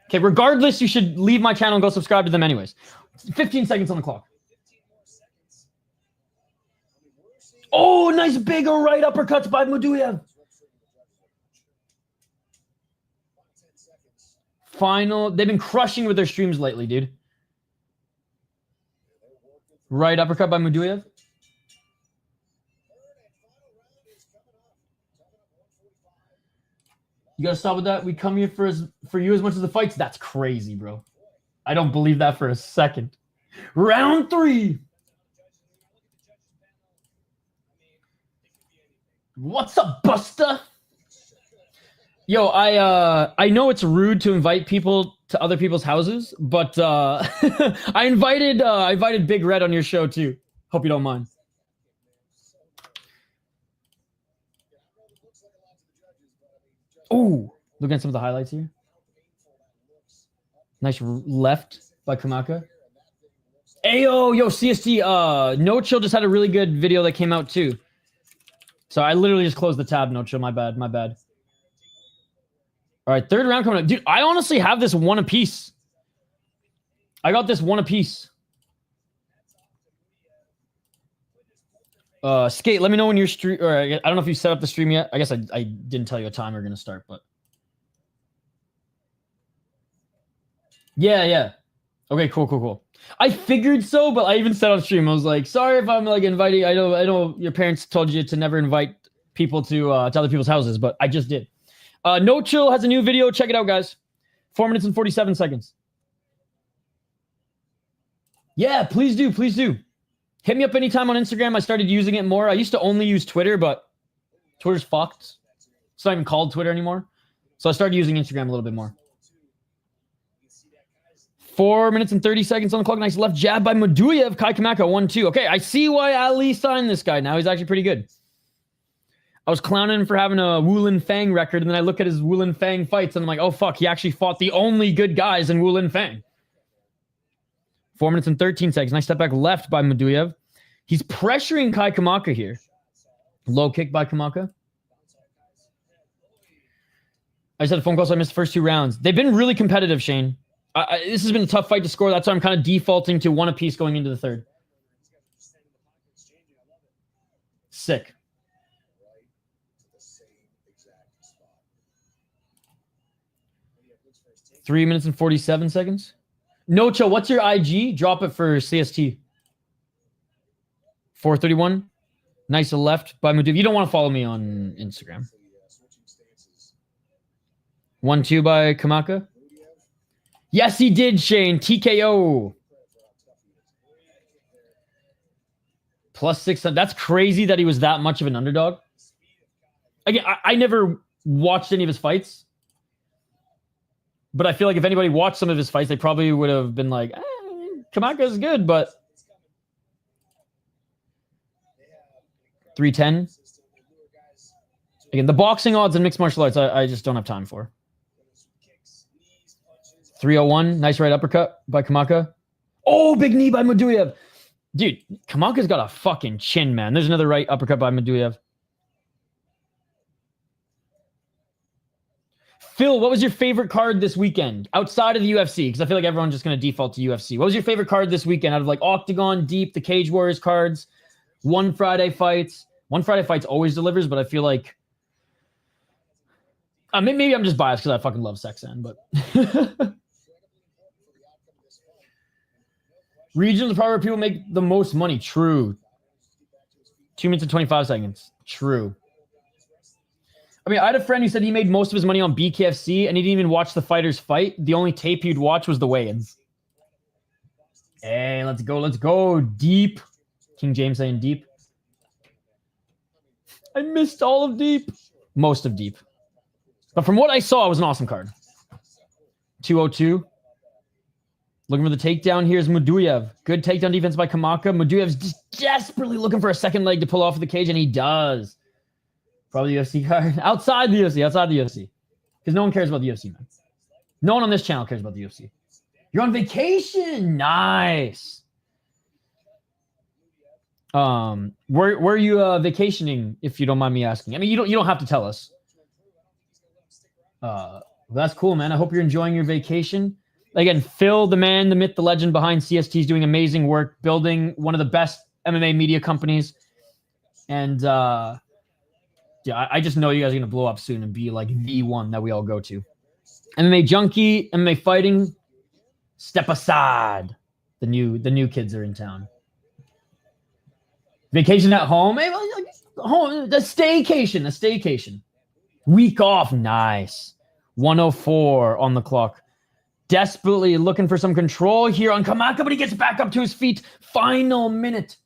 Okay, regardless, you should leave my channel and go subscribe to them anyways. 15 seconds on the clock. Oh, nice big right uppercuts by Muduev. Final. They've been crushing with their streams lately, dude. Right uppercut by Muduev. You gotta stop with that. We come here for you as much as the fights. That's crazy, bro. I don't believe that for a second. Round 3. What's up, Buster? Yo, I know it's rude to invite people to other people's houses, but I invited Big Red on your show too. Hope you don't mind. Oh, looking at some of the highlights here. Nice left by Kamaka. Ayo, yo, CST. No Chill just had a really good video that came out too. So I literally just closed the tab, No Chill. My bad. All right, third round coming up. Dude, I honestly have this one apiece. I got this one apiece. Skate, let me know when you're stream. Or I don't know if you set up the stream yet. I guess I didn't tell you what time we're gonna start, but yeah. Okay, cool. I figured so, but I even said on stream, I was like, sorry if I'm like inviting. I know your parents told you to never invite people to other people's houses, but I just did. No Chill has a new video. Check it out, guys. 4 minutes and 47 seconds. Yeah, please do. Hit me up anytime on Instagram. I started using it more. I used to only use Twitter, but Twitter's fucked. It's not even called Twitter anymore. So I started using Instagram a little bit more. 4 minutes and 30 seconds on the clock. Nice left jab by Muduev. Kamaka 1-2. Okay, I see why Ali signed this guy now. He's actually pretty good. I was clowning him for having a Wulin Fang record, and then I look at his Wulin Fang fights, and I'm like, oh, fuck, he actually fought the only good guys in Wulin Fang. 4 minutes and 13 seconds. Nice step back left by Muduev. He's pressuring Kamaka here. Low kick by Kamaka. I just had a phone call, so I missed the first 2 rounds. They've been really competitive, Shane. This has been a tough fight to score. That's why I'm kind of defaulting to 1 apiece going into the 3rd. Sick. 3 minutes and 47 seconds. Nocho, what's your IG? Drop it for CST. 431. Nice to left by Muduev. You don't want to follow me on Instagram. 1-2 by Kamaka. Yes, he did, Shane. TKO. Plus 600. That's crazy that he was that much of an underdog. Again, I never watched any of his fights. But I feel like if anybody watched some of his fights, they probably would have been like, Kamaka is good, but 310. Again, the boxing odds and mixed martial arts, I just don't have time for. 301. Nice right uppercut by Kamaka. Oh, big knee by Muduev. Dude, Kamaka's got a fucking chin, man. There's another right uppercut by Muduev. Phil, what was your favorite card this weekend outside of the UFC? Because I feel like everyone's just going to default to UFC. What was your favorite card this weekend out of like Octagon, Deep, the Cage Warriors cards, One Friday Fights? One Friday Fights always delivers, but I feel like maybe I'm just biased because I fucking love Sexan, but regions are probably where people make the most money. True. 2 minutes and 25 seconds. True. I mean, I had a friend who said he made most of his money on BKFC and he didn't even watch the fighters fight. The only tape he'd watch was the weigh-ins. Hey, let's go. Let's go. Deep. King James saying Deep. I missed all of Deep. Most of Deep. But from what I saw, it was an awesome card. 202. Looking for the takedown. Here's Muduev. Good takedown defense by Kamaka. Muduev's just desperately looking for a second leg to pull off of the cage, and he does. Probably the UFC card. Outside the UFC. Outside the UFC. Because no one cares about the UFC, man. No one on this channel cares about the UFC. You're on vacation. Nice. Where are you vacationing, if you don't mind me asking? I mean, you don't have to tell us. That's cool, man. I hope you're enjoying your vacation. Again, Phil, the man, the myth, the legend behind CST is doing amazing work, building one of the best MMA media companies. And yeah, I just know you guys are going to blow up soon and be like the one that we all go to. MMA Junkie, MMA Fighting, step aside. The new kids are in town. Vacation at home? Hey, home, a staycation. Week off, nice. 104 on the clock. Desperately looking for some control here on Kamaka, but he gets back up to his feet. Final minute.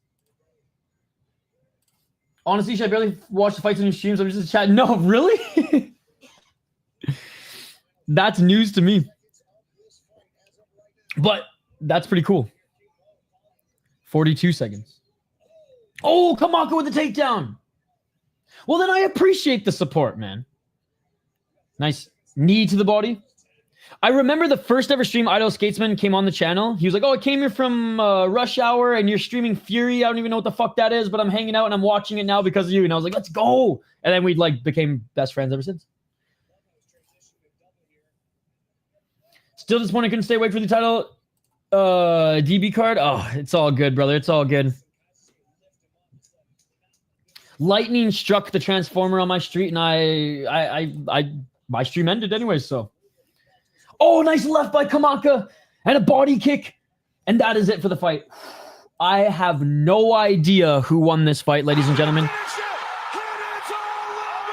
Honestly, should I barely watch the fights on your streams? I'm just chatting. No, really? That's news to me. But that's pretty cool. 42 seconds. Oh, Kamaka with the takedown. Well, then I appreciate the support, man. Nice knee to the body. I remember the first ever stream Idol Skatesman came on the channel. He was like, oh, I came here from Rush Hour and you're streaming Fury. I don't even know what the fuck that is, but I'm hanging out and I'm watching it now because of you. And I was like, let's go. And then we like became best friends ever since. Still disappointed I couldn't stay awake for the title DB card. Oh, it's all good, brother. It's all good. Lightning struck the transformer on my street and my stream ended anyway, so. Oh, nice left by Kamaka and a body kick. And that is it for the fight. I have no idea who won this fight, ladies and gentlemen.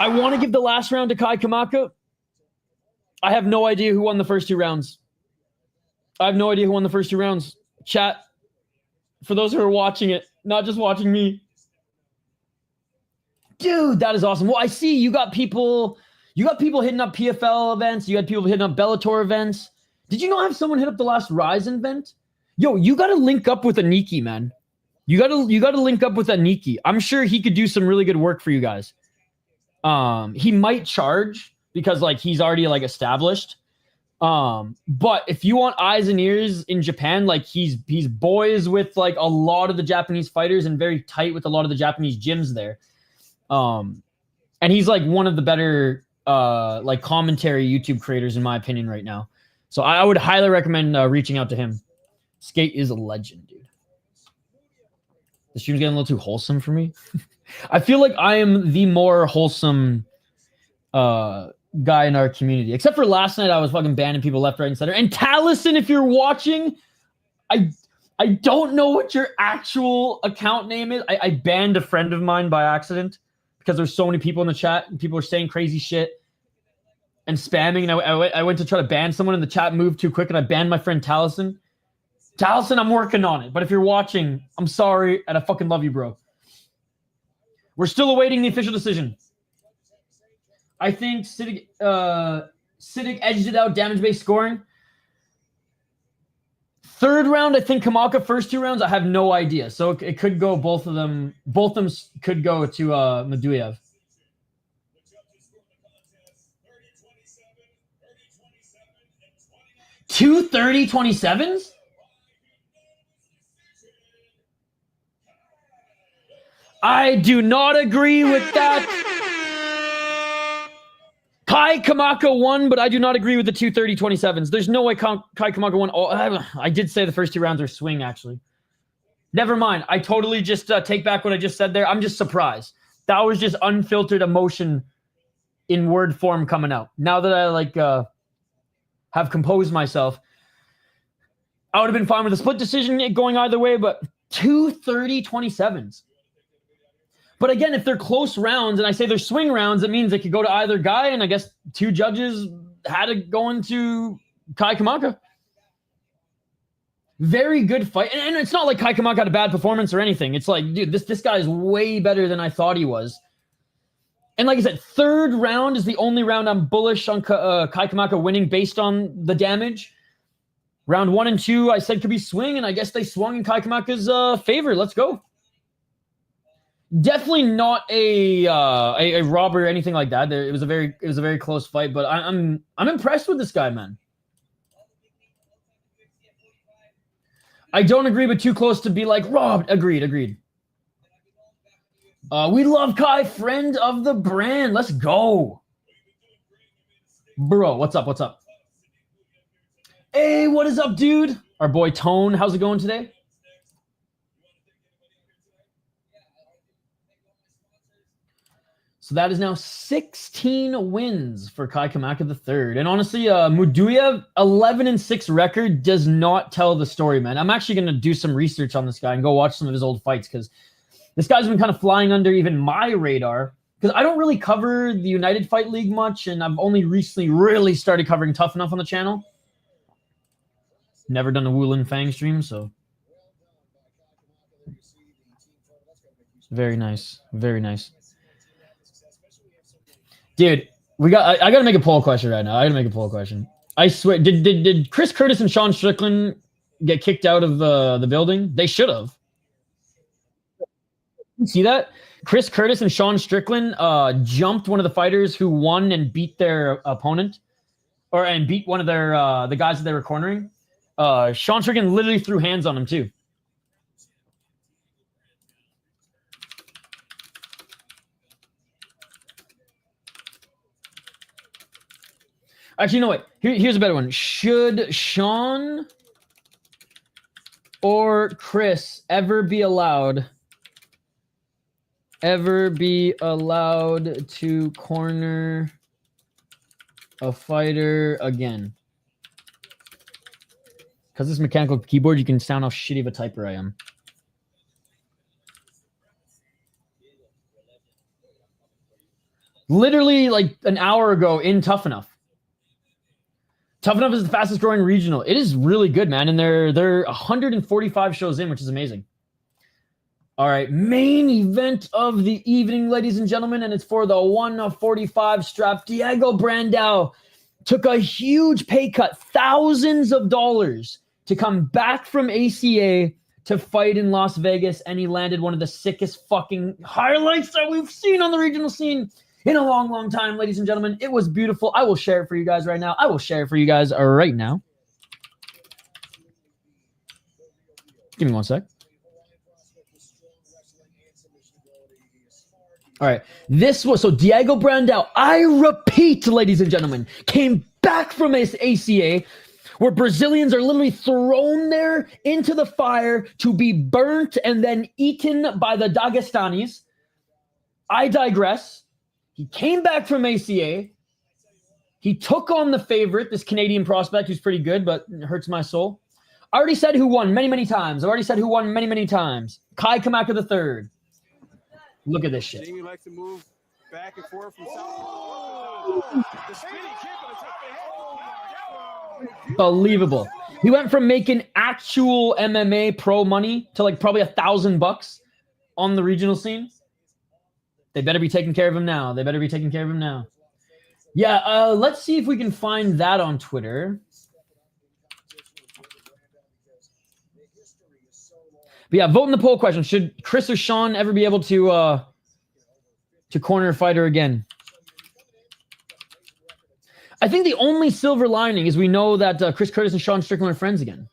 I want to give the last round to Kai Kamaka. I have no idea who won the first 2 rounds. I have no idea who won the first 2 rounds. Chat, for those who are watching it, not just watching me. Dude, that is awesome. Well, I see you got people hitting up PFL events. You had people hitting up Bellator events. Did you not have someone hit up the last Ryzen event? Yo, you got to link up with Aniki, man. You got to link up with Aniki. I'm sure he could do some really good work for you guys. He might charge because like he's already like established. But if you want eyes and ears in Japan, like he's boys with like a lot of the Japanese fighters and very tight with a lot of the Japanese gyms there. And he's like one of the better like commentary YouTube creators, in my opinion, right now. So I would highly recommend reaching out to him. Skate is a legend, dude. The stream's getting a little too wholesome for me. I feel like I am the more wholesome guy in our community. Except for last night, I was fucking banning people left, right, and center. And Taliesin, if you're watching, I don't know what your actual account name is. I banned a friend of mine by accident because there's so many people in the chat and people are saying crazy shit and spamming. And I went to try to ban someone and the chat moved too quick and I banned my friend Taliesin. Taliesin, I'm working on it. But if you're watching, I'm sorry and I fucking love you, bro. We're still awaiting the official decision. I think Sitik edged it out, damage-based scoring. Third round, I think Kamaka. First 2 rounds, I have no idea. So it could go both of them. Both of them could go to Muduev. 2 30-27s? I do not agree with that. Kai Kamaka won, but I do not agree with the 2 30-27s. There's no way Kai Kamaka won. Oh, I did say the first 2 rounds are swing, actually. Never mind. I totally just take back what I just said there. I'm just surprised. That was just unfiltered emotion in word form coming out. Now that I have composed myself, I would have been fine with a split decision going either way, but 2 30-27s. But again, if they're close rounds, and I say they're swing rounds, it means it could go to either guy, and I guess 2 judges had it going to Kai Kamaka. Very good fight. And it's not like Kai Kamaka had a bad performance or anything. It's like, dude, this guy is way better than I thought he was. And like I said, third round is the only round I'm bullish on Kai Kamaka winning based on the damage. Round 1 and 2, I said could be swing, and I guess they swung in Kai Kamaka's favor. Let's go. Definitely not a robbery or anything like that. It was a very close fight, but I'm impressed with this guy, man. I don't agree, but too close to be like robbed. Agreed. We love Kai, friend of the brand. Let's go, bro. What's up? Hey, what is up, dude? Our boy Tone. How's it going today? So that is now 16 wins for Kai Kamaka III. And honestly, Muduev 11-6 record does not tell the story, man. I'm actually going to do some research on this guy and go watch some of his old fights because this guy's been kind of flying under even my radar because I don't really cover the United Fight League much, and I've only recently really started covering Tuff-N-Uff on the channel. Never done a Wulin Fang stream, so very nice. Dude, I gotta make a poll question right now. I swear, did Chris Curtis and Sean Strickland get kicked out of the building? They should have. You see that? Chris Curtis and Sean Strickland jumped one of the fighters who won and beat their opponent, and beat one of their the guys that they were cornering. Sean Strickland literally threw hands on him too. Actually, no, wait. Here's a better one. Should Sean or Chris ever be allowed to corner a fighter again? Because this mechanical keyboard, you can sound how shitty of a typer I am. Literally like an hour ago in Tuff-N-Uff. Tuff-N-Uff is the fastest growing regional. It is really good, man. And they're 145 shows in, which is amazing. All right, main event of the evening, ladies and gentlemen, and it's for the 145 strap. Diego Brandão took a huge pay cut, thousands of dollars, to come back from ACA to fight in Las Vegas, and he landed one of the sickest fucking highlights that we've seen on the regional scene in a long, long time, ladies and gentlemen. It was beautiful. I will share it for you guys right now. Give me one sec. All right. This was, so Diego Brandão, I repeat, ladies and gentlemen, came back from his ACA, where Brazilians are literally thrown there into the fire to be burnt and then eaten by the Dagestanis. I digress. He came back from ACA. He took on the favorite, this Canadian prospect who's pretty good, but it hurts my soul. I already said who won many, many times. I've already said who won many, many times. Kamaka III. Look at this shit. Jamie likes to move back and forth from south. The spinning kick on the top of the head. Believable. He went from making actual MMA pro money to like probably $1,000 on the regional scene. They better be taking care of him now. Yeah, let's see if we can find that on Twitter. But yeah, vote in the poll question. Should Chris or Sean ever be able to corner a fighter again? I think the only silver lining is we know that Chris Curtis and Sean Strickland are friends again.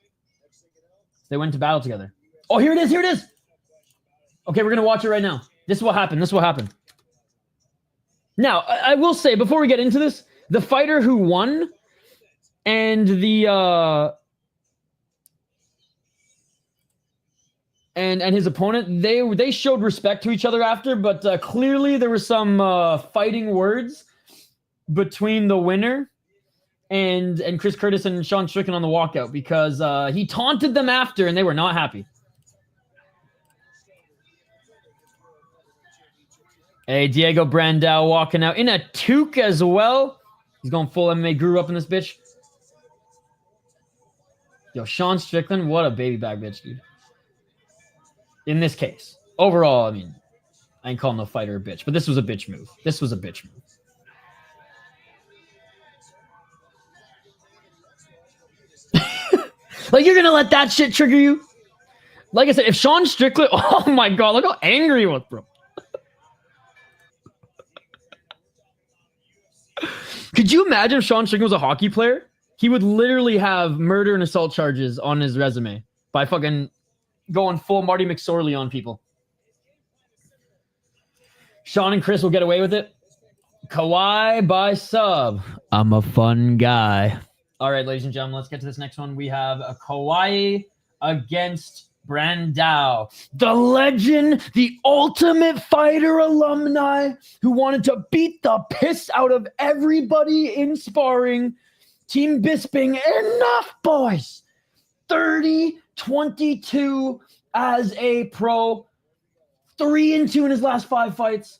They went to battle together. Oh, here it is. Okay, we're going to watch it right now. This is what happened. Now, I will say, before we get into this, the fighter who won and the... And his opponent, they showed respect to each other after, but clearly there were some fighting words between the winner and Chris Curtis and Sean Strickland on the walkout, because he taunted them after and they were not happy. Hey, Diego Brandão walking out in a toque as well. He's going full MMA guru up in this bitch. Yo, Sean Strickland, what a baby back bitch, dude. In this case. Overall, I mean, I ain't calling no fighter a bitch, but this was a bitch move. Like, you're gonna let that shit trigger you? Like I said, if Sean Strickland... Oh my god, look how angry he was, bro. Could you imagine if Sean Strickland was a hockey player? He would literally have murder and assault charges on his resume by fucking... going full Marty McSorley on people. Sean and Chris will get away with it. Kawaihae by sub. I'm a fun guy. All right, ladies and gentlemen, let's get to this next one. We have a Kawaihae against Brandão. The legend, the Ultimate Fighter alumni who wanted to beat the piss out of everybody in sparring. Team Bisping, enough, boys. 30-22 as a pro. 3-2 in his last 5 fights.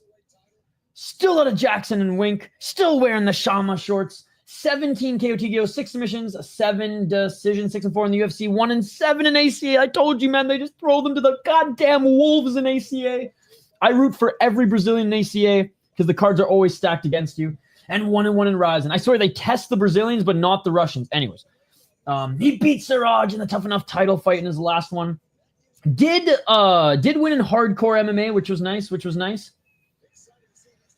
Still out of Jackson and Wink. Still wearing the Shama shorts. 17 KO TKO, 6 submissions, 7 decisions, 6-4 in the UFC, 1-7 in ACA. I told you, man, they just throw them to the goddamn wolves in ACA. I root for every Brazilian in ACA because the cards are always stacked against you. And 1-1 in Rizin. I swear they test the Brazilians, but not the Russians. Anyways. He beat Siraj in the Tuff-N-Uff title fight in his last one. Did win in hardcore MMA, which was nice.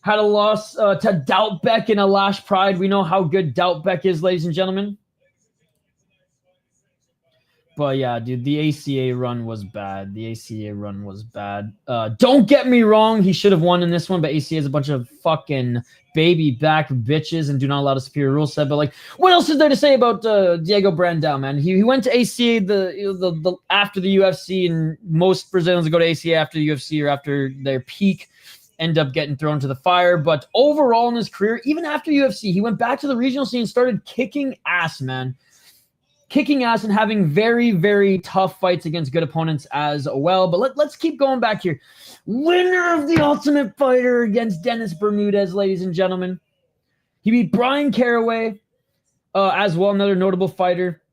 Had a loss to Doubtbeck in a Lash Pride. We know how good Doubtbeck is, ladies and gentlemen. But yeah, dude, the ACA run was bad. Don't get me wrong, he should have won in this one, but ACA is a bunch of fucking baby back bitches and do not allow the superior rule set. But like, what else is there to say about Diego Brandão, man? He went to ACA the after the UFC, and most Brazilians go to ACA after the UFC or after their peak end up getting thrown to the fire. But overall in his career, even after UFC, he went back to the regional scene and started kicking ass, man. Kicking ass and having very, very tough fights against good opponents as well. But let's keep going back here. Winner of the Ultimate Fighter against Dennis Bermudez, ladies and gentlemen. He beat Brian Caraway as well, another notable fighter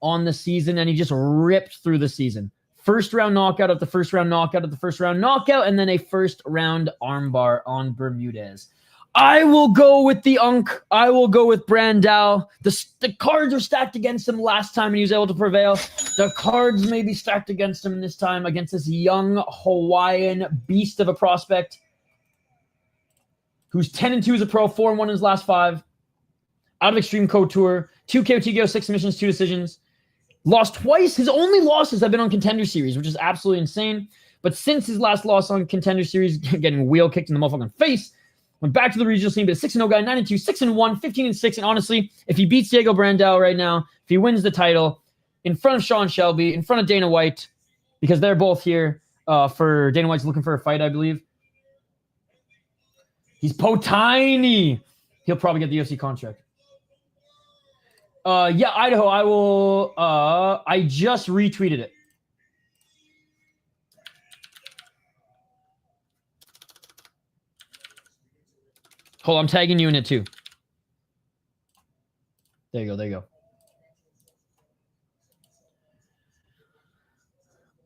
on the season, and he just ripped through the season. First round knockout of the first round knockout of the first round knockout, and then a first round armbar on Bermudez. I will go with the Unk. I will go with Brandão. The cards are stacked against him last time and he was able to prevail. The cards may be stacked against him this time against this young Hawaiian beast of a prospect who's 10-2 as a pro, 4-1 in his last 5. Out of Extreme Couture, 2 KO TKO, 6 submissions, 2 decisions. Lost twice. His only losses have been on Contender Series, which is absolutely insane. But since his last loss on Contender Series, getting wheel kicked in the motherfucking face, went back to the regional scene, but a 6-0 guy, 9-2, 6-1, 15-6. And honestly, if he beats Diego Brandão right now, if he wins the title in front of Sean Shelby, in front of Dana White, because they're both here for Dana White's looking for a fight, I believe. He's po-tiny. He'll probably get the UFC contract. Yeah, Idaho, I will. I just retweeted it. Hold on, I'm tagging you in it too. There you go, there you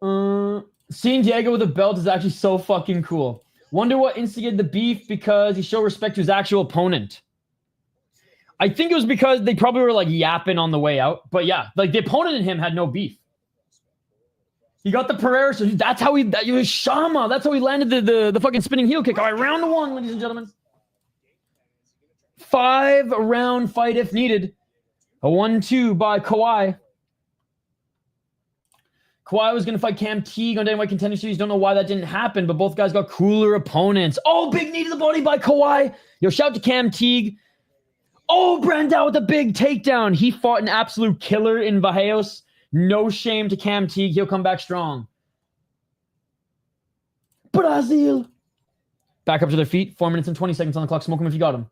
go. Seeing Diego with a belt is actually so fucking cool. Wonder what instigated the beef because he showed respect to his actual opponent. I think it was because they probably were like yapping on the way out. But yeah, like the opponent and him had no beef. He got the Pereira, so that's how that was Shama. That's how he landed the fucking spinning heel kick. All right, round 1, ladies and gentlemen. 5-round fight if needed. A 1-2 by Kawaihae. Kawaihae was going to fight Cam Teague on Dana White Contender Series. Don't know why that didn't happen, but both guys got cooler opponents. Oh, big knee to the body by Kawaihae. Yo, shout out to Cam Teague. Oh, Brandão with a big takedown. He fought an absolute killer in Vajayos. No shame to Cam Teague. He'll come back strong. Brazil. Back up to their feet. 4 minutes and 20 seconds on the clock. Smoke him if you got him.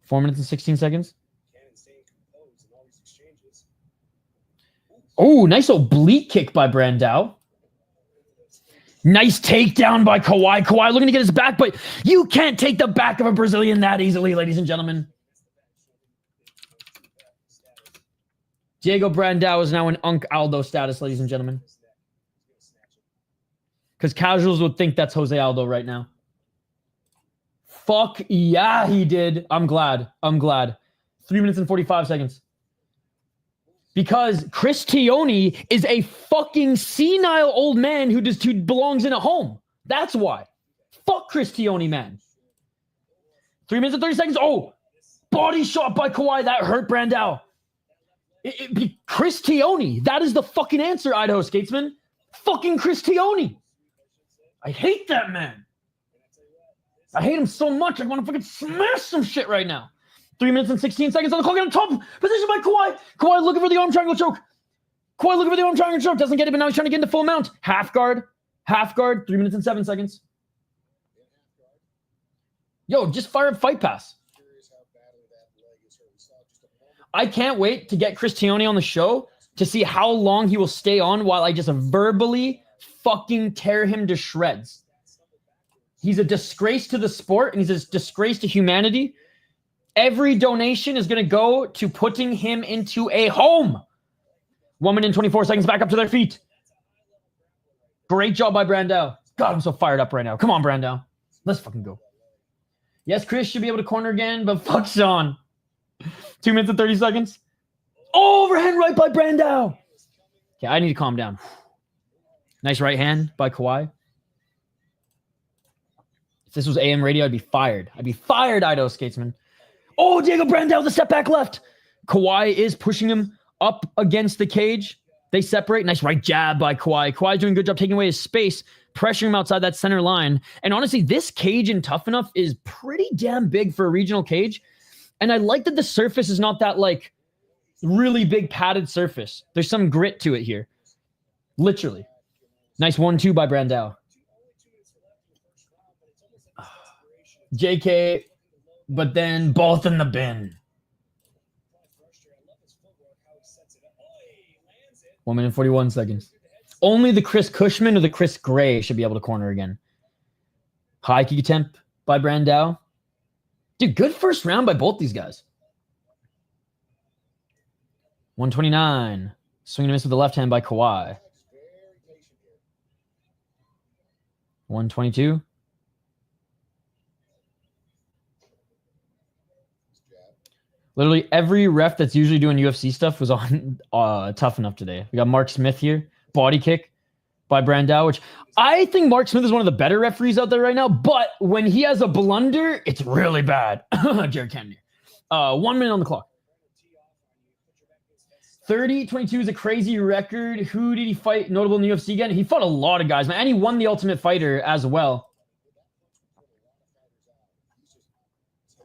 4 minutes and 16 seconds. Oh, nice oblique kick by Brandão. Nice takedown by Kawaihae. Kawaihae looking to get his back, but you can't take the back of a Brazilian that easily, ladies and gentlemen. Diego Brandão is now in Unk Aldo status, ladies and gentlemen. Because casuals would think that's Jose Aldo right now. Fuck yeah, he did. I'm glad. 3 minutes and 45 seconds. Because Chris Tioni is a fucking senile old man who belongs in a home. That's why. Fuck Chris Tioni, man. 3 minutes and 30 seconds. Oh, body shot by Kawaihae. That hurt Brandão. Chris Tioni. That is the fucking answer, Idaho Skatesman. Fucking Chris Tioni. I hate that man. I hate him so much. I want to fucking smash some shit right now. 3 minutes and 16 seconds on the clock. In a top position by Kawaihae. Kawaihae looking for the arm triangle choke. Doesn't get it, but now he's trying to get into full mount. Half guard. 3 minutes and 7 seconds. Yo, just fire up fight pass. I can't wait to get Chris Tioni on the show to see how long he will stay on while I just verbally fucking tear him to shreds. He's a disgrace to the sport, and he's a disgrace to humanity. Every donation is going to go to putting him into a home. 1 minute and 24 seconds back up to their feet. Great job by Brandão. God, I'm so fired up right now. Come on, Brandão. Let's fucking go. Yes, Chris should be able to corner again, but fuck Sean. 2 minutes and 30 seconds. Overhand right by Brandão. Okay, I need to calm down. Nice right hand by Kawaihae. If this was AM radio, I'd be fired. Idaho Skatesman. Oh, Diego Brandão with a step back left. Kawaihae is pushing him up against the cage. They separate. Nice right jab by Kawaihae. Kawaihae's doing a good job taking away his space, pressuring him outside that center line. And honestly, this cage in Tuff-N-Uff is pretty damn big for a regional cage. And I like that the surface is not that, like, really big padded surface. There's some grit to it here. Literally. Nice 1-2 by Brandão. JK, but then both in the bin. 1 minute 41 seconds. Only the Chris Cushman or the Chris Gray should be able to corner again. High kick attempt by Brandão. Dude, good first round by both these guys. 129. Swing and miss with the left hand by Kawaihae. 122. Literally every ref that's usually doing UFC stuff was on Tuff-N-Uff today. We got Mark Smith here. Body kick by Brandão, which I think Mark Smith is one of the better referees out there right now. But when he has a blunder, it's really bad. Jared Kennedy. 1 minute on the clock. 30-22 is a crazy record. Who did he fight notable in the UFC again? He fought a lot of guys, man. And he won the Ultimate Fighter as well.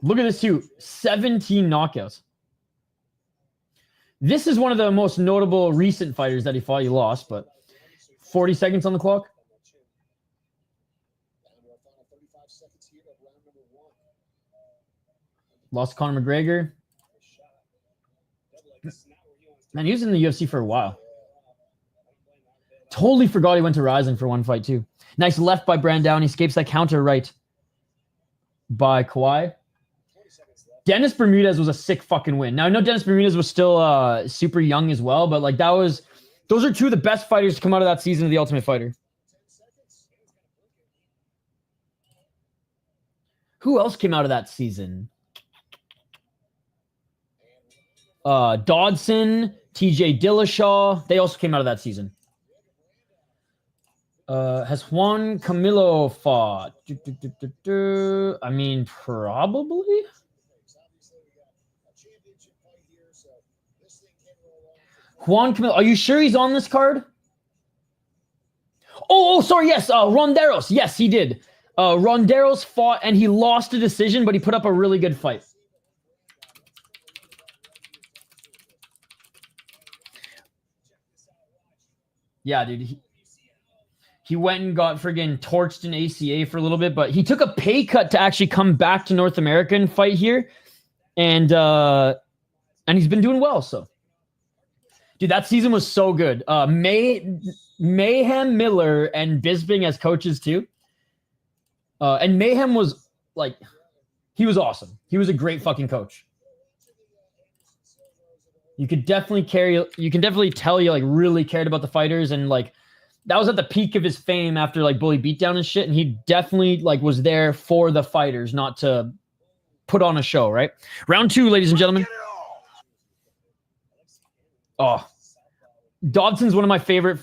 Look at this, too. 17 knockouts. This is one of the most notable recent fighters that he fought. He lost, but 40 seconds on the clock. Lost to Conor McGregor. Man, he was in the UFC for a while. Totally forgot he went to Rising for one fight, too. Nice left by Brandão. He escapes that counter right by Kawaihae. Dennis Bermudez was a sick fucking win. Now, I know Dennis Bermudez was still super young as well, but like those are two of the best fighters to come out of that season of The Ultimate Fighter. Who else came out of that season? Dodson, TJ Dillashaw. They also came out of that season. Has Juancamilo fought? I mean, probably. Juancamilo, are you sure he's on this card? Oh, sorry, yes. Ronderos. Yes, he did. Ronderos fought and he lost a decision, but he put up a really good fight. Yeah, dude. He went and got friggin' torched in ACA for a little bit, but he took a pay cut to actually come back to North America and fight here. And he's been doing well, so. Dude, that season was so good. Mayhem Miller and Bisping as coaches too. And Mayhem was like, he was awesome. He was a great fucking coach. You can definitely tell he like really cared about the fighters, and like that was at the peak of his fame after like Bully Beatdown and shit. And he definitely like was there for the fighters, not to put on a show, right? Round 2, ladies and gentlemen. Oh, Dobson's one of my favorite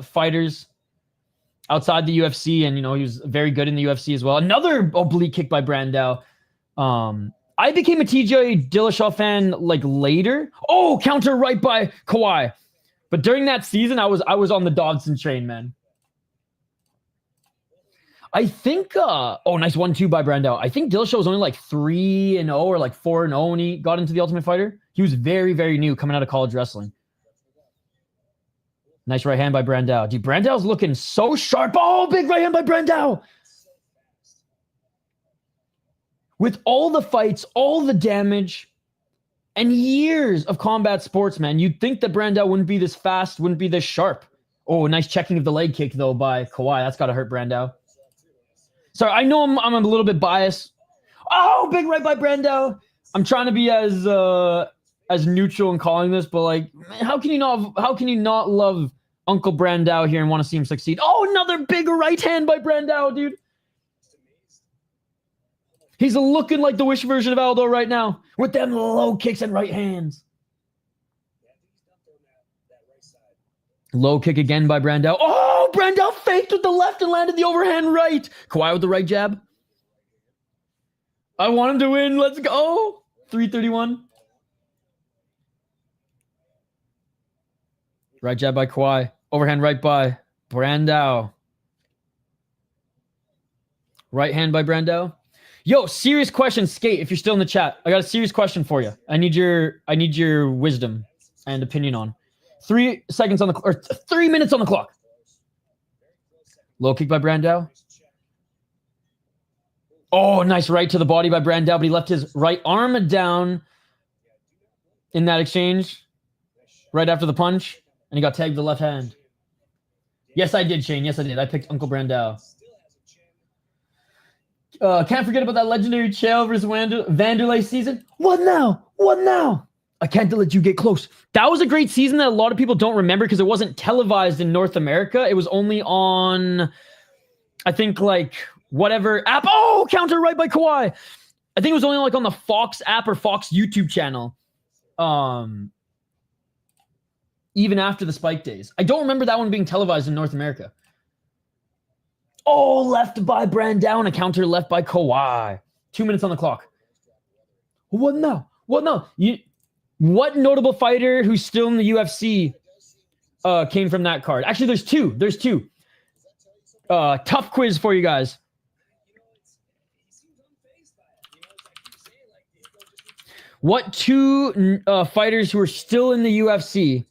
fighters outside the UFC, and you know he was very good in the UFC as well. Another oblique kick by Brandão. I became a TJ Dillashaw fan like later. Oh, counter right by Kawaihae. But during that season, I was on the Dobson train, man. I think nice 1-2 by Brandão. I think Dillashaw was only like 3-0 or like 4-0 when he got into the Ultimate Fighter. He was very, very new coming out of college wrestling. Nice right hand by Brandão. Dude, Brandau's looking so sharp. Oh, big right hand by Brandão. With all the fights, all the damage, and years of combat sports, man, you'd think that Brandão wouldn't be this fast, wouldn't be this sharp. Oh, nice checking of the leg kick, though, by Kawaihae. That's got to hurt Brandão. Sorry, I know I'm a little bit biased. Oh, big right by Brandão. I'm trying to be as neutral in calling this, but like, how can you not love Uncle Brandão here and want to see him succeed? Oh, another big right hand by Brandão, dude. He's looking like the Wish version of Aldo right now with them low kicks and right hands. Low kick again by Brandão. Oh, Brandão faked with the left and landed the overhand right. Kawaihae with the right jab. I want him to win. Let's go. 331. Right jab by Kawaihae. Overhand right by Brandão. Right hand by Brandão. Yo, serious question, Skate, if you're still in the chat. I got a serious question for you. I need your wisdom and opinion on. 3 seconds on the or 3 minutes on the clock. Low kick by Brandão. Oh, nice right to the body by Brandão, but he left his right arm down in that exchange right after the punch, and he got tagged with the left hand. Yes, I did, Shane. Yes, I did. I picked Uncle Brandão. Can't forget about that legendary Chael versus Vanderlei season. What now? What now? I can't let you get close. That was a great season that a lot of people don't remember because it wasn't televised in North America. It was only on, I think, like, whatever app. Oh, counter right by Kawaihae. I think it was only like on the Fox app or Fox YouTube channel. Even after the Spike days. I don't remember that one being televised in North America. Oh, left by Brandão, a counter left by Kawaihae. 2 minutes on the clock. What now? What now? What notable fighter who's still in the UFC came from that card? Actually, there's two. There's two. Tough quiz for you guys. What two fighters who are still in the UFC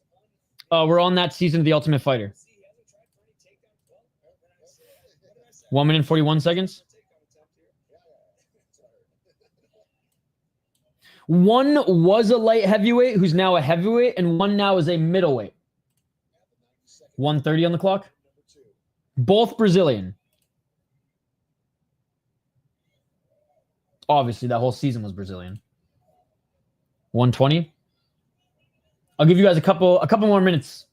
were on that season of The Ultimate Fighter? 1 minute and 41 seconds. One was a light heavyweight who's now a heavyweight, and one now is a middleweight. 1:30 on the clock. Both Brazilian. Obviously, that whole season was Brazilian. 1:20. I'll give you guys a couple more minutes.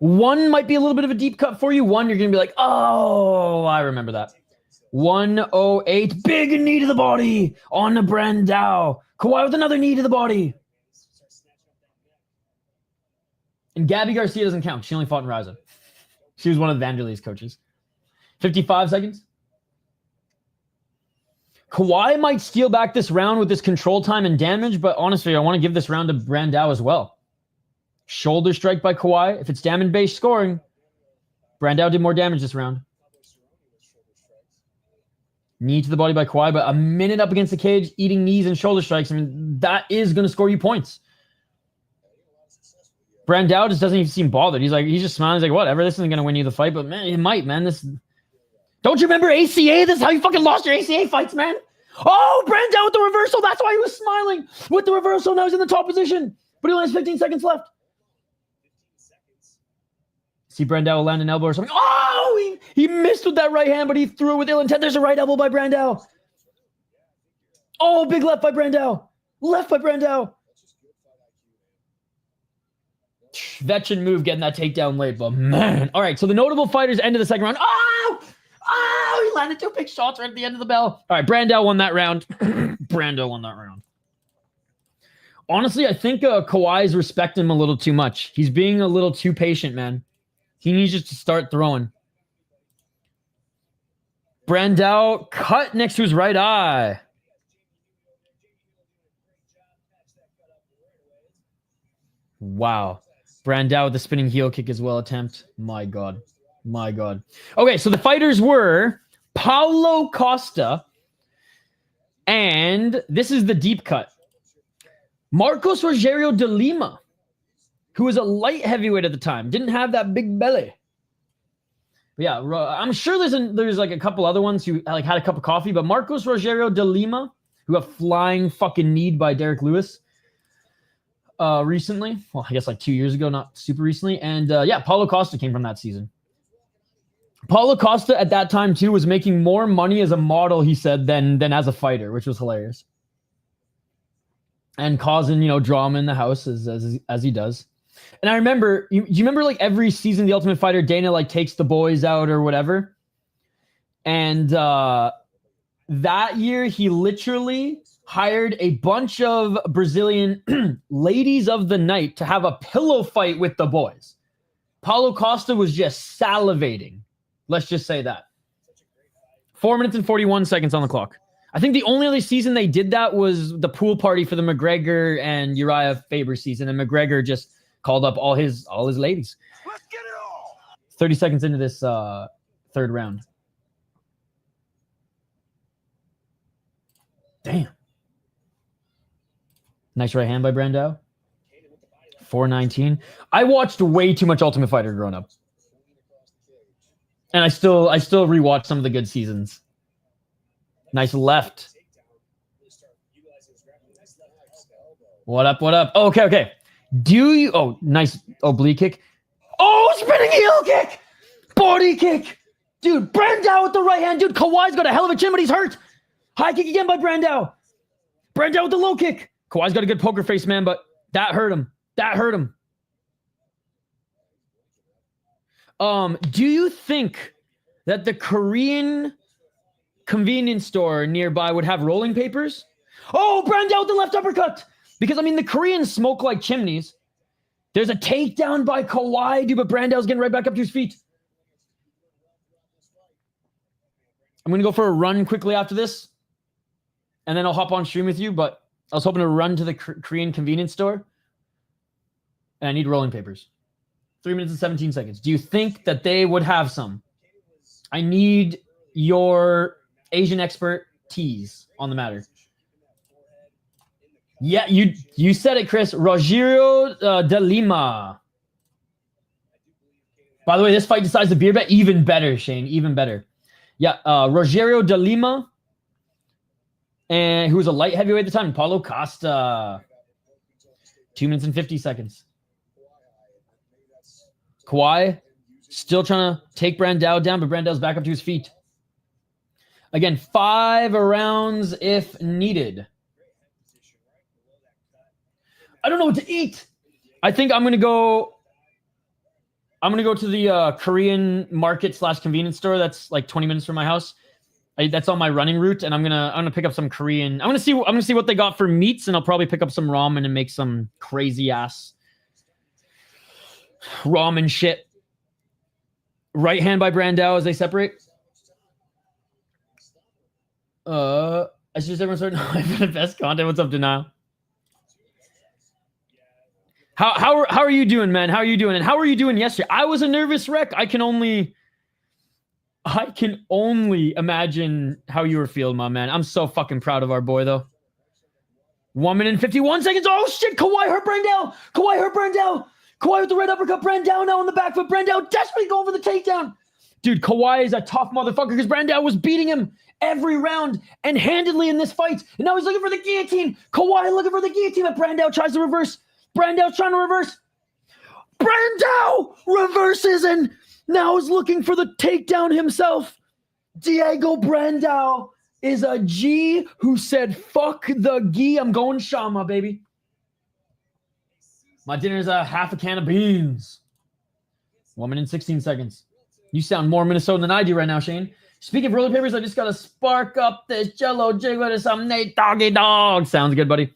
One might be a little bit of a deep cut for you. One, you're going to be like, oh, I remember that. 1:08. Big knee to the body on the Brandão. Kawhi with another knee to the body. And Gabby Garcia doesn't count. She only fought in Rizin. She was one of Vanderlei's coaches. 55 seconds. Kawhi might steal back this round with his control time and damage, but honestly, I want to give this round to Brandão as well. Shoulder strike by Kawhi. If it's damage-based scoring, Brandão did more damage this round. Knee to the body by Kawhi, but a minute up against the cage, eating knees and shoulder strikes. I mean, that is going to score you points. Brandão just doesn't even seem bothered. He's just smiling. He's like, whatever, this isn't going to win you the fight, but man, it might, man. Don't you remember ACA? This is how you fucking lost your ACA fights, man. Oh, Brandão with the reversal. That's why he was smiling with the reversal. Now he's in the top position, but he only has 15 seconds left. See Brandão land an elbow or something. Oh, he missed with that right hand, but he threw it with ill intent. There's a right elbow by Brandão. Oh, big left by Brandão. Left by Brandão. Veteran move getting that takedown late, but man. All right, so the notable fighters end of the second round. Oh, he landed two big shots right at the end of the bell. All right, Brandão won that round. Brandão won that round. Honestly, I think Kawhi's respecting him a little too much. He's being a little too patient, man. He needs just to start throwing. Brandão cut next to his right eye. Wow. Brandão with the spinning heel kick as well attempt. My God. My God. Okay, so the fighters were Paulo Costa, and this is the deep cut. Marcos Rogério de Lima, who was a light heavyweight at the time, didn't have that big belly. But yeah, I'm sure there's like a couple other ones who like had a cup of coffee, but Marcos Rogério de Lima, who got flying fucking kneed by Derek Lewis recently. Well, I guess like 2 years ago, not super recently. And yeah, Paulo Costa came from that season. Paulo Costa at that time too was making more money as a model, he said, than as a fighter, which was hilarious. And causing, drama in the house as he does. And I remember, you remember like every season of The Ultimate Fighter, Dana like takes the boys out or whatever. And that year he literally hired a bunch of Brazilian ladies of the night to have a pillow fight with the boys. Paulo Costa was just salivating. Let's just say that. 4 minutes and 41 seconds on the clock. I think the only other season they did that was the pool party for the McGregor and Uriah Faber season, and McGregor just called up all his ladies. Let's get it all. 30 seconds into this third round. Damn. Nice right hand by Brandão. 4:19. I watched way too much Ultimate Fighter growing up. And I still rewatch some of the good seasons. Nice left. What up? What up? Oh, okay. Oh, nice oblique kick. Oh, spinning heel kick. Body kick. Dude, Brandão with the right hand. Dude, Kawhi's got a hell of a chin, but he's hurt. High kick again by Brandão. Brandão with the low kick. Kawhi's got a good poker face, man, but that hurt him. Do you think that the Korean convenience store nearby would have rolling papers? Oh, Brandão with the left uppercut. Because, the Koreans smoke like chimneys. There's a takedown by Kawhi, dude, but Brandau's getting right back up to his feet. I'm going to go for a run quickly after this. and then I'll hop on stream with you. But I was hoping to run to the Korean convenience store, and I need rolling papers. 3 minutes and 17 seconds. Do you think that they would have some? I need your Asian expertise on the matter. Yeah, you said it, Chris. Rogerio de Lima. By the way, this fight decides the beer bet. Even better, Shane. Even better. Yeah, Rogerio de Lima, and who was a light heavyweight at the time. Paulo Costa. 2 minutes and 50 seconds. Kawhi still trying to take Brandão down, but Brandão's back up to his feet. Again, 5 rounds if needed. I don't know what to eat. I think I'm gonna go to the Korean market / convenience store that's like 20 minutes from my house. That's on my running route, and I'm gonna pick up some Korean. I'm gonna see what they got for meats, and I'll probably pick up some ramen and make some crazy ass ramen shit. Right hand by Brandão as they separate. I just everyone started knowing the best content. What's up, Denial? How are you doing, man? How are you doing? And how were you doing yesterday? I was a nervous wreck. I can only imagine how you were feeling, my man. I'm so fucking proud of our boy, though. 1 minute and 51 seconds. Oh shit! Kawhi hurt Brandão. Kawhi with the red uppercut. Brandão now on the back foot. Brandão desperately going for the takedown. Dude, Kawhi is a tough motherfucker because Brandão was beating him every round and handedly in this fight. And now he's looking for the guillotine. Kawhi looking for the guillotine, but Brandão tries to reverse. Brandão's trying to reverse. Brandão reverses and now is looking for the takedown himself. Diego Brandão is a G who said, fuck the gi. I'm going Shama, baby. My dinner is a half a can of beans. 1 minute and 16 seconds. You sound more Minnesotan than I do right now, Shane. Speaking of rolling papers, I just got to spark up this jello jiggle to some Nate Doggy Dog. Sounds good, buddy.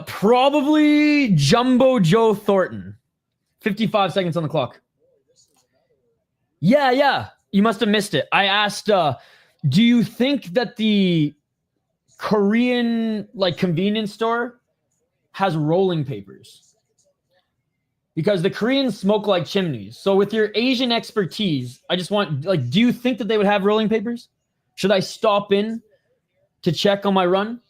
Probably Jumbo Joe Thornton. 55 seconds on the clock. Yeah. You must have missed it. I asked, do you think that the Korean convenience store has rolling papers? Because the Koreans smoke like chimneys. So with your Asian expertise, I just want, do you think that they would have rolling papers? Should I stop in to check on my run?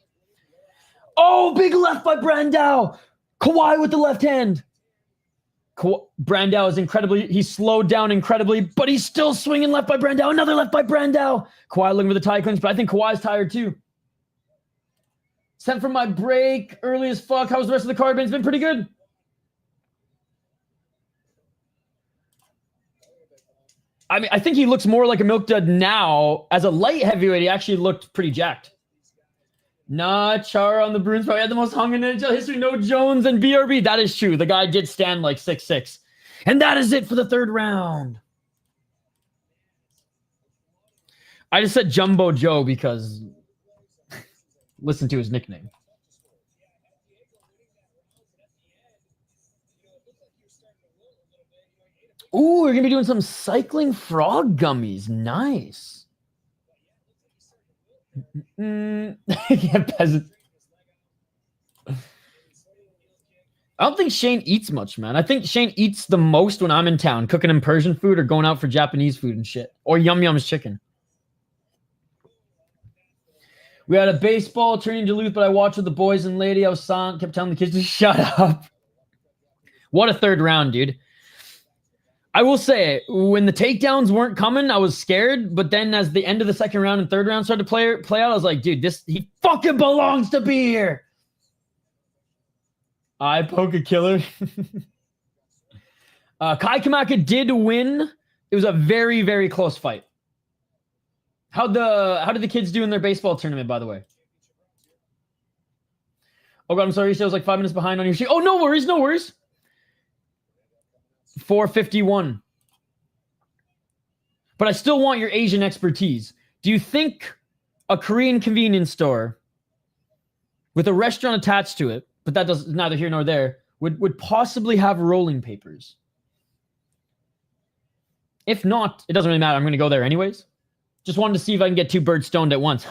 Oh, big left by Brandão. Kawhi with the left hand. Brandão is he slowed down incredibly, but he's still swinging left by Brandão. Another left by Brandão. Kawhi looking for the tie clinch, but I think Kawhi's tired too. Sent from my break early as fuck. How's the rest of the card been? It's been pretty good. I mean, I think he looks more like a milk dud now. As a light heavyweight, he actually looked pretty jacked. Nah, Chara on the Bruins probably had the most hung in NHL history. No Jones and BRB. That is true. The guy did stand like 6'6". And that is it for the third round. I just said Jumbo Joe because listen to his nickname. Ooh, we're going to be doing some cycling frog gummies. Nice. Yeah, peasant. I don't think Shane eats much, man. I think Shane eats the most when I'm in town, cooking him Persian food or going out for Japanese food and shit. Or Yum Yum's chicken. We had a baseball tourney in Duluth, but I watched with the boys and lady. I was silent, kept telling the kids to shut up. What a third round, dude. I will say, when the takedowns weren't coming, I was scared. But then as the end of the second round and third round started to play out, I was like, dude, he fucking belongs to be here. I poke a killer. Kai Kamaka did win. It was a very, very close fight. How did the kids do in their baseball tournament, by the way? Oh, God, I'm sorry. I was like 5 minutes behind on your sheet. Oh, no worries, no worries. 451. But I still want your Asian expertise. Do you think a Korean convenience store with a restaurant attached to it, but that does neither here nor there, would possibly have rolling papers? If not, it doesn't really matter. I'm going to go there anyways. Just wanted to see if I can get 2 birds stoned at once.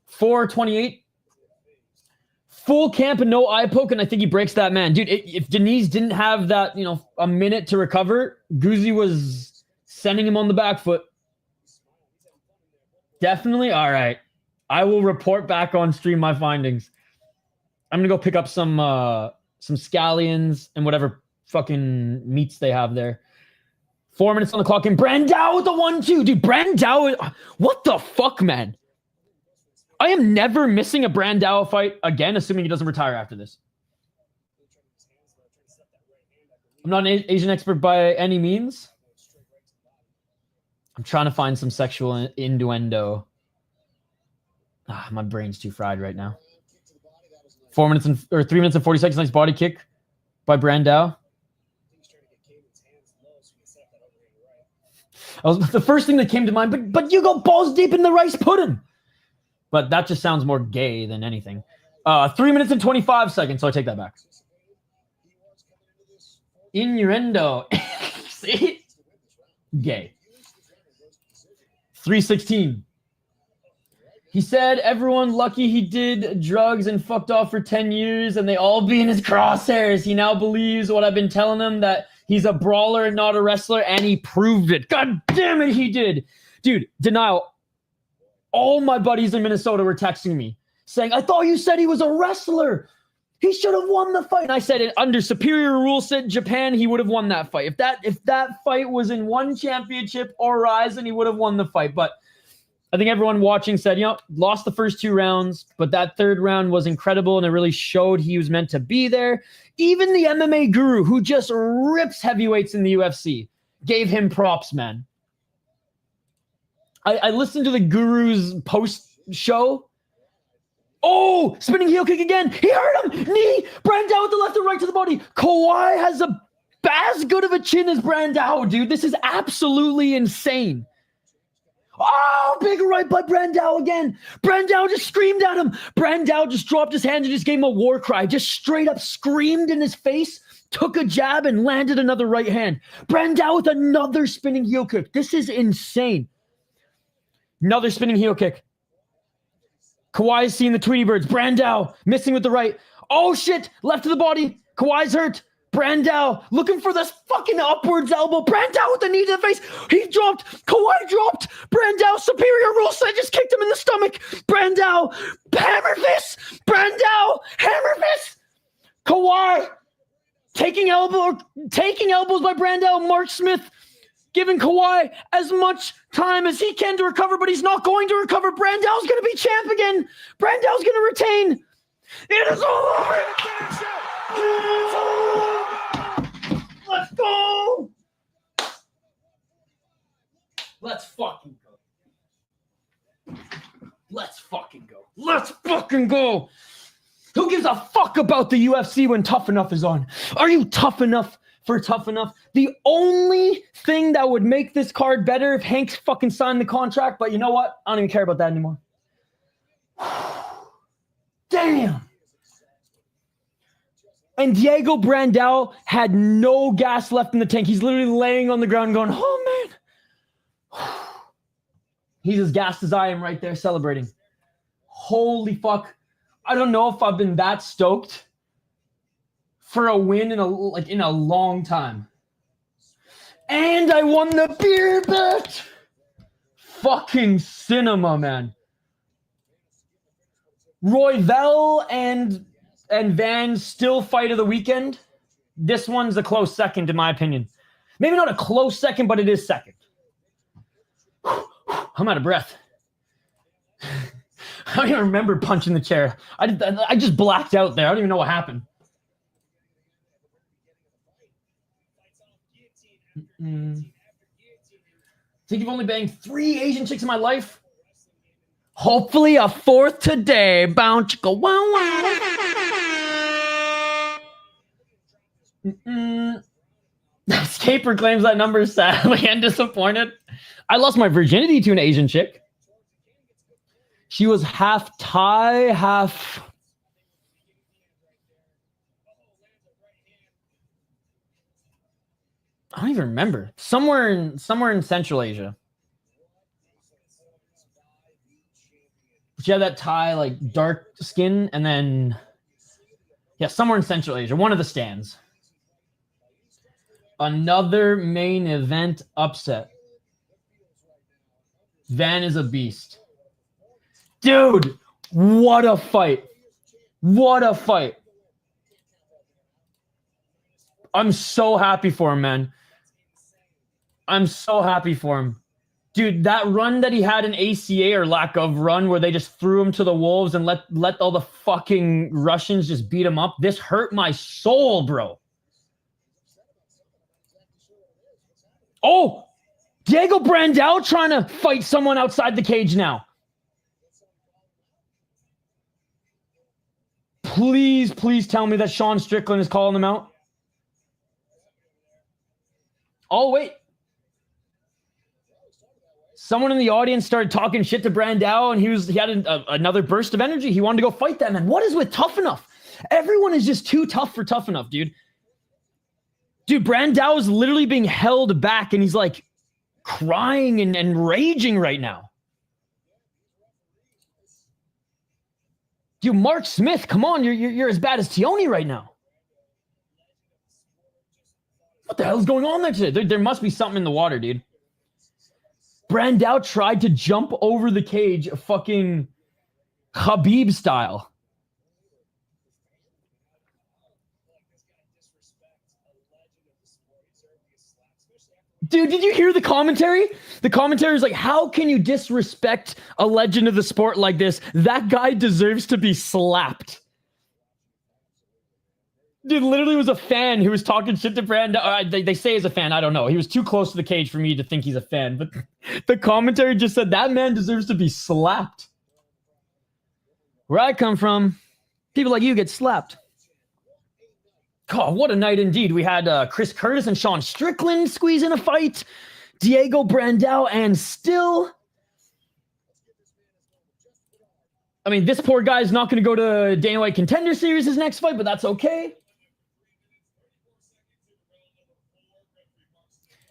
428. Full camp and no eye poke, and I think he breaks that man. Dude, if Denise didn't have that, a minute to recover, Guzzi was sending him on the back foot. Definitely. All right. I will report back on stream my findings. I'm going to go pick up some scallions and whatever fucking meats they have there. 4 minutes on the clock, and Brandão with the 1-2. Dude, Brandão, what the fuck, man? I am never missing a Brandão fight again, assuming he doesn't retire after this. I'm not an Asian expert by any means. I'm trying to find some sexual innuendo. My brain's too fried right now. 3 minutes and 40 seconds. Nice body kick by Brandão. The first thing that came to mind, but you go balls deep in the rice pudding. But that just sounds more gay than anything. 3 minutes and 25 seconds, so I take that back. Innuendo. See? Gay. 3:16. He said everyone lucky he did drugs and fucked off for 10 years and they all be in his crosshairs. He now believes what I've been telling him, that he's a brawler and not a wrestler, and he proved it. God damn it, he did. Dude, denial. All my buddies in Minnesota were texting me saying, I thought you said he was a wrestler. He should have won the fight. And I said, under superior rules set Japan, he would have won that fight. If that fight was in one championship or Ryzen, he would have won the fight. But I think everyone watching said, lost the first 2 rounds, but that 3rd round was incredible, and it really showed he was meant to be there. Even the MMA guru, who just rips heavyweights in the UFC, gave him props, man. I listened to the guru's post-show. Oh, spinning heel kick again. He hurt him. Knee. Brandão with the left and right to the body. Kawaihae has as good of a chin as Brandão, dude. This is absolutely insane. Oh, big right by Brandão again. Brandão just screamed at him. Brandão just dropped his hand and just gave him a war cry. Just straight up screamed in his face, took a jab, and landed another right hand. Brandão with another spinning heel kick. This is insane. Another spinning heel kick. Kawai's seeing the Tweety Birds. Brandão missing with the right. Oh, shit. Left to the body. Kawai's hurt. Brandão looking for this fucking upwards elbow. Brandão with the knee to the face. He dropped. Kawaihae dropped. Brandão, superior rule set, just kicked him in the stomach. Brandão, hammer fist. Brandão, hammer fist. Kawaihae taking elbows by Brandão. Mark Smith giving Kawaihae as much time as he can to recover, but he's not going to recover. Brandau's going to be champ again. Brandau's going to retain. It is all over. Let's go. Let's fucking go. Let's fucking go. Let's fucking go. Who gives a fuck about the UFC when Tuff-N-Uff is on? Are you tough enough for Tuff-N-Uff? The only thing that would make this card better if Hank's fucking signed the contract, but you know what? I don't even care about that anymore. Damn. And Diego Brandão had no gas left in the tank. He's literally laying on the ground going, oh, man. He's as gassed as I am right there celebrating. Holy fuck. I don't know if I've been that stoked for a win in a long time. And I won the beer bet. Fucking cinema, man. Royval and Van still fight of the weekend. This one's a close second, in my opinion. Maybe not a close second, but it is second. I'm out of breath. I don't even remember punching the chair. I just blacked out there. I don't even know what happened. Think you've only banged 3 Asian chicks in my life? Hopefully a 4th today. Bounce go wow wow. Escaper claims that number sadly and disappointed. I lost my virginity to an Asian chick. She was half Thai, half... I don't even remember. Somewhere in Central Asia. She had that Thai, like, dark skin, and then, yeah, somewhere in Central Asia. One of the stands. Another main event upset. Van is a beast. Dude, what a fight. What a fight. I'm so happy for him, man. I'm so happy for him. Dude, that run that he had in ACA, or lack of run, where they just threw him to the wolves and let all the fucking Russians just beat him up. This hurt my soul, bro. Oh, Diego Brandão trying to fight someone outside the cage now. Please, please tell me that Sean Strickland is calling him out. Oh, wait. Someone in the audience started talking shit to Brandão, and he had another burst of energy. He wanted to go fight that man. What is with Tuff-N-Uff? Everyone is just too tough for Tuff-N-Uff, dude. Dude, Brandão is literally being held back, and he's like crying and raging right now. Dude, Mark Smith, come on, you're as bad as Tioni right now. What the hell is going on there today? There must be something in the water, dude. Brandão tried to jump over the cage, fucking Khabib style. Dude, did you hear the commentary? The commentary is like, how can you disrespect a legend of the sport like this? That guy deserves to be slapped. Dude, literally was a fan who was talking shit to Brandão. They say he's a fan. I don't know. He was too close to the cage for me to think he's a fan. But the commentary just said that man deserves to be slapped. Where I come from, people like you get slapped. God, what a night indeed. We had Chris Curtis and Sean Strickland squeeze in a fight. Diego Brandão, and still... I mean, this poor guy's not going to go to Dana White Contender Series his next fight, but that's okay.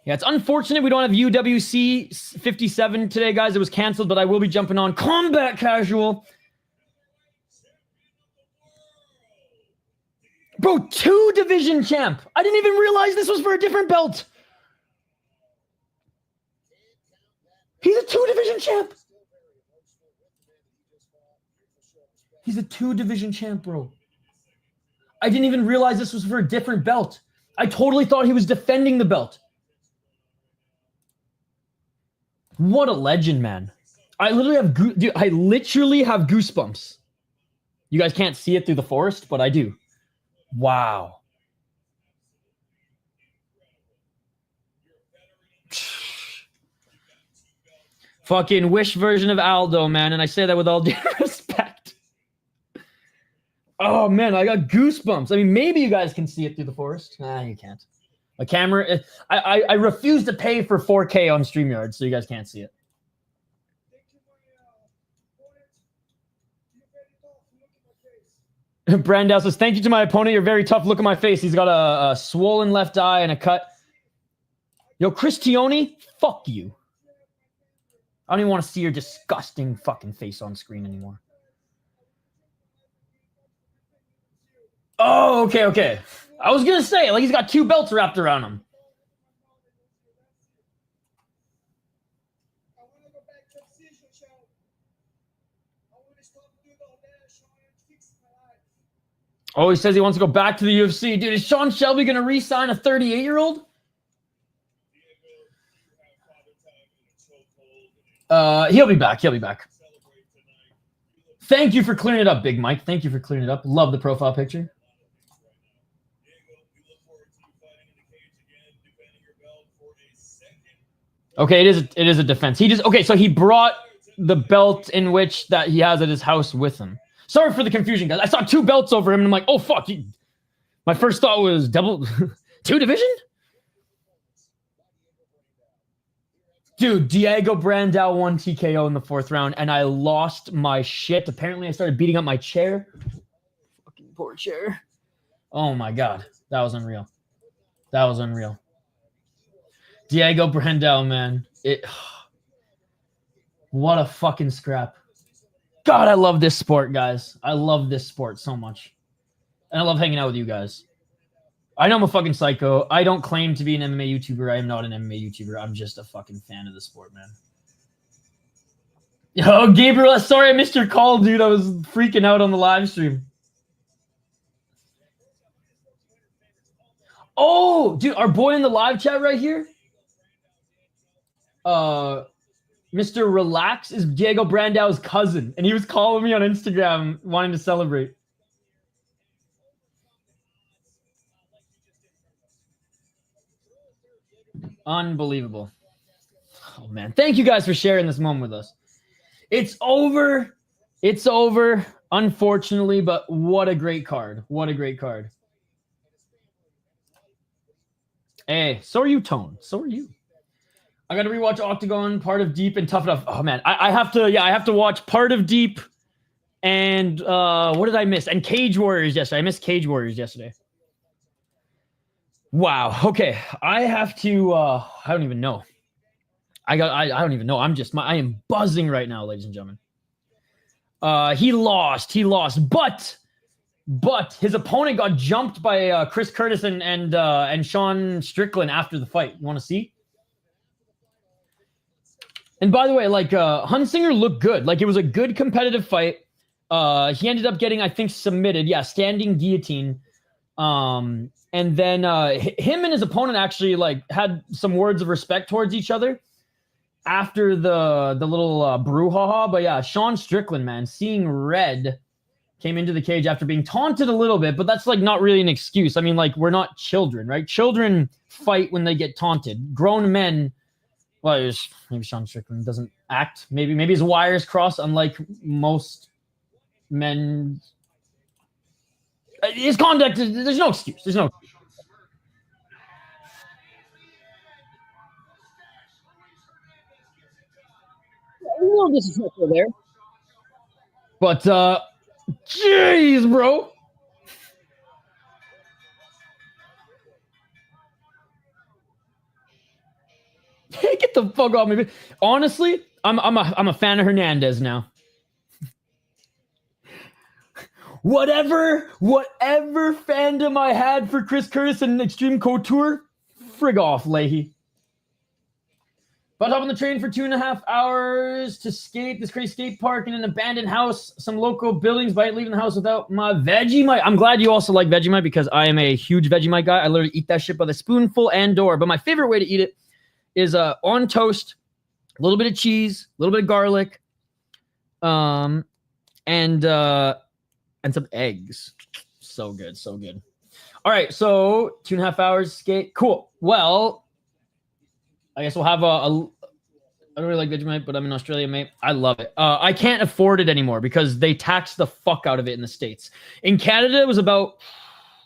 Yeah, it's unfortunate we don't have UWC 57 today, guys. It was canceled, but I will be jumping on Combat Casual. Bro, 2-division champ. I didn't even realize this was for a different belt. He's a 2-division champ. He's a 2-division champ, bro. I didn't even realize this was for a different belt. I totally thought he was defending the belt. What a legend, man. I literally have goosebumps. You guys can't see it through the forest, but I do. Wow. Fucking Wish version of Aldo, man. And I say that with all due respect. Oh, man, I got goosebumps. I mean, maybe you guys can see it through the forest. Nah, you can't. A camera... I refuse to pay for 4K on StreamYard, so you guys can't see it. Brandão says, thank you to my opponent. You're very tough. Look at my face. He's got a swollen left eye and a cut. Yo, Chris Tioni, fuck you. I don't even want to see your disgusting fucking face on screen anymore. Oh, okay. I was going to say, like, he's got 2 belts wrapped around him. Oh, he says he wants to go back to the UFC. Dude, is Sean Shelby going to re-sign a 38-year-old? He'll be back. Thank you for clearing it up, Big Mike. Thank you for clearing it up. Love the profile picture. Okay, it is a defense. So he brought the belt in which that he has at his house with him. Sorry for the confusion, guys. I saw 2 belts over him, and I'm like, oh, fuck. My first thought was double... 2 division? Dude, Diego Brandão won TKO in the 4th round, and I lost my shit. Apparently, I started beating up my chair. Fucking poor chair. Oh, my God. That was unreal. Diego Brandão, man. What a fucking scrap. God, I love this sport, guys. I love this sport so much. And I love hanging out with you guys. I know I'm a fucking psycho. I don't claim to be an MMA YouTuber. I am not an MMA YouTuber. I'm just a fucking fan of the sport, man. Yo, Gabriel, sorry I missed your call, dude. I was freaking out on the live stream. Oh, dude, our boy in the live chat right here, Mr. Relax, is Diego Brandau's cousin, and he was calling me on Instagram wanting to celebrate. Unbelievable. Oh, man. Thank you guys for sharing this moment with us. It's over. It's over, unfortunately, but what a great card. What a great card. Hey, so are you, Tone. So are you. I got to rewatch Octagon, Part of Deep, and Tuff-N-Uff. Oh, man. I have to watch Part of Deep and what did I miss? And Cage Warriors yesterday. I missed Cage Warriors yesterday. Wow. Okay. I have to I don't even know. I don't even know. I am buzzing right now, ladies and gentlemen. He lost, but his opponent got jumped by Chris Curtis and Sean Strickland after the fight. You want to see? And by the way, like Hunsinger looked good. Like it was a good competitive fight. He ended up getting, I think, submitted. Yeah, standing guillotine. And then him and his opponent actually like had some words of respect towards each other after the little brouhaha. But yeah, Sean Strickland, man, seeing red, came into the cage after being taunted a little bit, but that's like not really an excuse. I mean, like we're not children, right? Children fight when they get taunted. Grown men, well, maybe Sean Strickland doesn't act. Maybe his wires cross, unlike most men. His conduct, there's no excuse. There's no excuse. No disrespectful there. But, jeez, bro. Get the fuck off me. Honestly, I'm a fan of Hernandez now. Whatever fandom I had for Chris Curtis and Extreme Couture, frig off, Leahy. But up on the train for 2.5 hours to skate this crazy skate park in an abandoned house, some local buildings, by leaving the house without my Vegemite. I'm glad you also like Vegemite because I am a huge Vegemite guy. I literally eat that shit by the spoonful and door. But my favorite way to eat it is on toast, a little bit of cheese, a little bit of garlic, and some eggs. So good, so good. All right, so 2.5 hours skate. Cool. Well, I guess we'll have I don't really like Vegemite, but I'm in Australia, mate. I love it. I can't afford it anymore because they tax the fuck out of it in the States. In Canada, it was about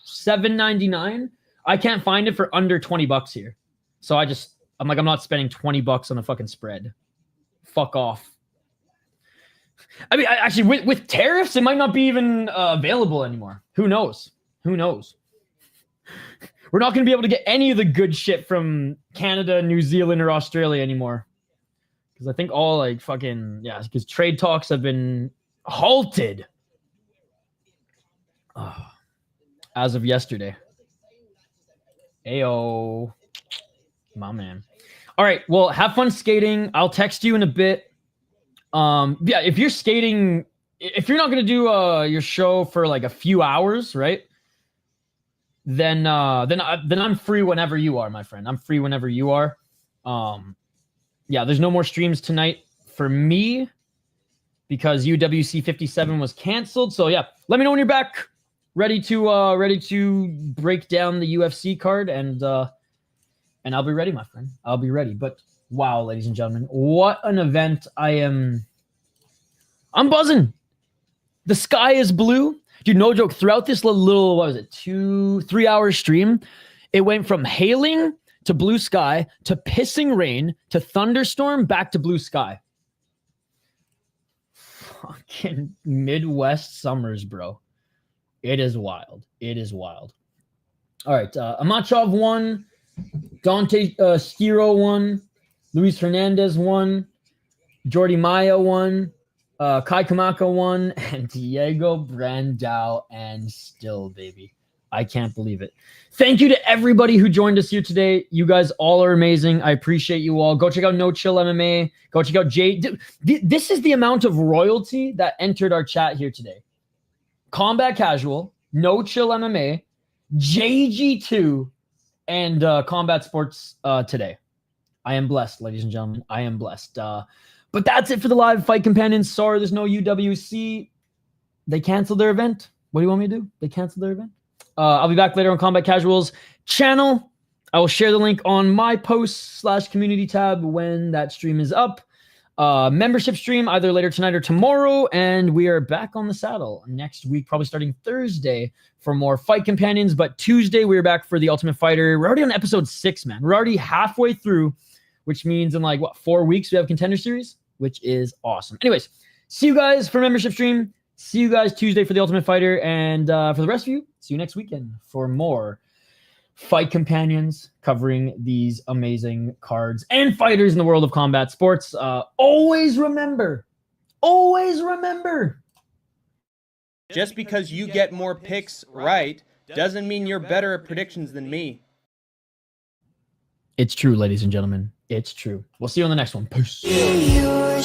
$7.99. I can't find it for under $20 here. So I'm not spending $20 on a fucking spread. Fuck off. I mean, actually, with tariffs, it might not be even available anymore. Who knows? Who knows? We're not going to be able to get any of the good shit from Canada, New Zealand, or Australia anymore. Because I think all like fucking, yeah, because trade talks have been halted. As of yesterday. Ayo. My man. All right, well, have fun skating. I'll text you in a bit. Yeah, if you're skating, if you're not going to do your show for like a few hours, right? Then I'm free whenever you are, my friend. I'm free whenever you are. Yeah, there's no more streams tonight for me because UWC 57 was canceled. So yeah, let me know when you're back, ready to break down the UFC card, and I'll be ready, my friend. I'll be ready. But wow, ladies and gentlemen, what an event! I'm buzzing. The sky is blue. Dude, no joke. Throughout this little, what was it, 2-3 hour stream, it went from hailing to blue sky to pissing rain to thunderstorm back to blue sky. Fucking Midwest summers, bro. It is wild. It is wild. All right. Amachov won. Dante Schiro won. Luis Hernandez won. Jordi Maya won. Kai Kamaka won. And Diego Brandão. And still, baby. I can't believe it. Thank you to everybody who joined us here today. You guys all are amazing. I appreciate you all. Go check out No Chill MMA. Go check out Jay. This is the amount of royalty that entered our chat here today. Combat Casual, No Chill MMA, JG2, and Combat Sports today. I am blessed, ladies and gentlemen. I am blessed. But that's it for the live fight companions. Sorry, there's no UWC. They canceled their event. What do you want me to do? They canceled their event. I'll be back later on Combat Casual's channel. I will share the link on my post/community tab when that stream is up. Membership stream either later tonight or tomorrow. And we are back on the saddle next week, probably starting Thursday for more fight companions. But Tuesday, we're back for the Ultimate Fighter. We're already on episode 6, man. We're already halfway through, which means in 4 weeks, we have Contender Series, which is awesome. Anyways, see you guys for membership stream. See you guys Tuesday for the Ultimate Fighter. And for the rest of you, see you next weekend for more fight companions covering these amazing cards and fighters in the world of combat sports. Always remember, Just because you get more picks right doesn't mean you're better at predictions than me. it's true, ladies and gentlemen. It's true. We'll see you on the next one. Peace. Yeah.